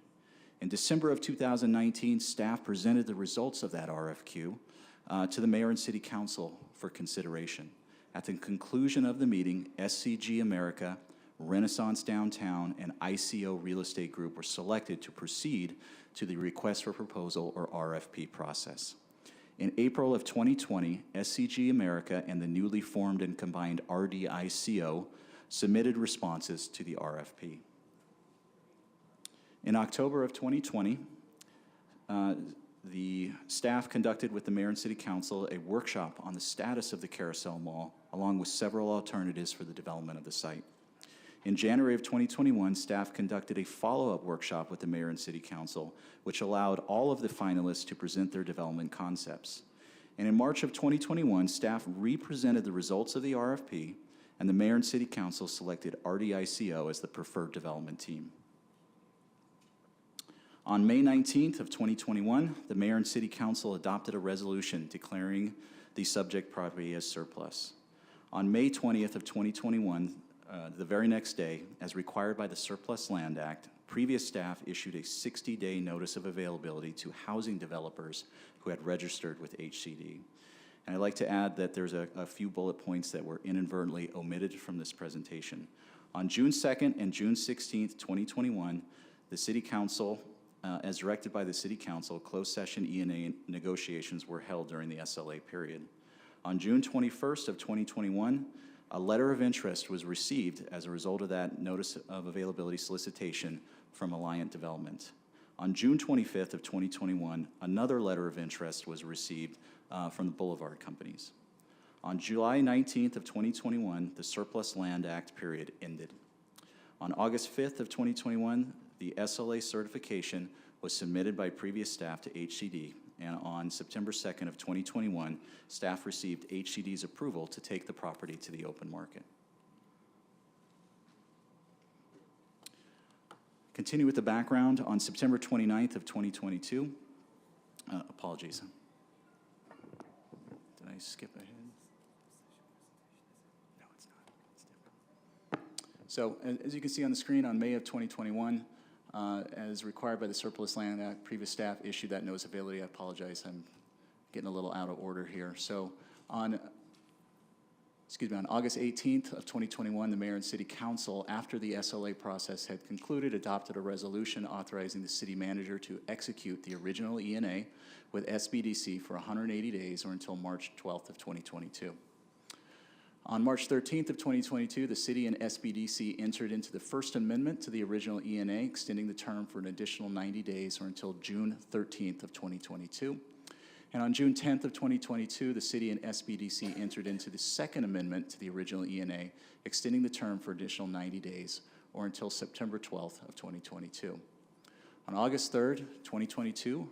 In December of 2019, staff presented the results of that RFQ to the Mayor and City Council for consideration. At the conclusion of the meeting, SCG America, Renaissance Downtown, and ICO Real Estate Group were selected to proceed to the request for proposal, or RFP, process. In April of 2020, SCG America and the newly formed and combined RDICO submitted responses to the RFP. In October of 2020, the staff conducted with the Mayor and City Council a workshop on the status of the Carousel Mall, along with several alternatives for the development of the site. In January of 2021, staff conducted a follow-up workshop with the Mayor and City Council, which allowed all of the finalists to present their development concepts. And in March of 2021, staff re-presented the results of the RFP, and the Mayor and City Council selected RDICO as the preferred development team. On May 19th of 2021, the Mayor and City Council adopted a resolution declaring the subject property as surplus. On May 20th of 2021, the very next day, as required by the Surplus Land Act, previous staff issued a 60-day notice of availability to housing developers who had registered with HCD. And I'd like to add that there's a few bullet points that were inadvertently omitted from this presentation. On June 2nd and June 16th, 2021, the City Council, as directed by the City Council, closed session E&A negotiations were held during the SLA period. On June 21st of 2021, a letter of interest was received as a result of that notice of availability solicitation from Alliant Development. On June 25th of 2021, another letter of interest was received from the Boulevard companies. On July 19th of 2021, the Surplus Land Act period ended. On August 5th of 2021, the SLA certification was submitted by previous staff to HCD, and on September 2nd of 2021, staff received HCD's approval to take the property to the open market. Continue with the background. On September 29th of 2022, apologies. Did I skip ahead? No, it's not. It's different. So, as you can see on the screen, on May of 2021, as required by the Surplus Land Act, previous staff issued that notice of availability. I apologize, I'm getting a little out of order here. So on August 18th of 2021, the Mayor and City Council, after the SLA process had concluded, adopted a resolution authorizing the City Manager to execute the original E&A with SBDC for 180 days or until March 12th of 2022. On March 13th of 2022, the City and SBDC entered into the First Amendment to the original E&A, extending the term for an additional 90 days or until June 13th of 2022. And on June 10th of 2022, the City and SBDC entered into the Second Amendment to the original E&A, extending the term for additional 90 days or until September 12th of 2022. On August 3rd, 2022,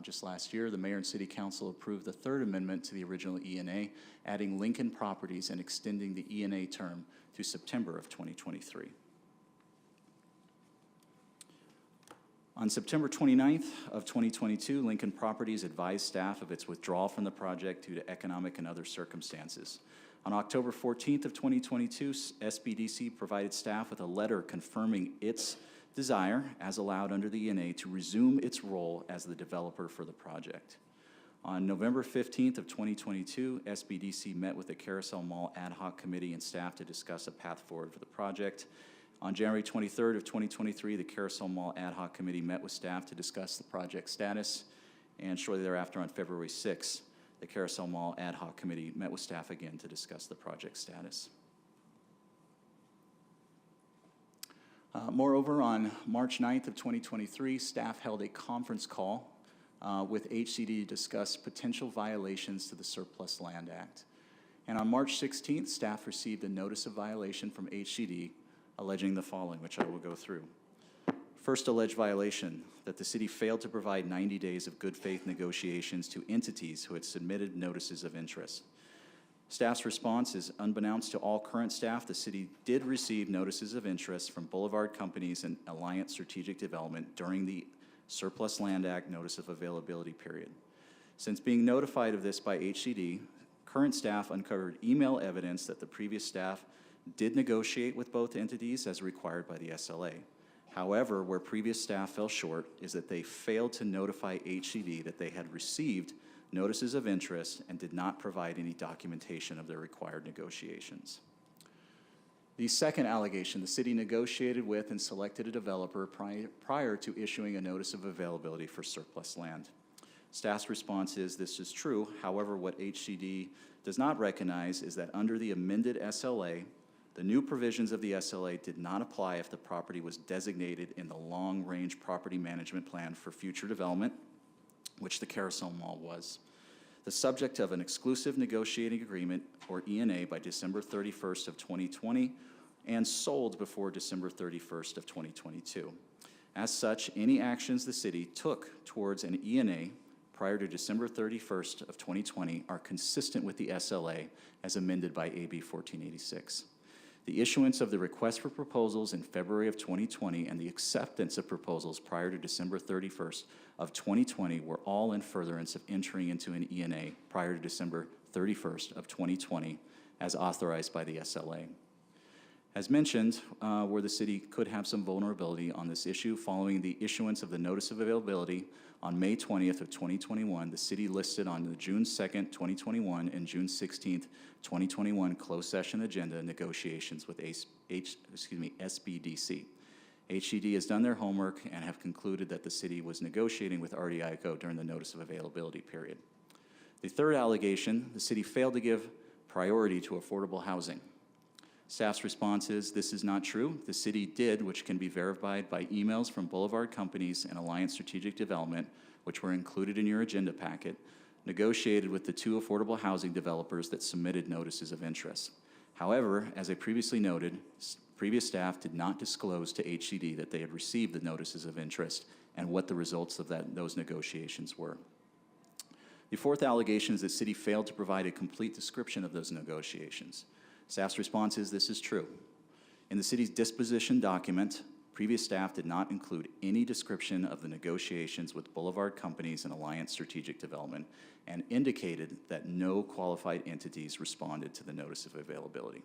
just last year, the Mayor and City Council approved the Third Amendment to the original E&A, adding Lincoln Properties and extending the E&A term to September of 2023. On September 29th of 2022, Lincoln Properties advised staff of its withdrawal from the project due to economic and other circumstances. On October 14th of 2022, SBDC provided staff with a letter confirming its desire, as allowed under the E&A, to resume its role as the developer for the project. On November 15th of 2022, SBDC met with the Carousel Mall Ad Hoc Committee and staff to discuss a path forward for the project. On January 23rd of 2023, the Carousel Mall Ad Hoc Committee met with staff to discuss the project status, and shortly thereafter, on February 6th, the Carousel Mall Ad Hoc Committee met with staff again to discuss the project status. Moreover, on March 9th of 2023, staff held a conference call with HCD to discuss potential violations to the Surplus Land Act. And on March 16th, staff received a notice of violation from HCD alleging the following, which I will go through. First alleged violation, that the city failed to provide 90 days of good faith negotiations to entities who had submitted notices of interest. Staff's response is, unbeknownst to all current staff, the city did receive notices of interest from Boulevard companies and Alliant Strategic Development during the Surplus Land Act notice of availability period. Since being notified of this by HCD, current staff uncovered email evidence that the previous staff did negotiate with both entities as required by the SLA. However, where previous staff fell short is that they failed to notify HCD that they had received notices of interest and did not provide any documentation of their required negotiations. The second allegation, the city negotiated with and selected a developer prior to issuing a notice of availability for surplus land. Staff's response is this is true. However, what HCD does not recognize is that under the amended SLA, the new provisions of the SLA did not apply if the property was designated in the long-range property management plan for future development, which the Carousel Mall was, the subject of an exclusive negotiating agreement, or E&A, by December 31st of 2020, and sold before December 31st of 2022. As such, any actions the city took towards an E&A prior to December 31st of 2020 are consistent with the SLA as amended by AB 1486. The issuance of the request for proposals in February of 2020 and the acceptance of proposals prior to December 31st of 2020 were all in furtherance of entering into an E&A prior to December 31st of 2020 as authorized by the SLA. As mentioned, where the city could have some vulnerability on this issue, following the issuance of the notice of availability on May 20th of 2021, the city listed on the June 2nd, 2021 and June 16th, 2021 closed session agenda negotiations with SBDC. HCD has done their homework and have concluded that the city was negotiating with RDICO during the notice of availability period. The third allegation, the city failed to give priority to affordable housing. Staff's response is, this is not true. The city did, which can be verified by emails from Boulevard Companies and Alliance Strategic Development, which were included in your agenda packet, negotiated with the 2 affordable housing developers that submitted notices of interest. However, as I previously noted, previous staff did not disclose to HCD that they had received the notices of interest and what the results of those negotiations were. The fourth allegation is that the city failed to provide a complete description of those negotiations. Staff's response is, this is true. In the city's disposition document, previous staff did not include any description of the negotiations with Boulevard Companies and Alliance Strategic Development and indicated that no qualified entities responded to the notice of availability.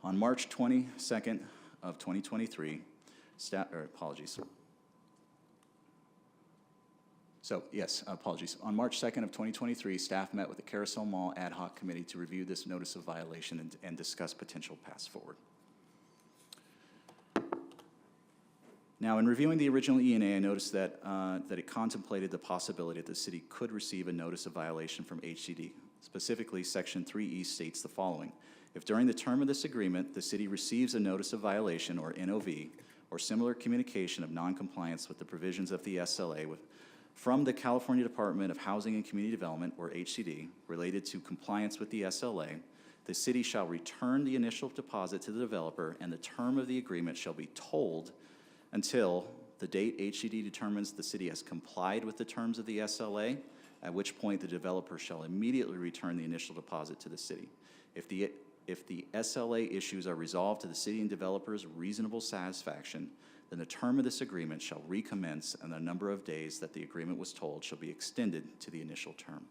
On March 22nd of 2023, On March 2nd of 2023, staff met with the Carousel Mall ad hoc committee to review this notice of violation and discuss potential paths forward. Now, in reviewing the original E&A, I noticed that it contemplated the possibility that the city could receive a notice of violation from HCD. Specifically, Section 3E states the following. If during the term of this agreement, the city receives a notice of violation, or NOV, or similar communication of noncompliance with the provisions of the SLA from the California Department of Housing and Community Development, or HCD, related to compliance with the SLA, the city shall return the initial deposit to the developer, and the term of the agreement shall be tolled until the date HCD determines the city has complied with the terms of the SLA, at which point the developer shall immediately return the initial deposit to the city. If the SLA issues are resolved to the city and developer's reasonable satisfaction, then the term of this agreement shall recommence, and the number of days that the agreement was tolled shall be extended to the initial term.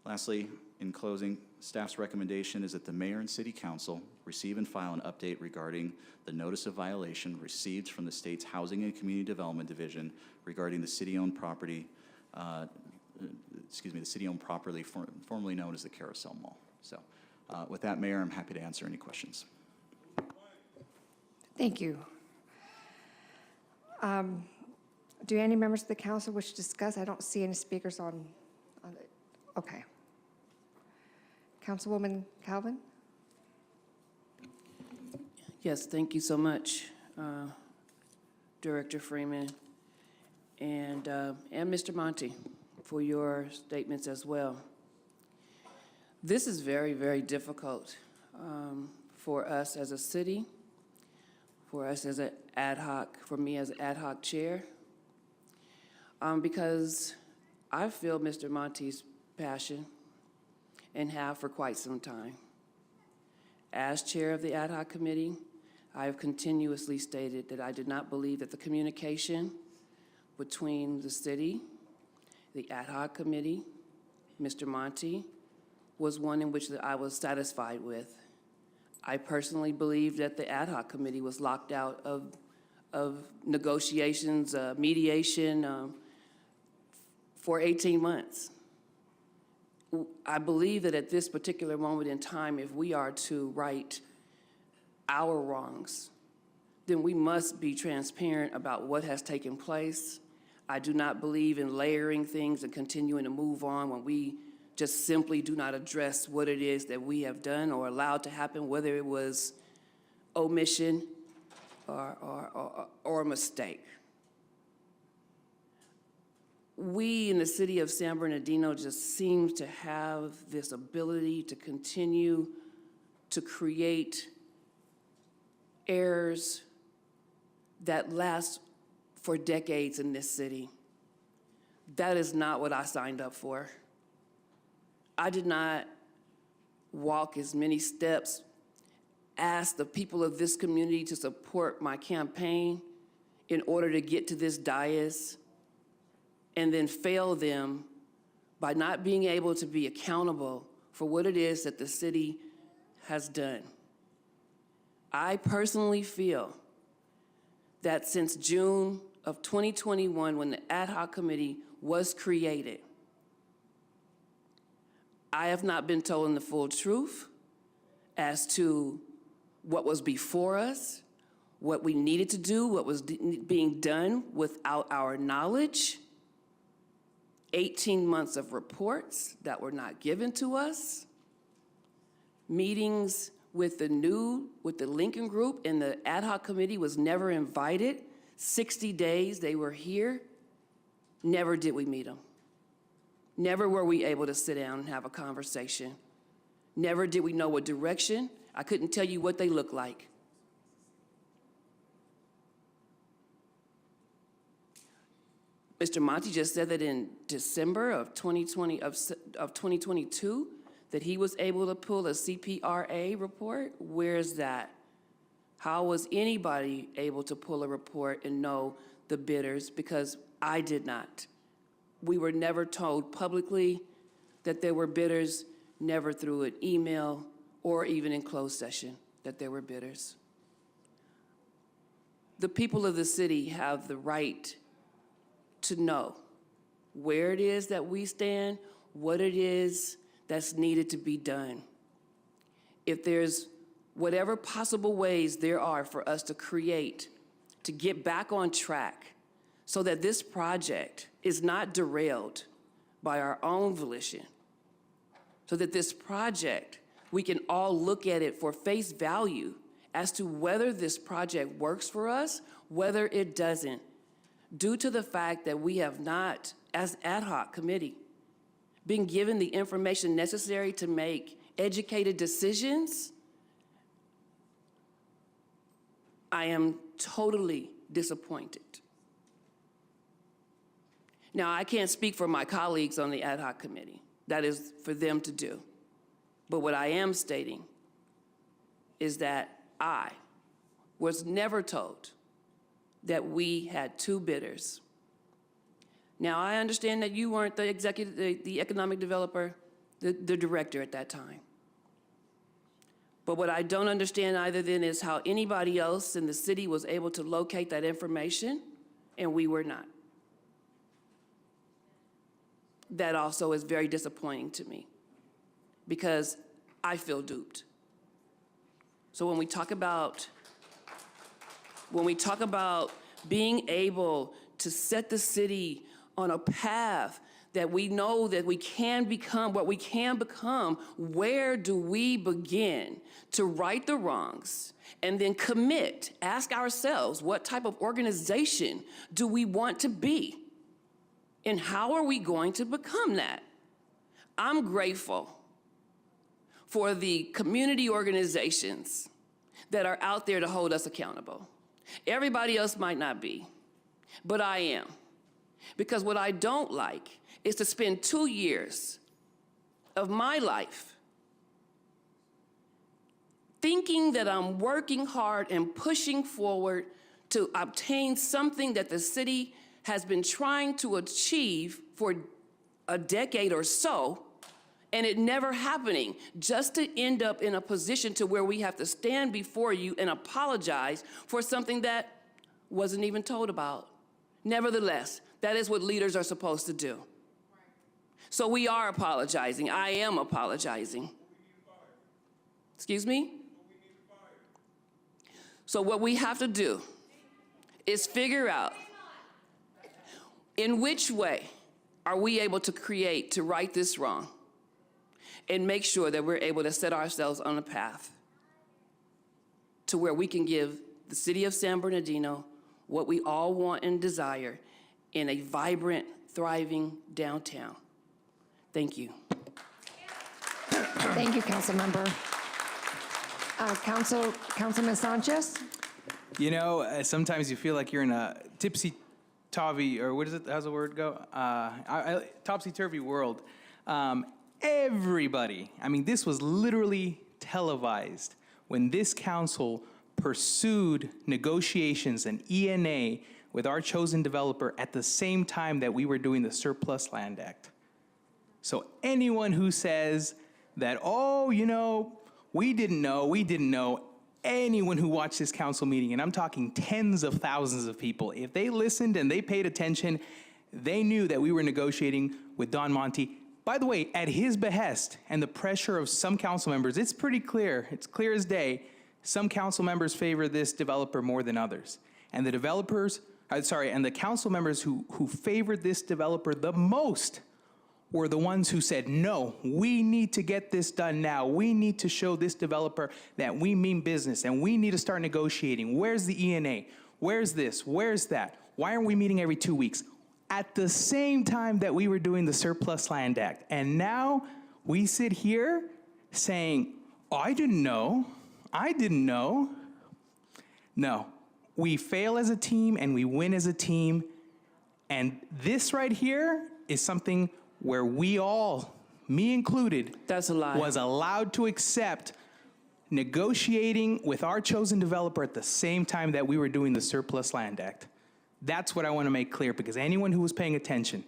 Lastly, in closing, staff's recommendation is that the mayor and city council receive and file an update regarding the notice of violation received from the state's Housing and Community Development Division regarding the city-owned property, the city-owned property formerly known as the Carousel Mall. So with that, Mayor, I'm happy to answer any questions. Thank you. Do any members of the council wish to discuss? I don't see any speakers on it. Okay. Councilwoman Calvin? Yes, thank you so much, Director Freeman and Mr. Monty, for your statements as well. This is very, very difficult for us as a city, for us as an ad hoc, for me as an ad hoc chair, because I feel Mr. Monty's passion and have for quite some time. As chair of the ad hoc committee, I have continuously stated that I did not believe that the communication between the city, the ad hoc committee, Mr. Monty, was one in which I was satisfied with. I personally believe that the ad hoc committee was locked out of negotiations, mediation for 18 months. I believe that at this particular moment in time, if we are to right our wrongs, then we must be transparent about what has taken place. I do not believe in layering things and continuing to move on when we just simply do not address what it is that we have done or allowed to happen, whether it was omission or a mistake. We in the city of San Bernardino just seem to have this ability to continue to create errors that last for decades in this city. That is not what I signed up for. I did not walk as many steps, ask the people of this community to support my campaign in order to get to this dais, and then fail them by not being able to be accountable for what it is that the city has done. I personally feel that since June of 2021, when the ad hoc committee was created, I have not been told the full truth as to what was before us, what we needed to do, what was being done without our knowledge. 18 months of reports that were not given to us. Meetings with the Lincoln Group and the ad hoc committee was never invited. 60 days they were here. Never did we meet them. Never were we able to sit down and have a conversation. Never did we know what direction. I couldn't tell you what they looked like. Mr. Monty just said that in December of 2022, that he was able to pull a CPRA report. Where is that? How was anybody able to pull a report and know the bidders? Because I did not. We were never told publicly that there were bidders, never through an email or even in closed session that there were bidders. The people of the city have the right to know where it is that we stand, what it is that's needed to be done. If there's whatever possible ways there are for us to create, to get back on track so that this project is not derailed by our own volition, so that this project, we can all look at it for face value as to whether this project works for us, whether it doesn't, due to the fact that we have not, as ad hoc committee, been given the information necessary to make educated decisions. I am totally disappointed. Now, I can't speak for my colleagues on the ad hoc committee. That is for them to do. But what I am stating is that I was never told that we had two bidders. Now, I understand that you weren't the economic developer, the director at that time. But what I don't understand either then is how anybody else in the city was able to locate that information and we were not. That also is very disappointing to me because I feel duped. So when we talk about being able to set the city on a path that we know that we can become what we can become, where do we begin to right the wrongs and then commit, ask ourselves, what type of organization do we want to be? And how are we going to become that? I'm grateful for the community organizations that are out there to hold us accountable. Everybody else might not be, but I am. Because what I don't like is to spend 2 years of my life thinking that I'm working hard and pushing forward to obtain something that the city has been trying to achieve for a decade or so, and it never happening, just to end up in a position to where we have to stand before you and apologize for something that wasn't even told about. Nevertheless, that is what leaders are supposed to do. So we are apologizing. I am apologizing. Excuse me? So what we have to do is figure out in which way are we able to create to right this wrong and make sure that we're able to set ourselves on a path to where we can give the city of San Bernardino what we all want and desire in a vibrant, thriving downtown. Thank you. Thank you, Councilmember. Councilman Sanchez? You know, sometimes you feel like you're in a tipsy-turvy, or what is it, how's the word go? Topsy-turvy world. Everybody, I mean, this was literally televised when this council pursued negotiations and ENA with our chosen developer at the same time that we were doing the Surplus Land Act. So anyone who says that, oh, you know, We didn't know anyone who watched this council meeting, and I'm talking tens of thousands of people. If they listened and they paid attention, they knew that we were negotiating with Don Monty. By the way, at his behest and the pressure of some council members, it's pretty clear, it's clear as day, some council members favor this developer more than others. And the the council members who favored this developer the most were the ones who said, no, we need to get this done now. We need to show this developer that we mean business and we need to start negotiating. Where's the ENA? Where's this? Where's that? Why aren't we meeting every 2 weeks? At the same time that we were doing the Surplus Land Act. And now we sit here saying, oh, I didn't know. No, we fail as a team and we win as a team. And this right here is something where we all, me included, That's a lie. was allowed to accept negotiating with our chosen developer at the same time that we were doing the Surplus Land Act. That's what I want to make clear, because anyone who was paying attention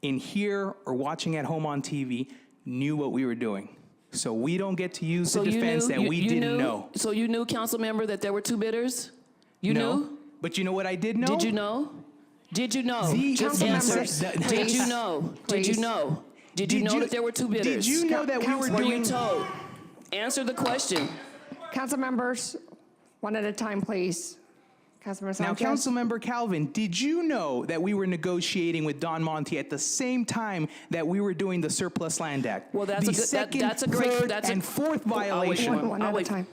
in here or watching at home on TV knew what we were doing. So we don't get to use the defense that we didn't know. So you knew, council member, that there were two bidders? You knew? But you know what I did know? Did you know? Did you know? Just answer. Did you know? Did you know? Did you know that there were two bidders? Did you know that we were doing? Were you told? Answer the question. Council members, one at a time, please. Councilmember Sanchez. Now, Councilmember Calvin, did you know that we were negotiating with Don Monty at the same time that we were doing the Surplus Land Act? Well, that's a great, third, and fourth violation. One at a time.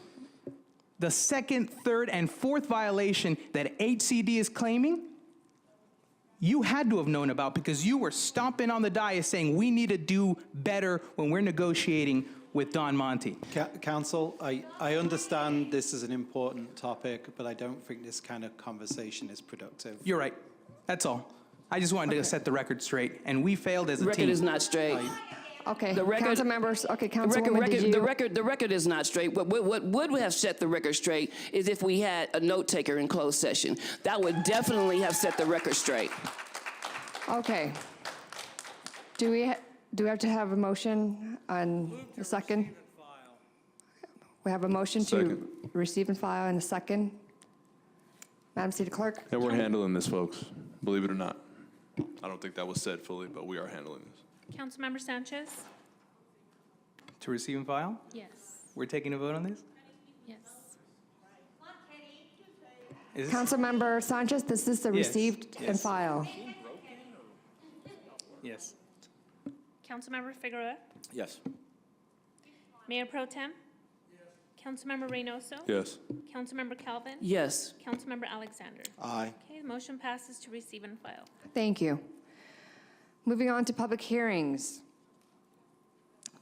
The second, third, and fourth violation that HCD is claiming, you had to have known about, because you were stomping on the dais saying we need to do better when we're negotiating with Don Monty. Council, I understand this is an important topic, but I don't think this kind of conversation is productive. You're right. That's all. I just wanted to set the record straight, and we failed as a team. The record is not straight. Okay, The record- council members, okay, Councilwoman, did you? The record is not straight. What would have set the record straight is if we had a note taker in closed session. That would definitely have set the record straight. Okay. Do we have to have a motion on a second? We have a motion to receive and file in a second. Madam City Clerk? And we're handling this, folks, believe it or not. I don't think that was said fully, but we are handling this. Councilmember Sanchez? To receive and file? Yes. We're taking a vote on this? Yes. Councilmember Sanchez, this is the Yes, received and yes. file. Yes. Councilmember Figueroa? Yes. Mayor Pro Tem? Councilmember Reynoso? Yes. Councilmember Calvin? Yes. Councilmember Alexander? Aye. Okay, the motion passes to receive and file. Thank you. Moving on to public hearings.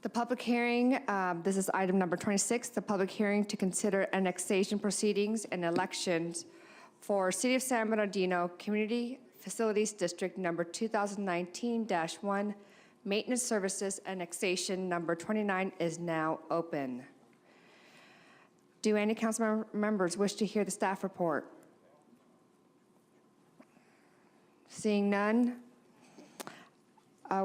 The public hearing, this is item number 26, the public hearing to consider annexation proceedings and elections for City of San Bernardino Community Facilities District number 2019-1, Maintenance Services Annexation number 29 is now open. Do any council members wish to hear the staff report? Seeing none,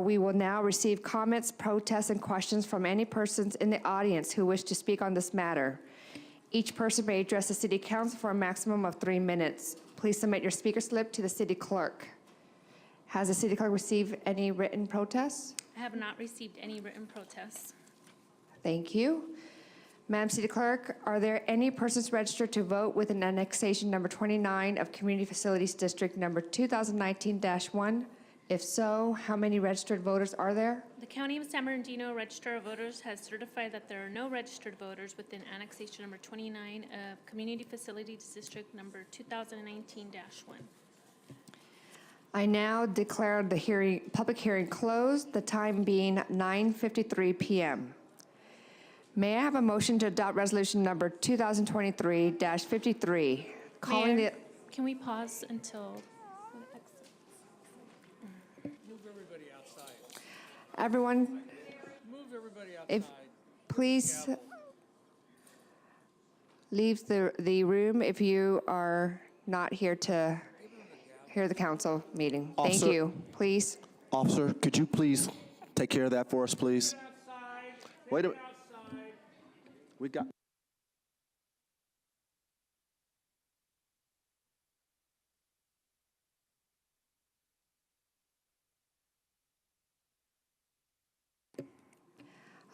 we will now receive comments, protests, and questions from any persons in the audience who wish to speak on this matter. Each person may address the City Council for a maximum of 3 minutes. Please submit your speaker slip to the City Clerk. Has the City Clerk received any written protests? I have not received any written protests. Thank you. Madam City Clerk, are there any persons registered to vote with an annexation number 29 of Community Facilities District number 2019-1? If so, how many registered voters are there? The County of San Bernardino Register of Voters has certified that there are no registered voters within annexation number 29 of Community Facilities District number 2019-1. I now declare the public hearing closed, the time being 9:53 p.m. May I have a motion to adopt resolution number 2023-53, calling Mayor, the... can we pause until... Move everybody outside. Everyone, Move everybody outside. if, please leave the room if you are not here to hear the council meeting. Thank Officer- you. Please. Officer, could you please take care of that for us, please? Wait a minute. We got.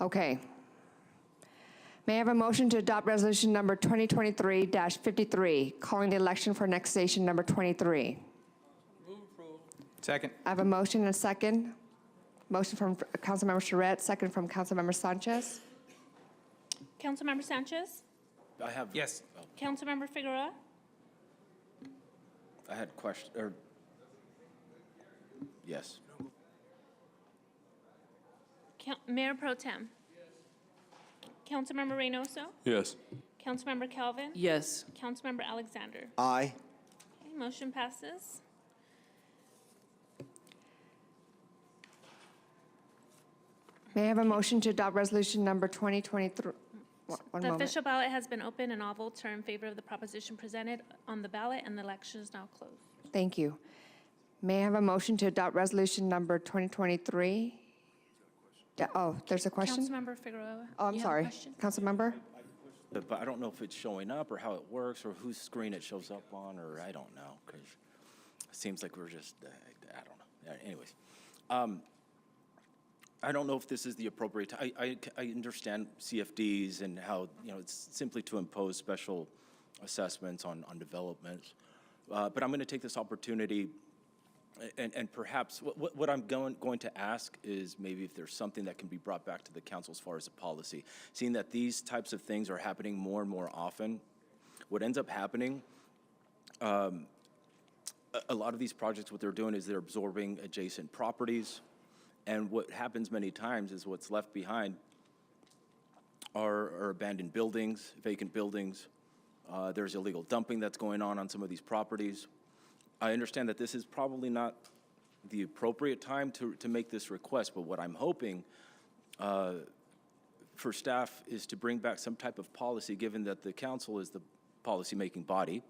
Okay. May I have a motion to adopt resolution number 2023-53, calling the election for next station number 23? Second. I have a motion and a second. Motion from Councilmember Charette, second from Councilmember Sanchez. Councilmember Sanchez? I have. Yes. Councilmember Figueroa? I had a question, or, yes. Mayor Pro Tem? Councilmember Reynoso? Yes. Councilmember Calvin? Yes. Councilmember Alexander? Aye. Okay, motion passes. May I have a motion to adopt resolution number 2023? One The moment. official ballot has been opened and all votes are in favor of the proposition presented on the ballot, and the election is now closed. Thank you. May I have a motion to adopt resolution number 2023? Oh, there's a question? Councilmember Figueroa? Oh, I'm you have a sorry. question? Councilmember? But I don't know if it's showing up or how it works or whose screen it shows up on, or I don't know, because it seems like we're just, I don't know. Anyways. I don't know if this is the appropriate time. I understand CFDs and how, it's simply to impose special assessments on developments. But I'm going to take this opportunity and perhaps what I'm going to ask is maybe if there's something that can be brought back to the council as far as a policy. Seeing that these types of things are happening more and more often, what ends up happening, a lot of these projects, what they're doing is they're absorbing adjacent properties. And what happens many times is what's left behind are abandoned buildings, vacant buildings. There's illegal dumping that's going on some of these properties. I understand that this is probably not the appropriate time to make this request, but what I'm hoping for staff is to bring back some type of policy, given that the council is the policy-making body,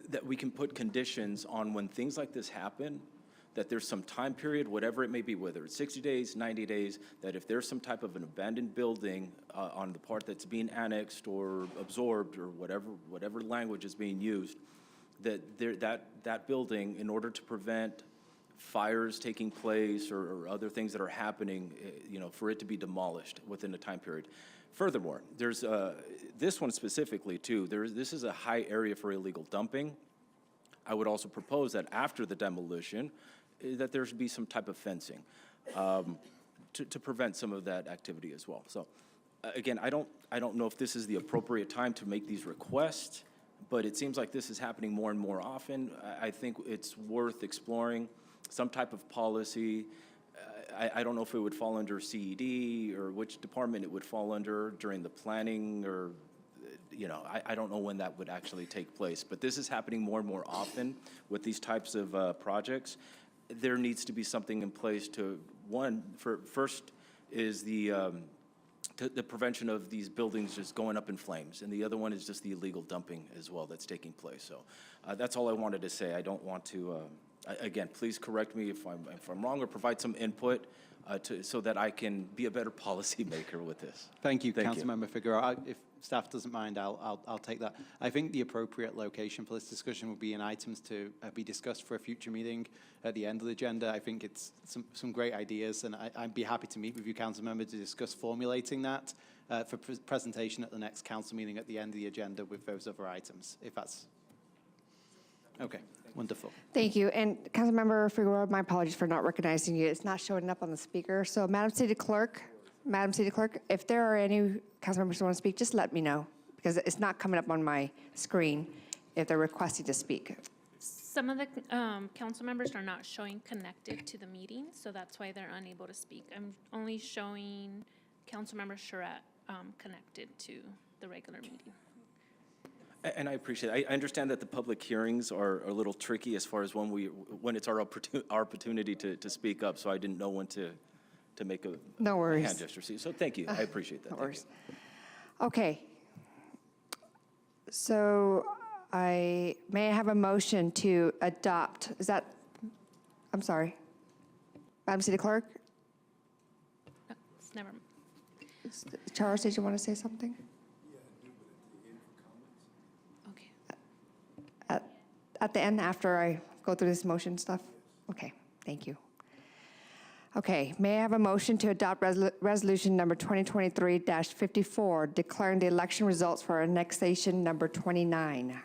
that we can put conditions on when things like this happen, that there's some time period, whatever it may be, whether it's 60 days, 90 days, that if there's some type of an abandoned building on the part that's being annexed or absorbed or whatever language is being used, that building, in order to prevent fires taking place or other things that are happening, for it to be demolished within a time period. Furthermore, there's this one specifically too. This is a high area for illegal dumping. I would also propose that after the demolition, that there should be some type of fencing to prevent some of that activity as well. So, again, I don't know if this is the appropriate time to make these requests, but it seems like this is happening more and more often. I think it's worth exploring some type of policy. I don't know if it would fall under CED or which department it would fall under during the planning, or, I don't know when that would actually take place. But this is happening more and more often with these types of projects. There needs to be something in place to, first is the prevention of these buildings just going up in flames, and the other one is just the illegal dumping as well that's taking place. So that's all I wanted to say. I don't want to. Again, please correct me if I'm wrong, or provide some input so that I can be a better policymaker with this. Thank you, Councilmember Figueroa. If staff doesn't mind, I'll take that. I think the appropriate location for this discussion would be in items to be discussed for a future meeting at the end of the agenda. I think it's some great ideas, and I'd be happy to meet with you, Councilmember, to discuss formulating that for presentation at the next council meeting at the end of the agenda with those other items, if that's okay. Wonderful. Thank you. And Councilmember Figueroa, my apologies for not recognizing you. It's not showing up on the speaker. So Madam City Clerk, if there are any council members who want to speak, just let me know, because it's not coming up on my screen if they're requesting to speak. Some of the council members are not showing connected to the meeting, so that's why they're unable to speak. I'm only showing Councilmember Charette connected to the regular meeting. And I appreciate it. I understand that the public hearings are a little tricky as far as when it's our opportunity to speak up, so I didn't know when to make a No worries. hand gesture. So thank you. I appreciate that. No worries. Okay. So may I have a motion to adopt? I'm sorry. Madam City Clerk? never. Charles, did you want to say something? Okay. At the end, after I go through this motion stuff? Okay, thank you. Okay, may I have a motion to adopt resolution number 2023-54, declaring the election results for annexation number 29?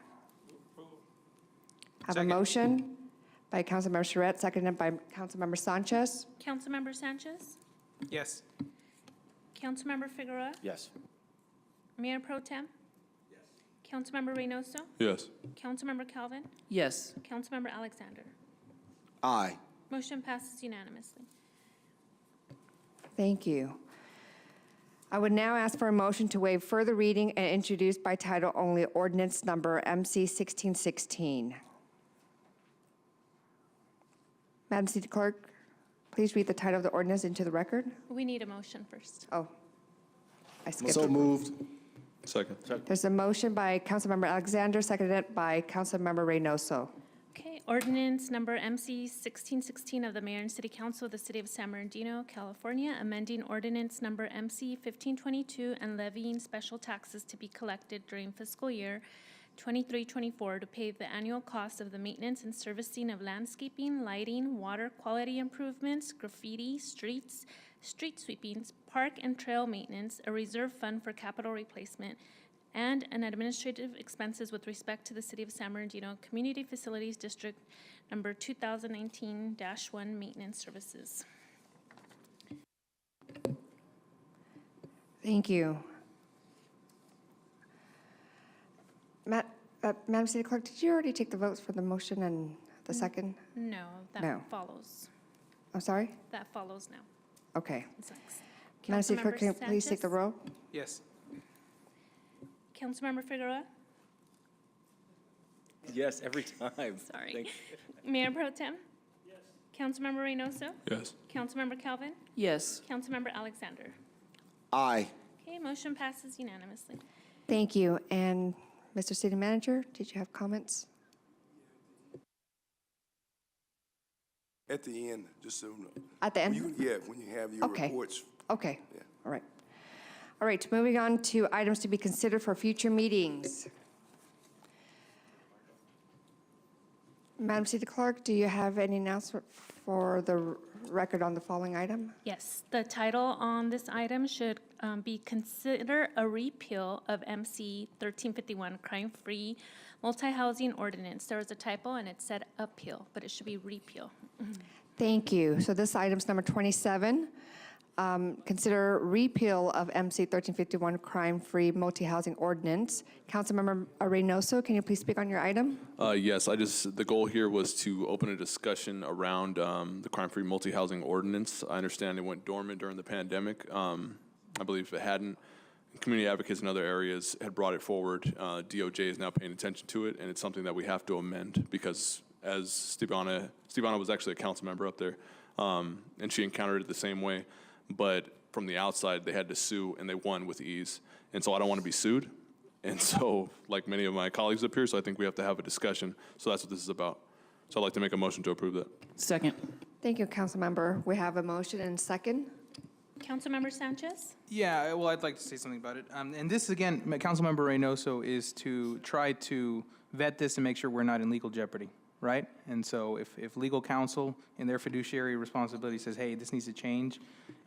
Have a motion by Councilmember Charette, seconded by Councilmember Sanchez. Councilmember Sanchez? Yes. Councilmember Figueroa? Yes. Mayor Pro Tem? Yes. Councilmember Reynoso? Yes. Councilmember Calvin? Yes. Councilmember Alexander? Aye. Motion passes unanimously. Thank you. I would now ask for a motion to waive further reading and introduce by title only ordinance number MC 1616. Madam City Clerk, please read the title of the ordinance into the record. We need a motion first. Oh, I skipped. So moved. Second. There's a motion by Councilmember Alexander, seconded by Councilmember Reynoso. Okay, ordinance number MC 1616 of the Mayor and City Council of the City of San Bernardino, California, amending ordinance number MC 1522 and levying special taxes to be collected during fiscal year 23-24 to pay the annual cost of the maintenance and servicing of landscaping, lighting, water quality improvements, graffiti, streets, street sweepings, park and trail maintenance, a reserve fund for capital replacement, and an administrative expenses with respect to the City of San Bernardino Community Facilities District number 2019-1 maintenance services. Thank you. Madam City Clerk, did you already take the votes for the motion and the second? No, that No. follows. I'm sorry? That follows now. Okay. It's next. Madam City Clerk, can you Councilmember please take the Sanchez? roll? Yes. Councilmember Figueroa? Yes, every time. Sorry. Thank- Mayor Pro Tem? Yes. Councilmember Reynoso? Yes. Councilmember Calvin? Yes. Councilmember Alexander? Aye. Okay, motion passes unanimously. Thank you. And Mr. City Manager, did you have comments? At the end, just so you know. At the end? When you have your Okay. reports. Okay. Yeah. All right. All right, moving on to items to be considered for future meetings. Madam City Clerk, do you have any announcement for the record on the following item? Yes, the title on this item should be Consider a Repeal of MC 1351 Crime-Free Multi-Housing Ordinance. There was a typo and it said appeal, but it should be repeal. Thank you. So this item's number 27. Consider repeal of MC 1351 crime-free multi-housing ordinance. Councilmember Reynoso, can you please speak on your item? Yes, the goal here was to open a discussion around the crime-free multi-housing ordinance. I understand it went dormant during the pandemic. I believe if it hadn't, community advocates in other areas had brought it forward. DOJ is now paying attention to it, and it's something that we have to amend because as Stevana was actually a council member up there, and she encountered it the same way. But from the outside, they had to sue, and they won with ease. And so I don't want to be sued. And so, like many of my colleagues up here, so I think we have to have a discussion. So that's what this is about. So I'd like to make a motion to approve that. Second. Thank you, Councilmember. We have a motion and second. Councilmember Sanchez? Yeah, well, I'd like to say something about it. And this, again, Councilmember Reynoso, is to try to vet this and make sure we're not in legal jeopardy, right? And so if legal counsel in their fiduciary responsibility says, hey, this needs to change,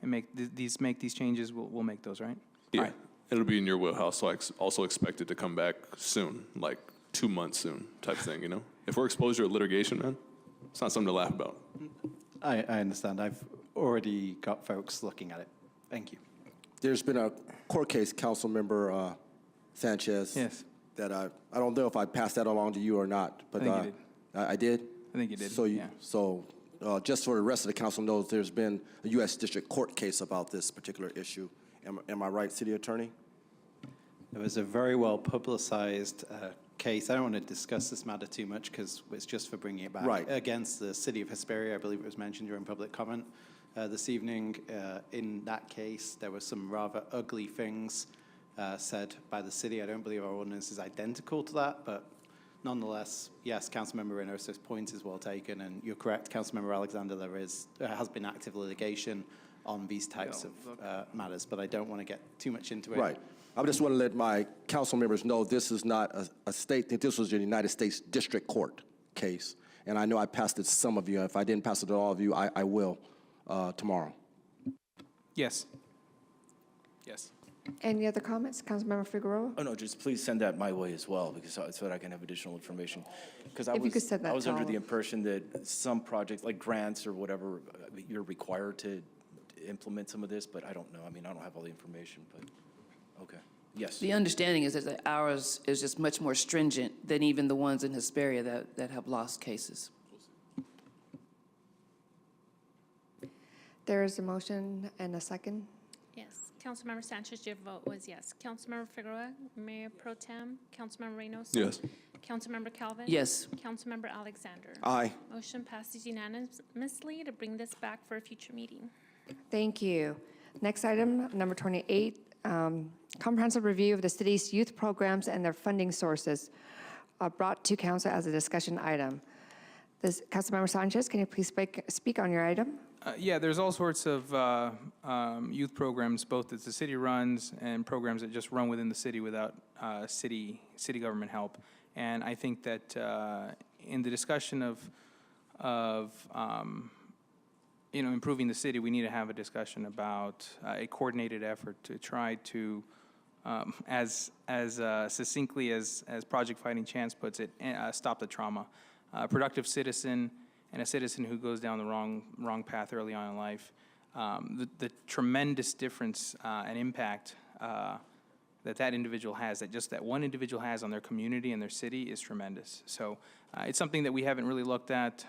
and make these changes, we'll make those, right? Yeah, All right. it'll be in your wheelhouse. So I also expect it to come back soon, like 2 months soon type thing, you know? If we're exposed to litigation, man, it's not something to laugh about. I understand. I've already got folks looking at it. Thank you. There's been a court case, Councilmember Sanchez. Yes. That I don't know if I passed that along to you or not, but I think you did. I did? I think you did, So, yeah. Just for the rest of the council knows, there's been a U.S. District Court case about this particular issue. Am I right, City Attorney? It was a very well publicized case. I don't want to discuss this matter too much because it's just for bringing it back. Right. Against the City of Hesperia, I believe it was mentioned during public comment this evening. In that case, there were some rather ugly things said by the city. I don't believe our ordinance is identical to that, but nonetheless, yes, Councilmember Reynoso's point is well taken, and you're correct, Councilmember Alexander, there has been active litigation on these types of matters, but I don't want to get too much into it. Right. I just want to let my council members know this is not a state, this was a United States District Court case. And I know I passed it to some of you. If I didn't pass it to all of you, I will tomorrow. Yes. Yes. Any other comments? Councilmember Figueroa? Oh, no, just please send that my way as well, because so that I can have additional information. Because If you could send that I was to under all the of- impression that some projects, like grants or whatever, you're required to implement some of this, but I don't know. I mean, I don't have all the information, but, okay. Yes. The understanding is that ours is just much more stringent than even the ones in Hesperia that have lost cases. There is a motion and a second. Yes. Councilmember Sanchez, your vote was yes. Councilmember Figueroa, Mayor Pro Tem, Councilmember Reynoso. Yes. Councilmember Calvin. Yes. Councilmember Alexander. Aye. Motion passes unanimously to bring this back for a future meeting. Thank you. Next item, number 28, comprehensive review of the city's youth programs and their funding sources, brought to council as a discussion item. Councilmember Sanchez, can you please speak on your item? Yeah, there's all sorts of youth programs, both that the city runs and programs that just run within the city without city government help. And I think that in the discussion of improving the city, we need to have a discussion about a coordinated effort to try to, as succinctly as Project Fighting Chance puts it, stop the trauma. A productive citizen and a citizen who goes down the wrong path early on in life, the tremendous difference and impact that individual has, that one individual has on their community and their city is tremendous. So it's something that we haven't really looked at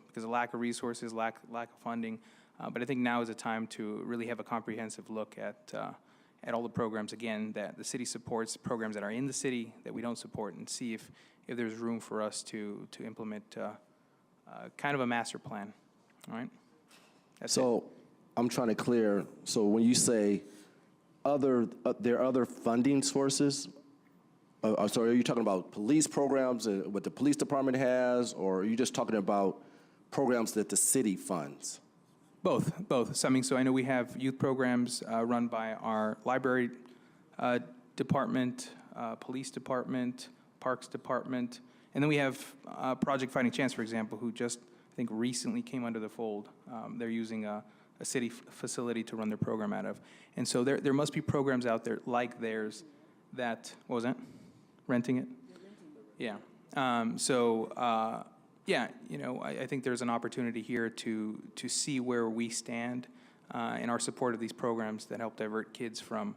because of lack of resources, lack of funding. But I think now is a time to really have a comprehensive look at all the programs, again, that the city supports, programs that are in the city that we don't support, and see if there's room for us to implement kind of a master plan, all right? So I'm trying to clear, so when you say there are other funding sources, so are you talking about police programs, what the police department has, or are you just talking about programs that the city funds? Both. So, I know we have youth programs run by our library department, police department, parks department, and then we have Project Fighting Chance, for example, who just, I think, recently came under the fold. They're using a city facility to run their program out of. And so there must be programs out there like theirs that, what was that? Renting it? Yeah. Yeah, I think there's an opportunity here to see where we stand in our support of these programs that help divert kids from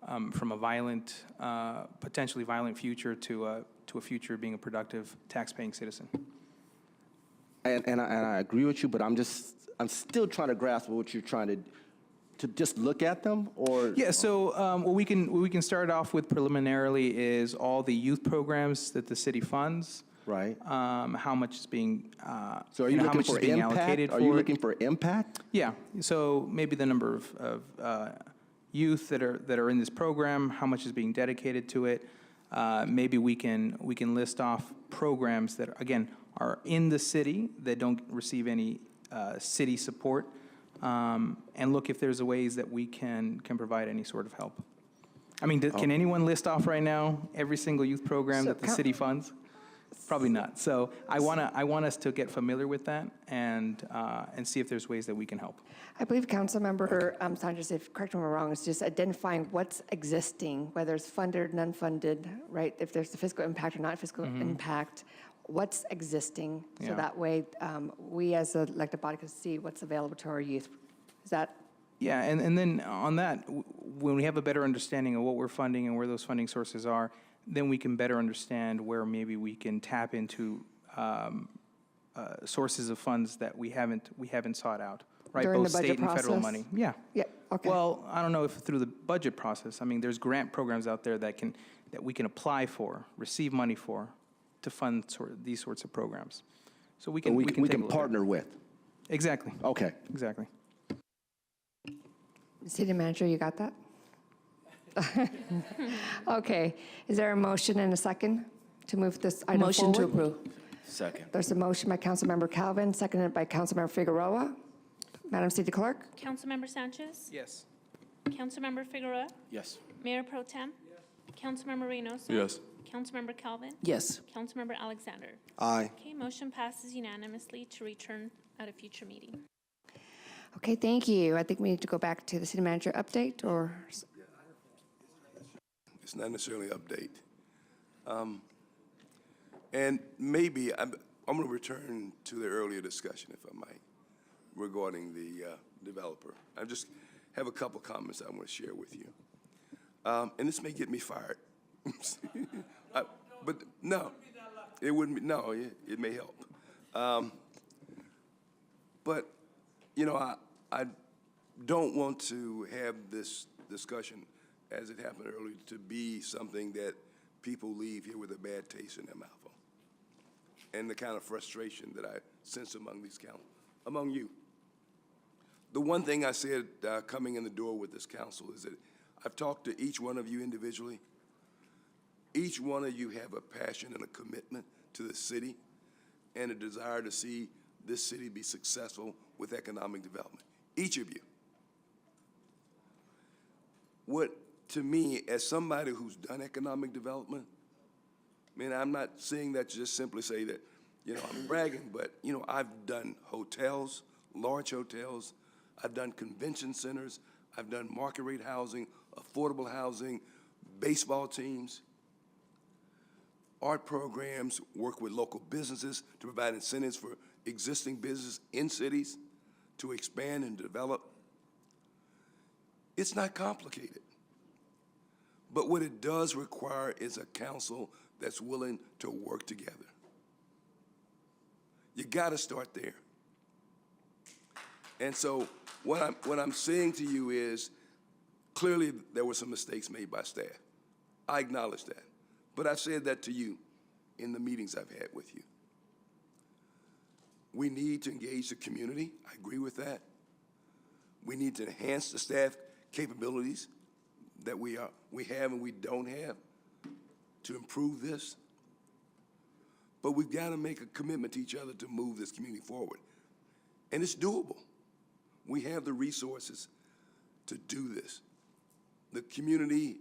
a violent, potentially violent future to a future being a productive, tax-paying citizen. And I agree with you, but I'm still trying to grasp what you're trying to just look at them, or? Yeah, so what we can start off with preliminarily is all the youth programs that the city funds. Right. How much is being, so are you looking for impact? Allocated for? Are you looking for impact? Yeah, so maybe the number of youth that are in this program, how much is being dedicated to it. Maybe we can list off programs that, again, are in the city that don't receive any city support, and look if there's ways that we can provide any sort of help. I mean, can anyone list off right now every single youth program that the city funds? Probably not. So I want us to get familiar with that and see if there's ways that we can help. I believe Councilmember Sanchez, correct me if I'm wrong, is just identifying what's existing, whether it's funded, non-funded, right? If there's the fiscal impact or not fiscal impact, what's existing, so that way we as an elected body can see what's available to our youth. Is that? Yeah, and then on that, when we have a better understanding of what we're funding and where those funding sources are, then we can better understand where maybe we can tap into sources of funds that we haven't sought out, right? During Both the budget state and federal process? money. Yeah. Yeah. Okay. Well, I don't know if through the budget process. I mean, there's grant programs out there that we can apply for, receive money for, to fund these sorts of programs. So we can partner with. Exactly. Okay. Exactly. City Manager, you got that? Okay. Is there a motion and a second to move this item Motion to forward? approve. Second. There's a motion by Councilmember Calvin, seconded by Councilmember Figueroa. Madam City Clerk? Councilmember Sanchez? Yes. Councilmember Figueroa? Yes. Mayor Pro Tem? Councilmember Reynoso? Yes. Councilmember Calvin? Yes. Councilmember Alexander? Aye. Okay, motion passes unanimously to return at a future meeting. Okay, thank you. I think we need to go back to the city manager update, or? It's not necessarily an update. And maybe I'm going to return to the earlier discussion, if I might, regarding the developer. I just have a couple comments I want to share with you. And this may get me fired. But no, it wouldn't be, no, it may help. But, you know, I don't want to have this discussion, as it happened earlier, to be something that people leave here with a bad taste in their mouth on. And the kind of frustration that I sense among you. The one thing I said coming in the door with this council is that I've talked to each one of you individually. Each one of you have a passion and a commitment to the city and a desire to see this city be successful with economic development. Each of you. What, to me, as somebody who's done economic development, I mean, I'm not saying that to just simply say that, you know, I'm bragging, but, you know, I've done hotels, large hotels, I've done convention centers, I've done market rate housing, affordable housing, baseball teams, art programs, work with local businesses to provide incentives for existing business in cities to expand and develop. It's not complicated. But what it does require is a council that's willing to work together. You got to start there. And so what I'm saying to you is, clearly there were some mistakes made by staff. I acknowledge that. But I've said that to you in the meetings I've had with you. We need to engage the community. I agree with that. We need to enhance the staff capabilities that we have and we don't have to improve this. But we've got to make a commitment to each other to move this community forward. And it's doable. We have the resources to do this. The community,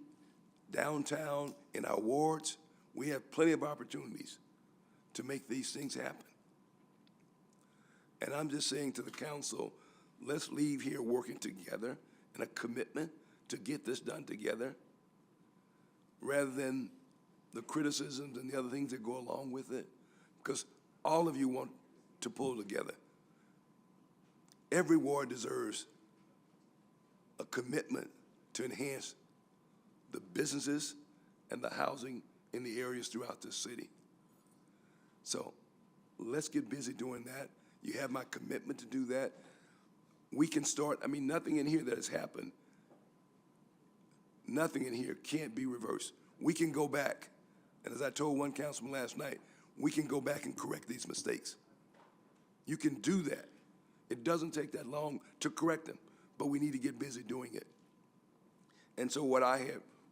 downtown, in our wards, we have plenty of opportunities to make these things happen. And I'm just saying to the council, let's leave here working together in a commitment to get this done together, rather than the criticisms and the other things that go along with it, because all of you want to pull together. Every ward deserves a commitment to enhance the businesses and the housing in the areas throughout the city. So let's get busy doing that. You have my commitment to do that. We can start, I mean, nothing in here that has happened, nothing in here can't be reversed. We can go back, and as I told one councilman last night, we can go back and correct these mistakes. You can do that. It doesn't take that long to correct them, but we need to get busy doing it. And so what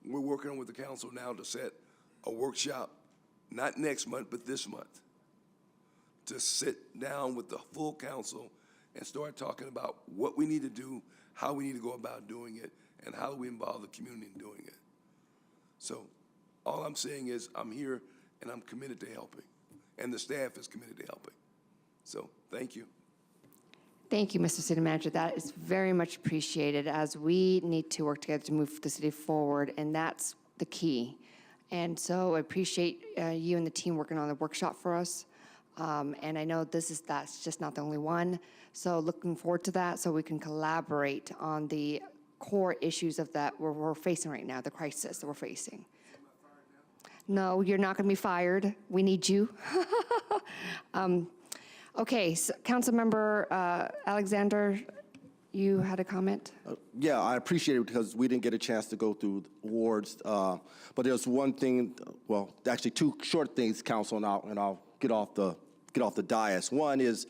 we're working on with the council now to set a workshop, not next month, but this month, to sit down with the full council and start talking about what we need to do, how we need to go about doing it, and how do we involve the community in doing it. So all I'm saying is I'm here and I'm committed to helping, and the staff is committed to helping. So thank you. Thank you, Mr. City Manager. That is very much appreciated, as we need to work together to move the city forward, and that's the key. And so I appreciate you and the team working on the workshop for us. And I know that's just not the only one. So looking forward to that, so we can collaborate on the core issues of that we're facing right now, the crisis that we're facing. No, you're not going to be fired. We need you. Okay, so Councilmember Alexander, you had a comment? Yeah, I appreciate it because we didn't get a chance to go through wards. But there's one thing, well, actually two short things, Council, and I'll get off the dais. One is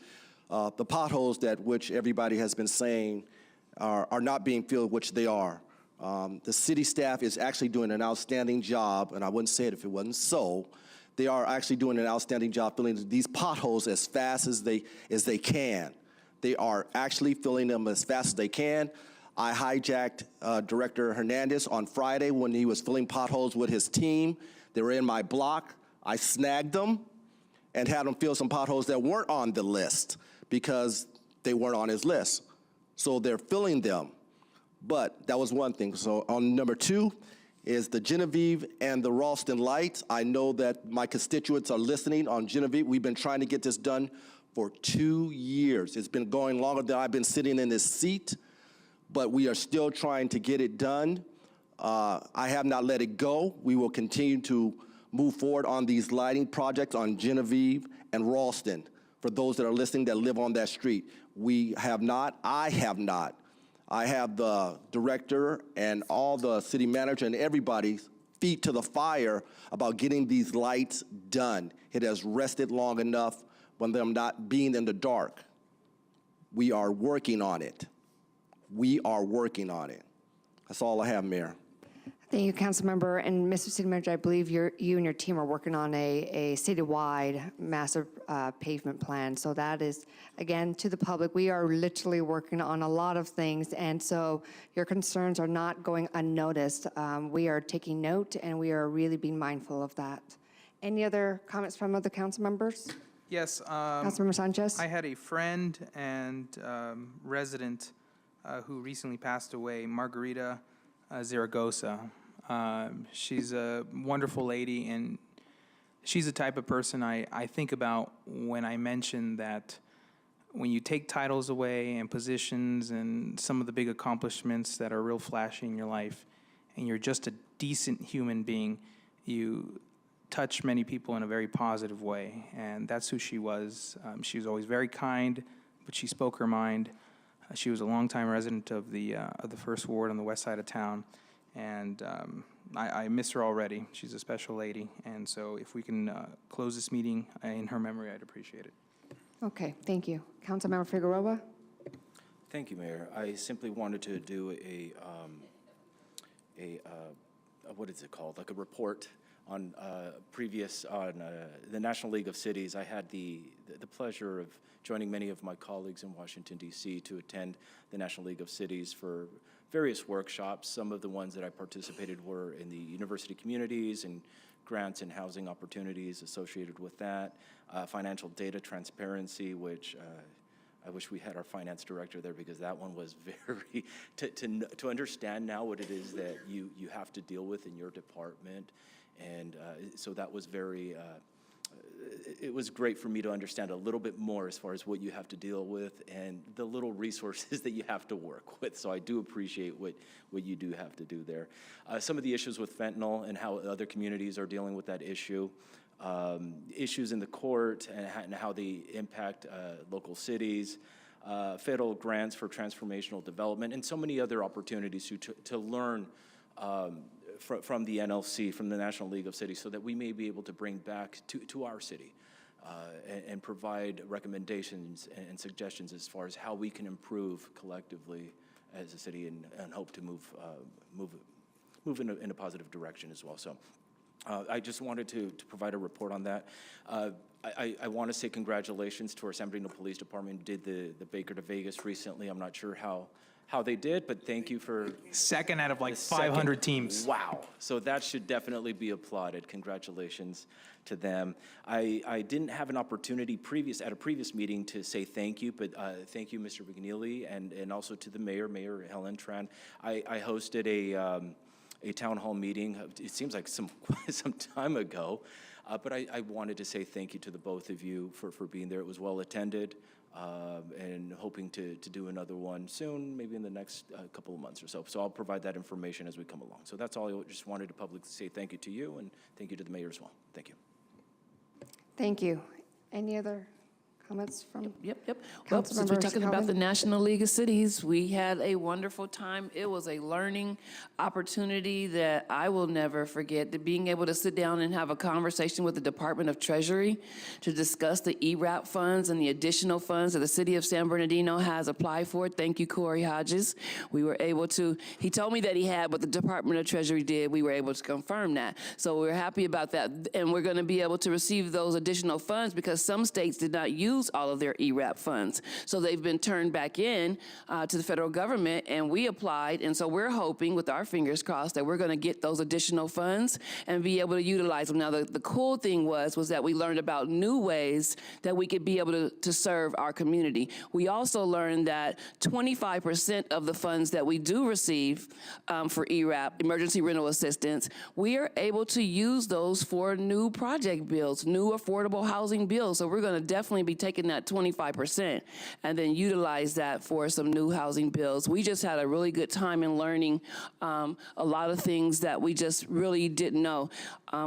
the potholes that which everybody has been saying are not being filled, which they are. The city staff is actually doing an outstanding job, and I wouldn't say it if it wasn't so. They are actually doing an outstanding job filling these potholes as fast as they can. They are actually filling them as fast as they can. I hijacked Director Hernandez on Friday when he was filling potholes with his team. They were in my block. I snagged them and had him fill some potholes that weren't on the list because they weren't on his list. So they're filling them. But that was one thing. So on number 2 is the Genevieve and the Ralston lights. I know that my constituents are listening on Genevieve. We've been trying to get this done for 2 years. It's been going longer than I've been sitting in this seat, but we are still trying to get it done. I have not let it go. We will continue to move forward on these lighting projects on Genevieve and Ralston. For those that are listening that live on that street, we have not, I have not. I have the director and all the city manager and everybody's feet to the fire about getting these lights done. It has rested long enough when them not being in the dark. We are working on it. We are working on it. That's all I have, Mayor. Thank you, Councilmember. And Mr. City Manager, I believe you and your team are working on a citywide massive pavement plan. So that is, again, to the public, we are literally working on a lot of things. And so your concerns are not going unnoticed. We are taking note and we are really being mindful of that. Any other comments from other council members? Yes. Councilmember Sanchez? I had a friend and resident who recently passed away, Margarita Zaragoza. She's a wonderful lady, and she's the type of person I think about when I mention that when you take titles away and positions and some of the big accomplishments that are real flashy in your life, and you're just a decent human being, you touch many people in a very positive way, and that's who she was. She was always very kind, but she spoke her mind. She was a longtime resident of the First Ward on the west side of town, and I miss her already. She's a special lady, and so if we can close this meeting in her memory, I'd appreciate it. Okay, thank you. Councilmember Figueroa? Thank you, Mayor. I simply wanted to do what is it called? Like a report on the National League of Cities. I had the pleasure of joining many of my colleagues in Washington, D.C. to attend the National League of Cities for various workshops. Some of the ones that I participated were in the university communities and grants and housing opportunities associated with that, financial data transparency, which I wish we had our finance director there because that one was very, to understand now what it is that you have to deal with in your department. And so that was very, it was great for me to understand a little bit more as far as what you have to deal with and the little resources that you have to work with. So I do appreciate what you do have to do there. Some of the issues with fentanyl and how other communities are dealing with that issue, issues in the court and how they impact local cities, federal grants for transformational development, and so many other opportunities to learn from the NLC, from the National League of Cities, so that we may be able to bring back to our city and provide recommendations and suggestions as far as how we can improve collectively as a city and hope to move in a positive direction as well. So I just wanted to provide a report on that. I want to say congratulations to our San Bernardino Police Department. Did the Baker to Vegas recently. I'm not sure how they did, but thank you for... Second out of like 500 teams. Wow. So that should definitely be applauded. Congratulations to them. I didn't have an opportunity at a previous meeting to say thank you, but thank you, Mr. McNeely, and also to the mayor, Mayor Helen Tran. I hosted a town hall meeting. It seems like some time ago, but I wanted to say thank you to the both of you for being there. It was well attended. And hoping to do another one soon, maybe in the next couple of months or so. So I'll provide that information as we come along. So that's all. I just wanted to publicly say thank you to you and thank you to the mayor as well. Thank you. Thank you. Any other comments from? Yep. Well, since we're talking about the National League of Cities, we had a wonderful time. It was a learning opportunity that I will never forget, being able to sit down and have a conversation with the Department of Treasury to discuss the ERAP funds and the additional funds that the city of San Bernardino has applied for. Thank you, Corey Hodges. We were able to, he told me that he had, but the Department of Treasury did. We were able to confirm that. So we're happy about that. And we're going to be able to receive those additional funds because some states did not use used all of their ERAP funds. So they've been turned back in to the federal government, and we applied, and so we're hoping, with our fingers crossed, that we're going to get those additional funds and be able to utilize them. Now, the cool thing was that we learned about new ways that we could be able to serve our community. We also learned that 25% of the funds that we do receive for ERAP, emergency rental assistance, we are able to use those for new project bills, new affordable housing bills. So we're going to definitely be taking that 25% and then utilize that for some new housing bills. We just had a really good time in learning a lot of things that we just really didn't know.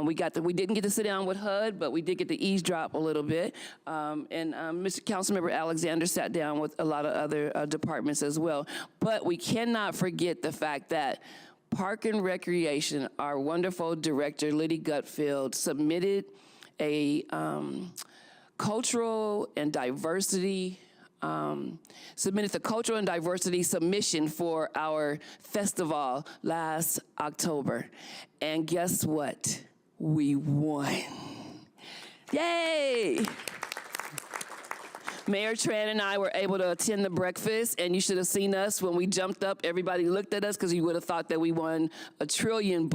We didn't get to sit down with HUD, but we did get to eavesdrop a little bit. And Mr. Councilmember Alexander sat down with a lot of other departments as well. But we cannot forget the fact that Park and Recreation, our wonderful director, Liddy Gutfield, submitted a cultural and diversity submitted the cultural and diversity submission for our festival last October. And guess what? We won. Yay! Mayor Tran and I were able to attend the breakfast, and you should have seen us when we jumped up. Everybody looked at us because you would have thought that we won $1 trillion,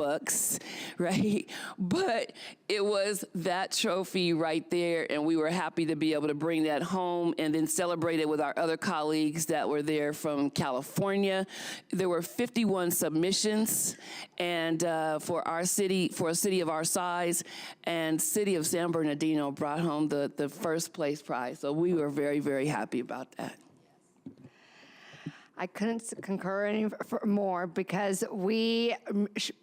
right? But it was that trophy right there, and we were happy to be able to bring that home and then celebrate it with our other colleagues that were there from California. There were 51 submissions, and for a city of our size, and City of San Bernardino brought home the first place prize. So we were very, very happy about that. I couldn't concur any more because we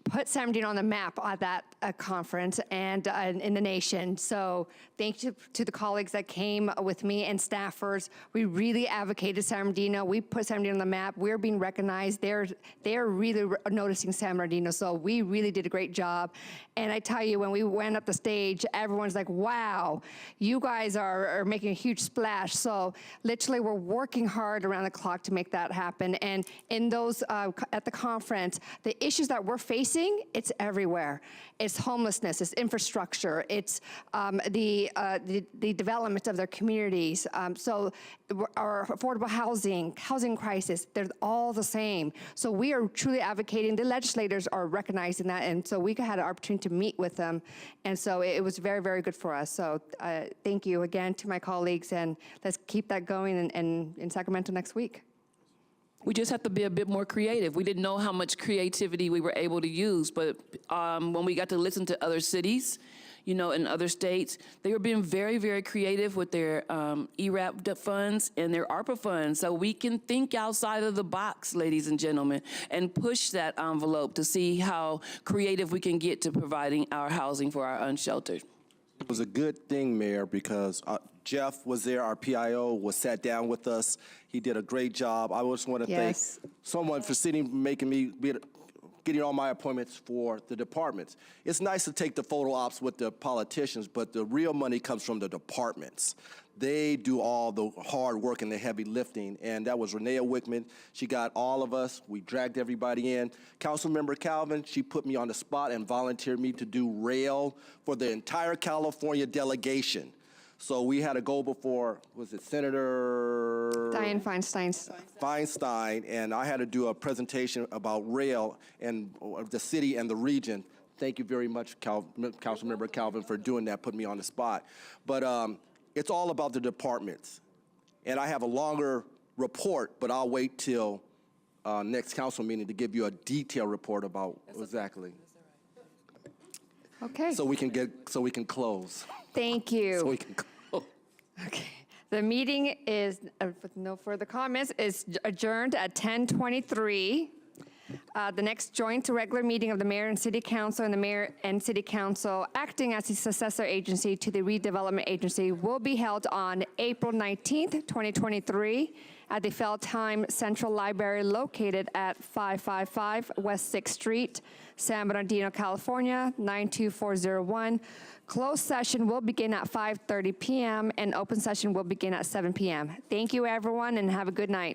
put San Bernardino on the map at that conference and in the nation. So thank you to the colleagues that came with me and staffers. We really advocated San Bernardino. We put San Bernardino on the map. We're being recognized. They're really noticing San Bernardino. So we really did a great job. And I tell you, when we went up the stage, everyone's like, wow, you guys are making a huge splash. So literally we're working hard around the clock to make that happen. And in those, at the conference, the issues that we're facing, it's everywhere. It's homelessness, it's infrastructure, it's the development of their communities. So our affordable housing crisis, they're all the same. So we are truly advocating, the legislators are recognizing that, and so we had an opportunity to meet with them. And so it was very, very good for us. So thank you again to my colleagues, and let's keep that going in Sacramento next week. We just have to be a bit more creative. We didn't know how much creativity we were able to use, but when we got to listen to other cities, in other states, they were being very, very creative with their ERAP funds and their ARPA funds. So we can think outside of the box, ladies and gentlemen, and push that envelope to see how creative we can get to providing our housing for our unsheltered. It was a good thing, Mayor, because Jeff was there, our PIO, sat down with us. He did a great job. I just want to thank someone for getting all my appointments for the departments. It's nice to take the photo ops with the politicians, but the real money comes from the departments. They do all the hard work and the heavy lifting, and that was Renea Wickman. She got all of us. We dragged everybody in. Councilmember Calvin, she put me on the spot and volunteered me to do rail for the entire California delegation. So we had a go before, was it Senator? Dianne Feinstein. Feinstein, and I had to do a presentation about rail and the city and the region. Thank you very much, Councilmember Calvin, for doing that, putting me on the spot. But it's all about the departments. And I have a longer report, but I'll wait till next council meeting to give you a detailed report about exactly. Okay. So we can close. Thank you. So we can close. Okay. The meeting is, with no further comments, is adjourned at 10:23. The next joint regular meeting of the Mayor and City Council and the Mayor and City Council acting as the successor agency to the Redevelopment Agency will be held on April 19th, 2023 at the Feldheim Central Library located at 555 West 6th Street, San Bernardino, California, 92401. Closed session will begin at 5:30 p.m. and open session will begin at 7 p.m. Thank you, everyone, and have a good night.